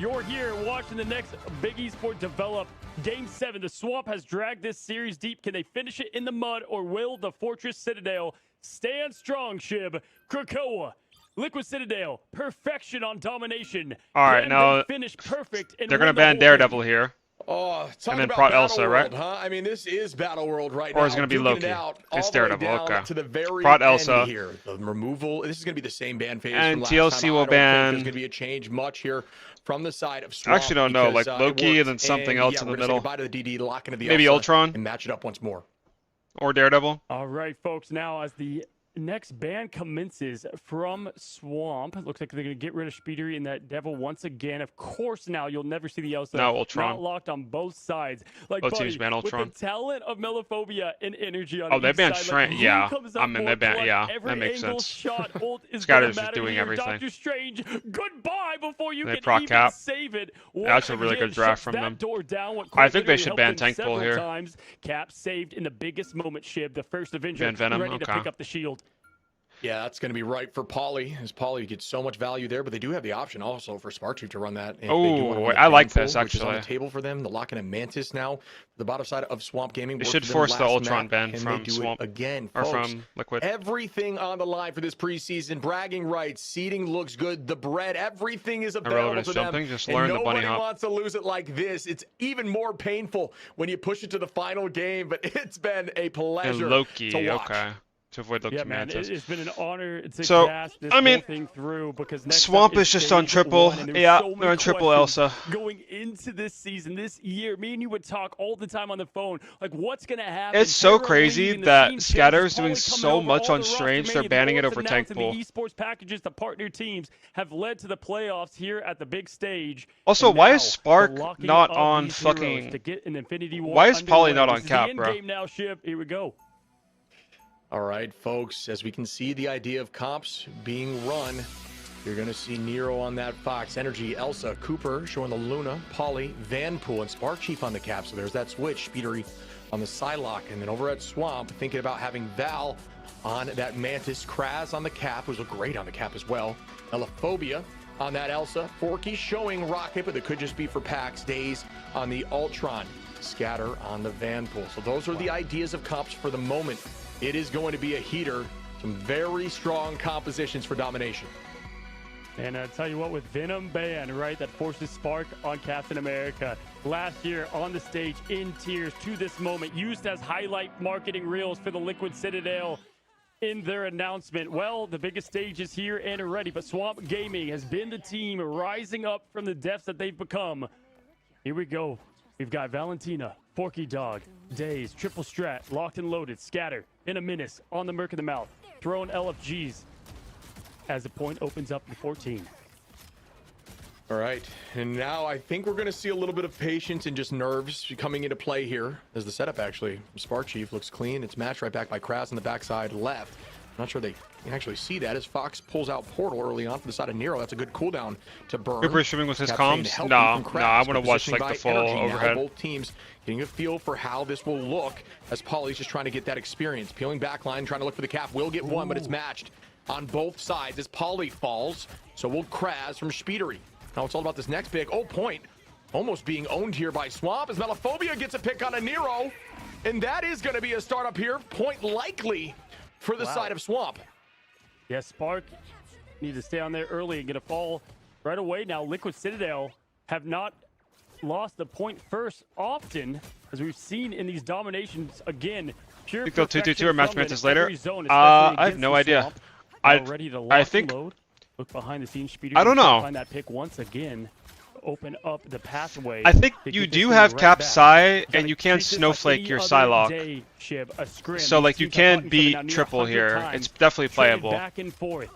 watching the next big esport develop. Game 7, the Swamp has dragged this series deep. Can they finish it in the mud, or will the Fortress Citadel stand strong, Shib? Krakoa, Liquid Citadel, perfection on domination.
All right, now
finish perfect.
They're going to ban Daredevil here.
Oh,
and then Prot Elsa, right?
Huh? I mean, this is Battle World right now.
Or it's going to be Loki. It's Daredevil, okay.
To the very
Prot Elsa.
Here. The removal. This is going to be the same ban phase.
And
from
TLC
time.
will ban.
There's going to be a change much here from the side of Swamp.
I actually don't know. Like Loki and then something else in the middle.
Goodbye to the DD, lock into the
maybe
Elsa,
Ultron.
and match it up once more.
Or Daredevil.
All right, folks. Now, as the next ban commences from Swamp, it looks like they're going to get rid of Speedery and that Devil once again. Of course, now you'll never see the Elsa.
Now Ultron.
Not locked on both sides. Like,
both
buddy,
teams ban Ultron.
With the talent of Melophobia and Energy on
they banned
side,
like, yeah. I mean, they banned, yeah, that makes sense.
Scatter's
just doing everything.
Doctor Strange, goodbye before you can even
Cap.
save it.
That's a really good draft from them. I think they should ban Tankful here.
Times. Cap saved in the biggest moment, Shib, the first Avenger,
Venom,
ready to pick up the shield.
Yeah, that's going to be right for Pauly, as Pauly gets so much value there, but they do have the option also for Sparktooth to run that.
Oh, I like this, actually.
On the table for them, the lock in a Mantis now, the bottom side of Swamp Gaming.
They should force the Ultron ban from Swamp.
Again,
or
folks,
from Liquid.
Everything on the line for this preseason. Bragging rights, seating looks good, the bread, everything is available to them.
Just learn the bunny hop.
Nobody wants to lose it like this. It's even more painful when you push it to the final game, but it's been a pleasure
and Loki,
to watch.
Okay. To avoid Loki
Mantis. It's been an honor to
cast
this whole thing through, because next
Swamp is just on triple. Yeah, they're on triple Elsa.
Going into this season, this year, me and you would talk all the time on the phone. Like, what's going to happen?
It's so crazy that Scatter is doing so much on Strange, they're banning it over Tankful.
The esports packages, the partner teams have led to the playoffs here at the big stage.
Also, why is Spark not on fucking... Why is Pauly not on cap, bro?
Now, Shiv. Here we go.
All right, folks, as we can see the idea of comps being run, you're going to see Nero on that Fox, Energy, Elsa, Cooper showing the Luna, Pauly, Vanpool, and Spark Chief on the cap. So there's that switch, Speedery on the Psylocke. And then over at Swamp, thinking about having Val on that Mantis, Kraz on the cap, who's look great on the cap as well. Melophobia on that Elsa. Forky showing Rocket, but it could just be for Pax. Daze on the Ultron. Scatter on the Vanpool. So those are the ideas of comps for the moment. It is going to be a heater. Some very strong compositions for domination.
And I tell you what, with Venom Ban, right, that forces Spark on Captain America. Last year on the stage in tears to this moment, used as highlight marketing reels for the Liquid Citadel in their announcement. Well, the biggest stage is here and ready, but Swamp Gaming has been the team rising up from the depths that they've become. Here we go. We've got Valentina, Forky Dog, Daze, Triple Strat, Locked and Loaded, Scatter, and a Menace on the Merc of the Mouth, throwing LFGs as the point opens up in 14.
All right, and now I think we're going to see a little bit of patience and just nerves coming into play here as the setup actually. Spark Chief looks clean. It's matched right back by Kraz on the backside left. I'm not sure they can actually see that as Fox pulls out Portal early on from the side of Nero. That's a good cooldown to burn.
Cooper streaming with his comms? No, I want to watch like the full overhead.
Both teams getting a feel for how this will look as Pauly's just trying to get that experience. Peeling backline, trying to look for the cap. Will get one, but it's matched on both sides as Pauly falls. So will Kraz from Speedery. Now it's all about this next pick. Oh, point almost being owned here by Swamp as Melophobia gets a pick on a Nero. And that is going to be a startup here. Point likely for the side of Swamp.
Yes, Spark need to stay on there early and get a fall right away. Now Liquid Citadel have not lost the point first often, as we've seen in these dominations. Again, pure
I think they'll 2-2-2 or match Mantis later. I have no idea. I think
look behind the scenes.
I don't know.
Find that pick once again. Open up the pathway.
I think you do have Cap Psy, and you can Snowflake your Psylocke. So like you can beat triple here. It's definitely playable.
Back and forth.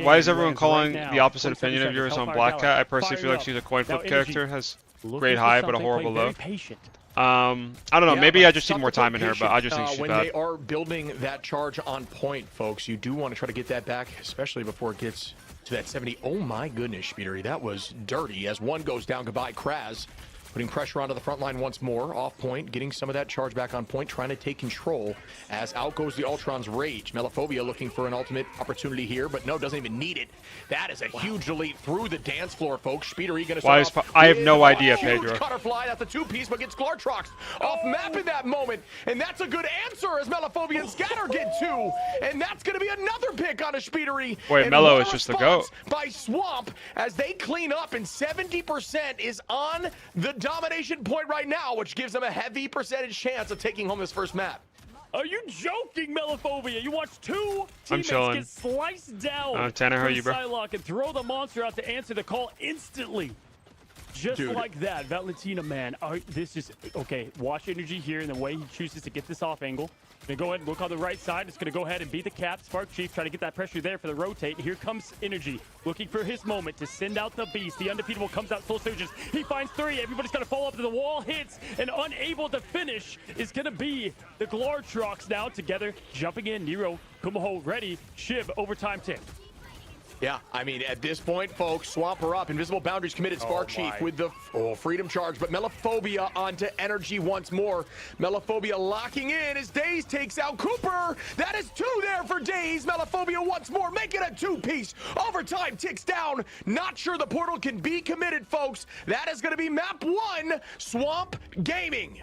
Why is everyone calling the opposite opinion of yours on Black Cat? I personally feel like she's a coin flip character. Has great high but a horrible low. I don't know. Maybe I just need more time in her, but I just think she's
when
bad.
They are building that charge on point, folks, you do want to try to get that back, especially before it gets to that 70. Oh my goodness, Speedery, that was dirty. As one goes down, goodbye, Kraz. Putting pressure onto the front line once more. Off point, getting some of that charge back on point, trying to take control as out goes the Ultron's Rage. Melophobia looking for an ultimate opportunity here, but no, doesn't even need it. That is a huge delete through the dance floor, folks. Speedery going to start
I have no idea, Pedro.
Cutterfly, that's a two-piece, but gets Glartrox off map in that moment. And that's a good answer as Melophobia and Scatter get two. And that's going to be another pick on a Speedery.
Wait, Melo is just the GOAT.
By Swamp as they clean up, and 70% is on the domination point right now, which gives them a heavy percentage chance of taking home this first map.
Are you joking, Melophobia? You watch two teammates get sliced down
Tanner, how are you, bro?
Psylocke and throw the monster out to answer the call instantly. Just like that, Valentina, man. This is, okay, watch Energy here and the way he chooses to get this off angle. Gonna go ahead and look on the right side. It's gonna go ahead and beat the cap. Spark Chief trying to get that pressure there for the rotate. Here comes Energy, looking for his moment to send out the beast. The undefeatable comes out, Soul Surges. He finds three. Everybody's gonna fall up to the wall, hits, and unable to finish is gonna be the Glartrox now together. Jumping in, Nero, Kumaho ready. Shiv, overtime tip.
Yeah, I mean, at this point, folks, Swamp her up. Invisible Boundaries committed. Spark Chief with the freedom charge, but Melophobia onto Energy once more. Melophobia locking in as Daze takes out Cooper. That is two there for Daze. Melophobia once more, making a two-piece. Overtime ticks down. Not sure the portal can be committed, folks. That is going to be map one, Swamp Gaming.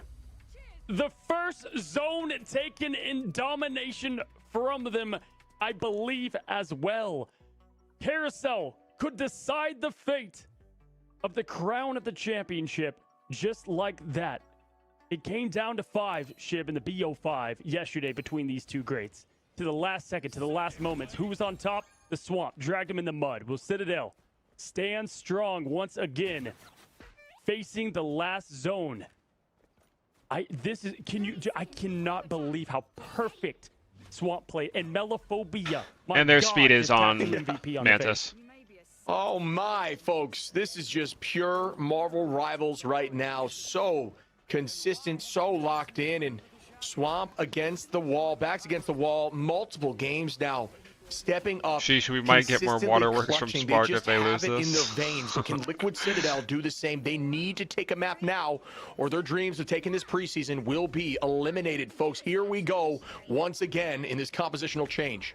The first zone taken in domination from them, I believe, as well. Carousel could decide the fate of the crown of the championship just like that. It came down to 5, Shib, in the BO5 yesterday between these two greats. To the last second, to the last moments. Who was on top? The Swamp. Dragged him in the mud. Will Citadel stand strong once again, facing the last zone? I cannot believe how perfect Swamp play and Melophobia.
And their speed is on Mantis.
Oh my, folks. This is just pure Marvel Rivals right now. So consistent, so locked in, and Swamp against the wall, backs against the wall, multiple games now. Stepping up.
Sheesh, we might get more waterworks from Spark if they lose this.
In their veins. Can Liquid Citadel do the same? They need to take a map now, or their dreams of taking this preseason will be eliminated, folks. Here we go once again in this compositional change.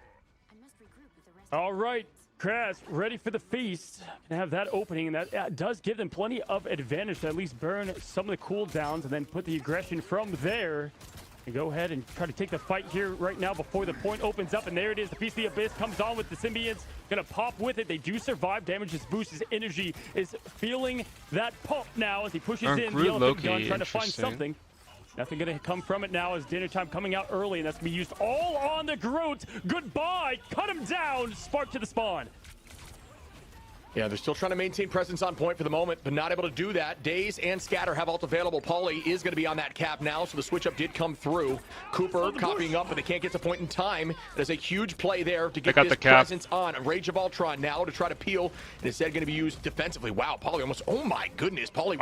All right, Kraz ready for the feast. Gonna have that opening, and that does give them plenty of advantage to at least burn some of the cooldowns and then put the aggression from there. And go ahead and try to take the fight here right now before the point opens up. And there it is. The Feast of the Abyss comes on with the Symbionts. Gonna pop with it. They do survive. Damage is boosted. His energy is feeling that pump now as he pushes in the elephant gun, trying to find something. Nothing gonna come from it now as dinner time coming out early, and that's gonna be used all on the Groot. Goodbye. Cut him down. Spark to the spawn.
Yeah, they're still trying to maintain presence on point for the moment, but not able to do that. Daze and Scatter have ult available. Pauly is going to be on that cap now, so the switch up did come through. Cooper copying up, but they can't get to point in time. There's a huge play there to get this presence on. A Rage of Ultron now to try to peel, and instead going to be used defensively. Wow, Pauly almost, oh my goodness, Pauly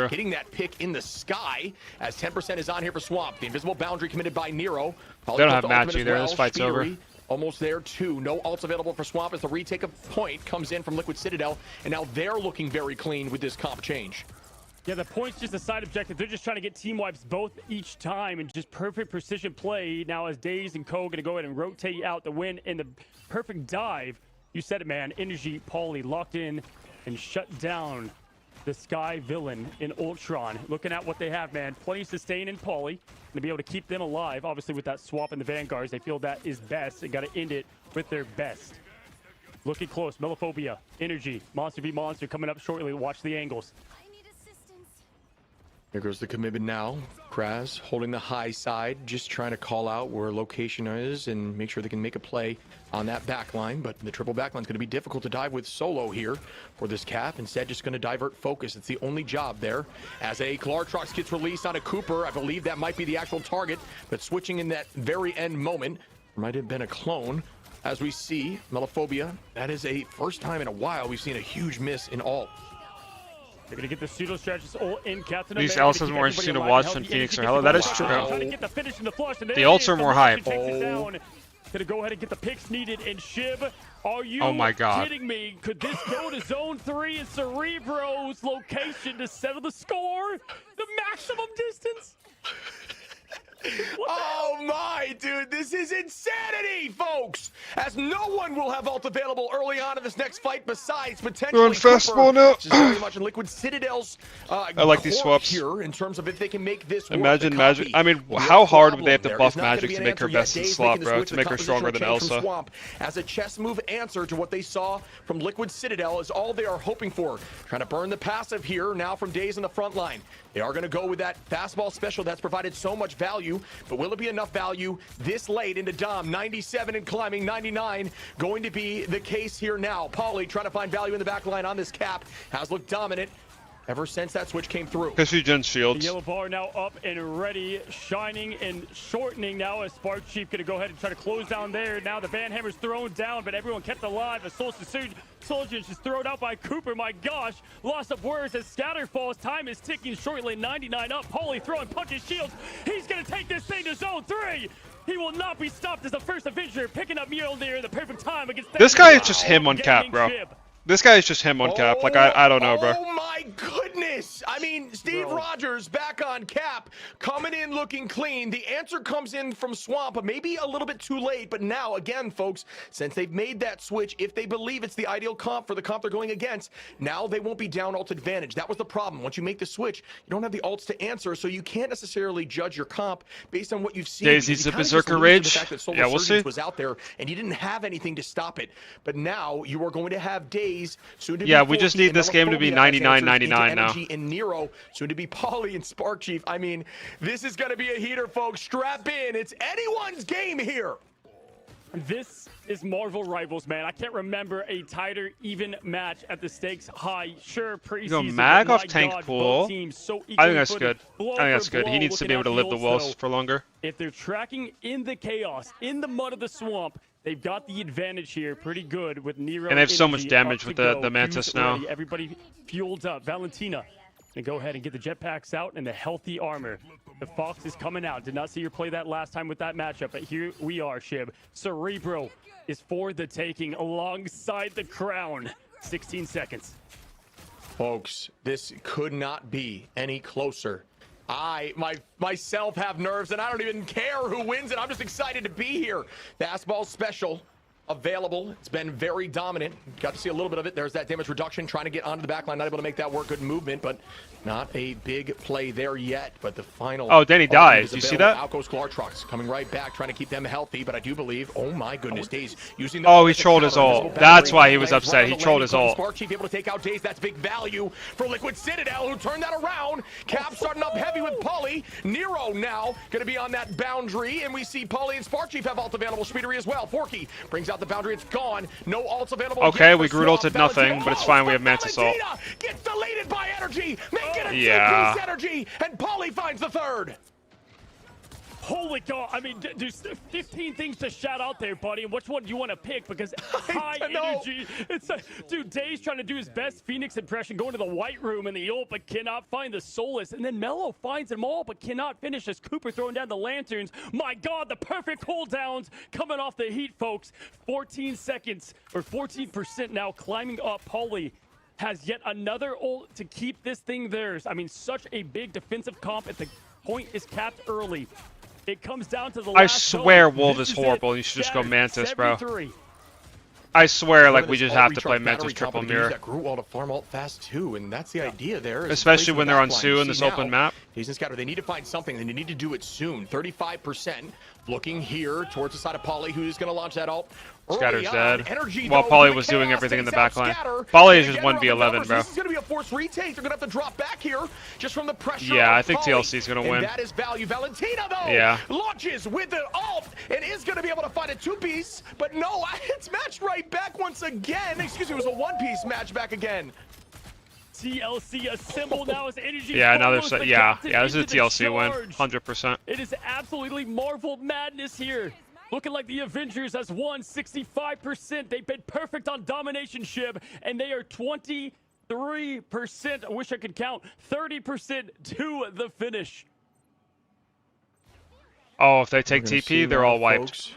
hitting that pick in the sky as 10% is on here for Swamp. The invisible boundary committed by Nero.
Pauly they don't have match either. This fight's over.
Almost there too. No ults available for Swamp as the retake of point comes in from Liquid Citadel, and now they're looking very clean with this comp change.
Yeah, the point's just a side objective. They're just trying to get team wipes both each time and just perfect precision play. Now as Daze and Co gonna go ahead and rotate out the win in the perfect dive. You said it, man. Energy, Pauly locked in and shut down the Sky villain in Ultron. Looking at what they have, man. Plenty of sustain in Pauly. To be able to keep them alive, obviously with that swap in the Vanguards, they feel that is best. They got to end it with their best. Looking close, Melophobia, Energy, Monster v Monster coming up shortly. Watch the angles.
Here goes the commitment now. Kraz holding the high side, just trying to call out where location is and make sure they can make a play on that backline. But the triple backline is going to be difficult to dive with solo here for this cap. Instead, just going to divert focus. It's the only job there. As a Klartrox gets released on a Cooper, I believe that might be the actual target. But switching in that very end moment, might have been a clone. As we see, Melophobia, that is a first time in a while we've seen a huge miss in ult.
They're going to get the pseudo strategist all in Captain
These ults are more interesting to watch than Phoenix or Hela. That is true. The ults are more hype.
Gonna go ahead and get the picks needed. And Shib, are you kidding me? Could this go to Zone 3 and Cerebro's location to settle the score? The maximum distance?
Oh my, dude, this is insanity, folks! As no one will have ult available early on in this next fight besides potentially
we're on fastball now.
Which is very much in Liquid Citadel's
I like these swaps
here in terms of if they can make this
Imagine Magic. I mean, how hard would they have to buff Magic to make her best in slot, bro? To make her stronger than Elsa.
Swamp as a chess move answer to what they saw from Liquid Citadel is all they are hoping for. Trying to burn the passive here now from Daze in the front line. They are going to go with that fastball special that's provided so much value, but will it be enough value this late into Dom? 97 and climbing, 99 going to be the case here now. Pauly trying to find value in the back line on this cap, has looked dominant ever since that switch came through.
Because she gens shields.
The yellow bar now up and ready, shining and shortening now as Spark Chief going to go ahead and try to close down there. Now the Banhammer's thrown down, but everyone kept alive. A Soldier just thrown out by Cooper. My gosh, loss of words as Scatter falls. Time is ticking shortly. 99 up. Pauly throwing punches, shields. He's going to take this thing to Zone 3. He will not be stopped as the first Avenger, picking up Mjolnir in the perfect time against.
This guy is just him on cap, bro. This guy is just him on cap. Like, I don't know, bro.
Oh my goodness! I mean, Steve Rogers back on cap, coming in looking clean. The answer comes in from Swamp, maybe a little bit too late, but now, again, folks, since they've made that switch, if they believe it's the ideal comp for the comp they're going against, now they won't be down ult advantage. That was the problem. Once you make the switch, you don't have the ults to answer, so you can't necessarily judge your comp based on what you've seen.
Daisy's a Berserker Rage.
Yeah, we'll see. Was out there, and you didn't have anything to stop it, but now you are going to have Daze.
Yeah, we just need this game to be 99-99 now.
And Nero, soon to be Pauly and Spark Chief. I mean, this is going to be a heater, folks. Strap in. It's anyone's game here.
This is Marvel Rivals, man. I can't remember a tighter, even match at the stakes high. Sure, preseason.
Mag off Tank Pool. So I think that's good. I think that's good. He needs to be able to live the walls for longer.
If they're tracking in the chaos, in the mud of the swamp, they've got the advantage here pretty good with Nero.
And they have so much damage with the Mantis now.
Everybody fueled up. Valentina, and go ahead and get the jetpacks out and the healthy armor. The Fox is coming out. Did not see her play that last time with that matchup, but here we are, Shib. Cerebro is for the taking alongside the crown. 16 seconds.
Folks, this could not be any closer. I myself have nerves, and I don't even care who wins it. I'm just excited to be here. Fastball special available. It's been very dominant. Got to see a little bit of it. There's that damage reduction, trying to get onto the backline, not able to make that work. Good movement, but not a big play there yet. But the final...
Oh, Danny dies. You see that?
Out goes Glartrox, coming right back, trying to keep them healthy, but I do believe... Oh my goodness, Daze using...
Oh, he trolled his ult. That's why he was upset. He trolled his ult.
Spark Chief able to take out Daze. That's big value for Liquid Citadel, who turned that around. Cap starting up heavy with Pauly. Nero now going to be on that boundary, and we see Pauly and Spark Chief have ult available. Speedery as well. Forky brings out the boundary. It's gone. No ults available.
Okay, we Groot ulted nothing, but it's fine. We have Mantis ult.
Gets deleted by Energy. Make it a two-piece Energy, and Pauly finds the third.
Holy God, I mean, there's 15 things to shout out there, buddy, and which one do you want to pick? Because high energy, it's like, dude, Daze trying to do his best Phoenix impression, going to the White Room in the ult, but cannot find the Solace, and then Mellow finds them all, but cannot finish as Cooper throwing down the lanterns. My God, the perfect cooldowns coming off the heat, folks. 14 seconds, or 14% now, climbing up. Pauly has yet another ult to keep this thing theirs. I mean, such a big defensive comp if the point is capped early. It comes down to the
I swear Wolf is horrible. You should just go Mantis, bro. I swear, like, we just have to play Mantis triple mirror.
That Groot wall to farm ult fast too, and that's the idea there.
Especially when they're on Sue in this open map.
Daze and Scatter, they need to find something, and they need to do it soon. 35%. Looking here towards the side of Pauly, who's going to launch that ult.
Scatter's dead. While Pauly was doing everything in the backline. Pauly is just 1v11, bro.
This is going to be a forced retake. They're going to have to drop back here just from the pressure.
Yeah, I think TLC is going to win.
That is value. Valentina, though, launches with the ult and is going to be able to find a two-piece. But no, it's matched right back once again. Excuse me, it was a one-piece match back again.
TLC assemble now as Energy.
Yeah, now there's this is a TLC win, 100%.
It is absolutely Marvel madness here. Looking like the Avengers has won 65%. They've been perfect on domination, Shib, and they are 23%. I wish I could count 30% to the finish.
Oh, if they take TP, they're all wiped. Folks.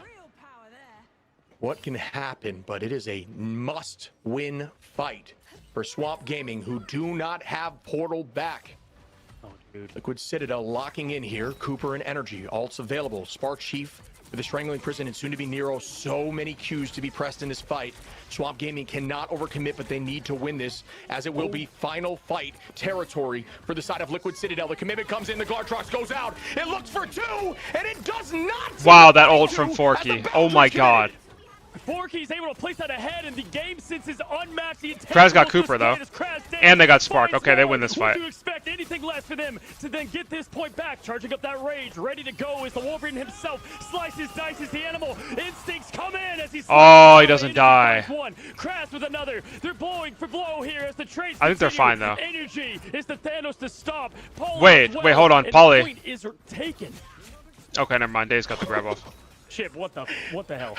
What can happen? But it is a must-win fight for Swamp Gaming, who do not have Portal back.
Oh, dude.
Liquid Citadel locking in here. Cooper and Energy. Ults available. Spark Chief with the Strangling Prison and soon to be Nero. So many Qs to be pressed in this fight. Swamp Gaming cannot overcommit, but they need to win this, as it will be final fight territory for the side of Liquid Citadel. The commitment comes in. The Glartrox goes out. It looks for two, and it does not.
Wow, that ult from Forky. Oh my God.
Forky's able to place that ahead, and the game sense is unmatched.
Kraz got Cooper, though. And they got Spark. Okay, they win this fight.
Would you expect anything less for them to then get this point back? Charging up that rage, ready to go is the Wolverine himself. Slices, dices the animal. Instincts come in as he's...
Oh, he doesn't die.
Kraz with another. They're blowing for blow here as the trades
I think they're fine, though.
Energy is the Thanos to stop.
Wait, hold on. Pauly.
Point is taken.
Okay, never mind. Daze got the grab off.
Chip, what the hell?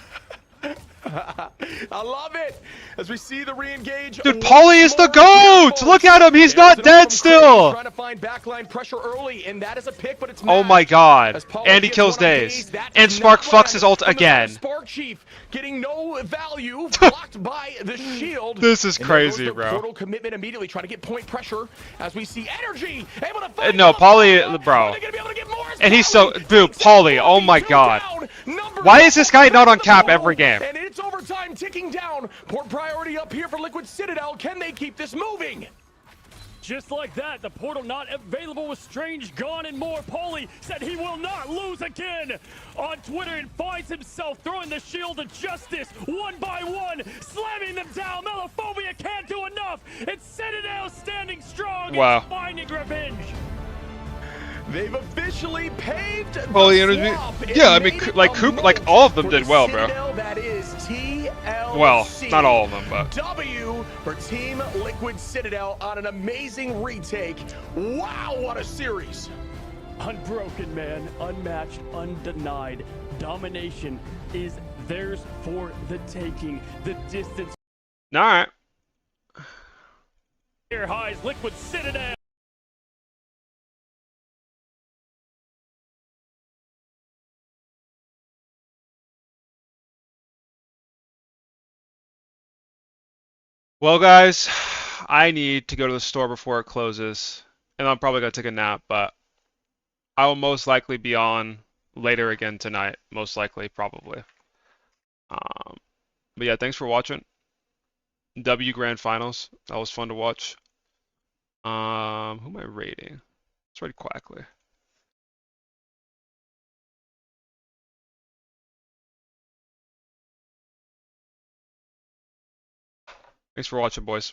I love it as we see the re-engage.
Dude, Pauly is the GOAT! Look at him, he's not dead still!
Trying to find backline pressure early, and that is a pick, but it's
oh my God. And he kills Daze. And Spark fucks his ult again.
Spark Chief getting no value, blocked by the shield.
This is crazy, bro.
Portal commitment immediately, trying to get point pressure as we see Energy able to find
no, Pauly, bro. And he's so, dude, Pauly, oh my God. Why is this guy not on cap every game?
And it's overtime ticking down. Port priority up here for Liquid Citadel. Can they keep this moving?
Just like that, the portal not available with Strange gone and more. Pauly said he will not lose again on Twitter and finds himself throwing the shield of justice one by one, slamming them down. Melophobia can't do enough. It's Citadel standing strong and finding revenge.
They've officially paved the
swamp. Yeah, I mean, like Cooper, like all of them did well, bro.
That is TLC.
Well, not all of them, but
W for Team Liquid Citadel on an amazing retake. Wow, what a series!
Unbroken, man, unmatched, undenied. Domination is theirs for the taking. The distance.
All right.
Air highs, Liquid Citadel.
Well, guys, I need to go to the store before it closes, and I'm probably going to take a nap, but I will most likely be on later again tonight, most likely, probably. But yeah, thanks for watching. W Grand Finals. That was fun to watch. Who am I rating? Let's rate Quackley. Thanks for watching, boys.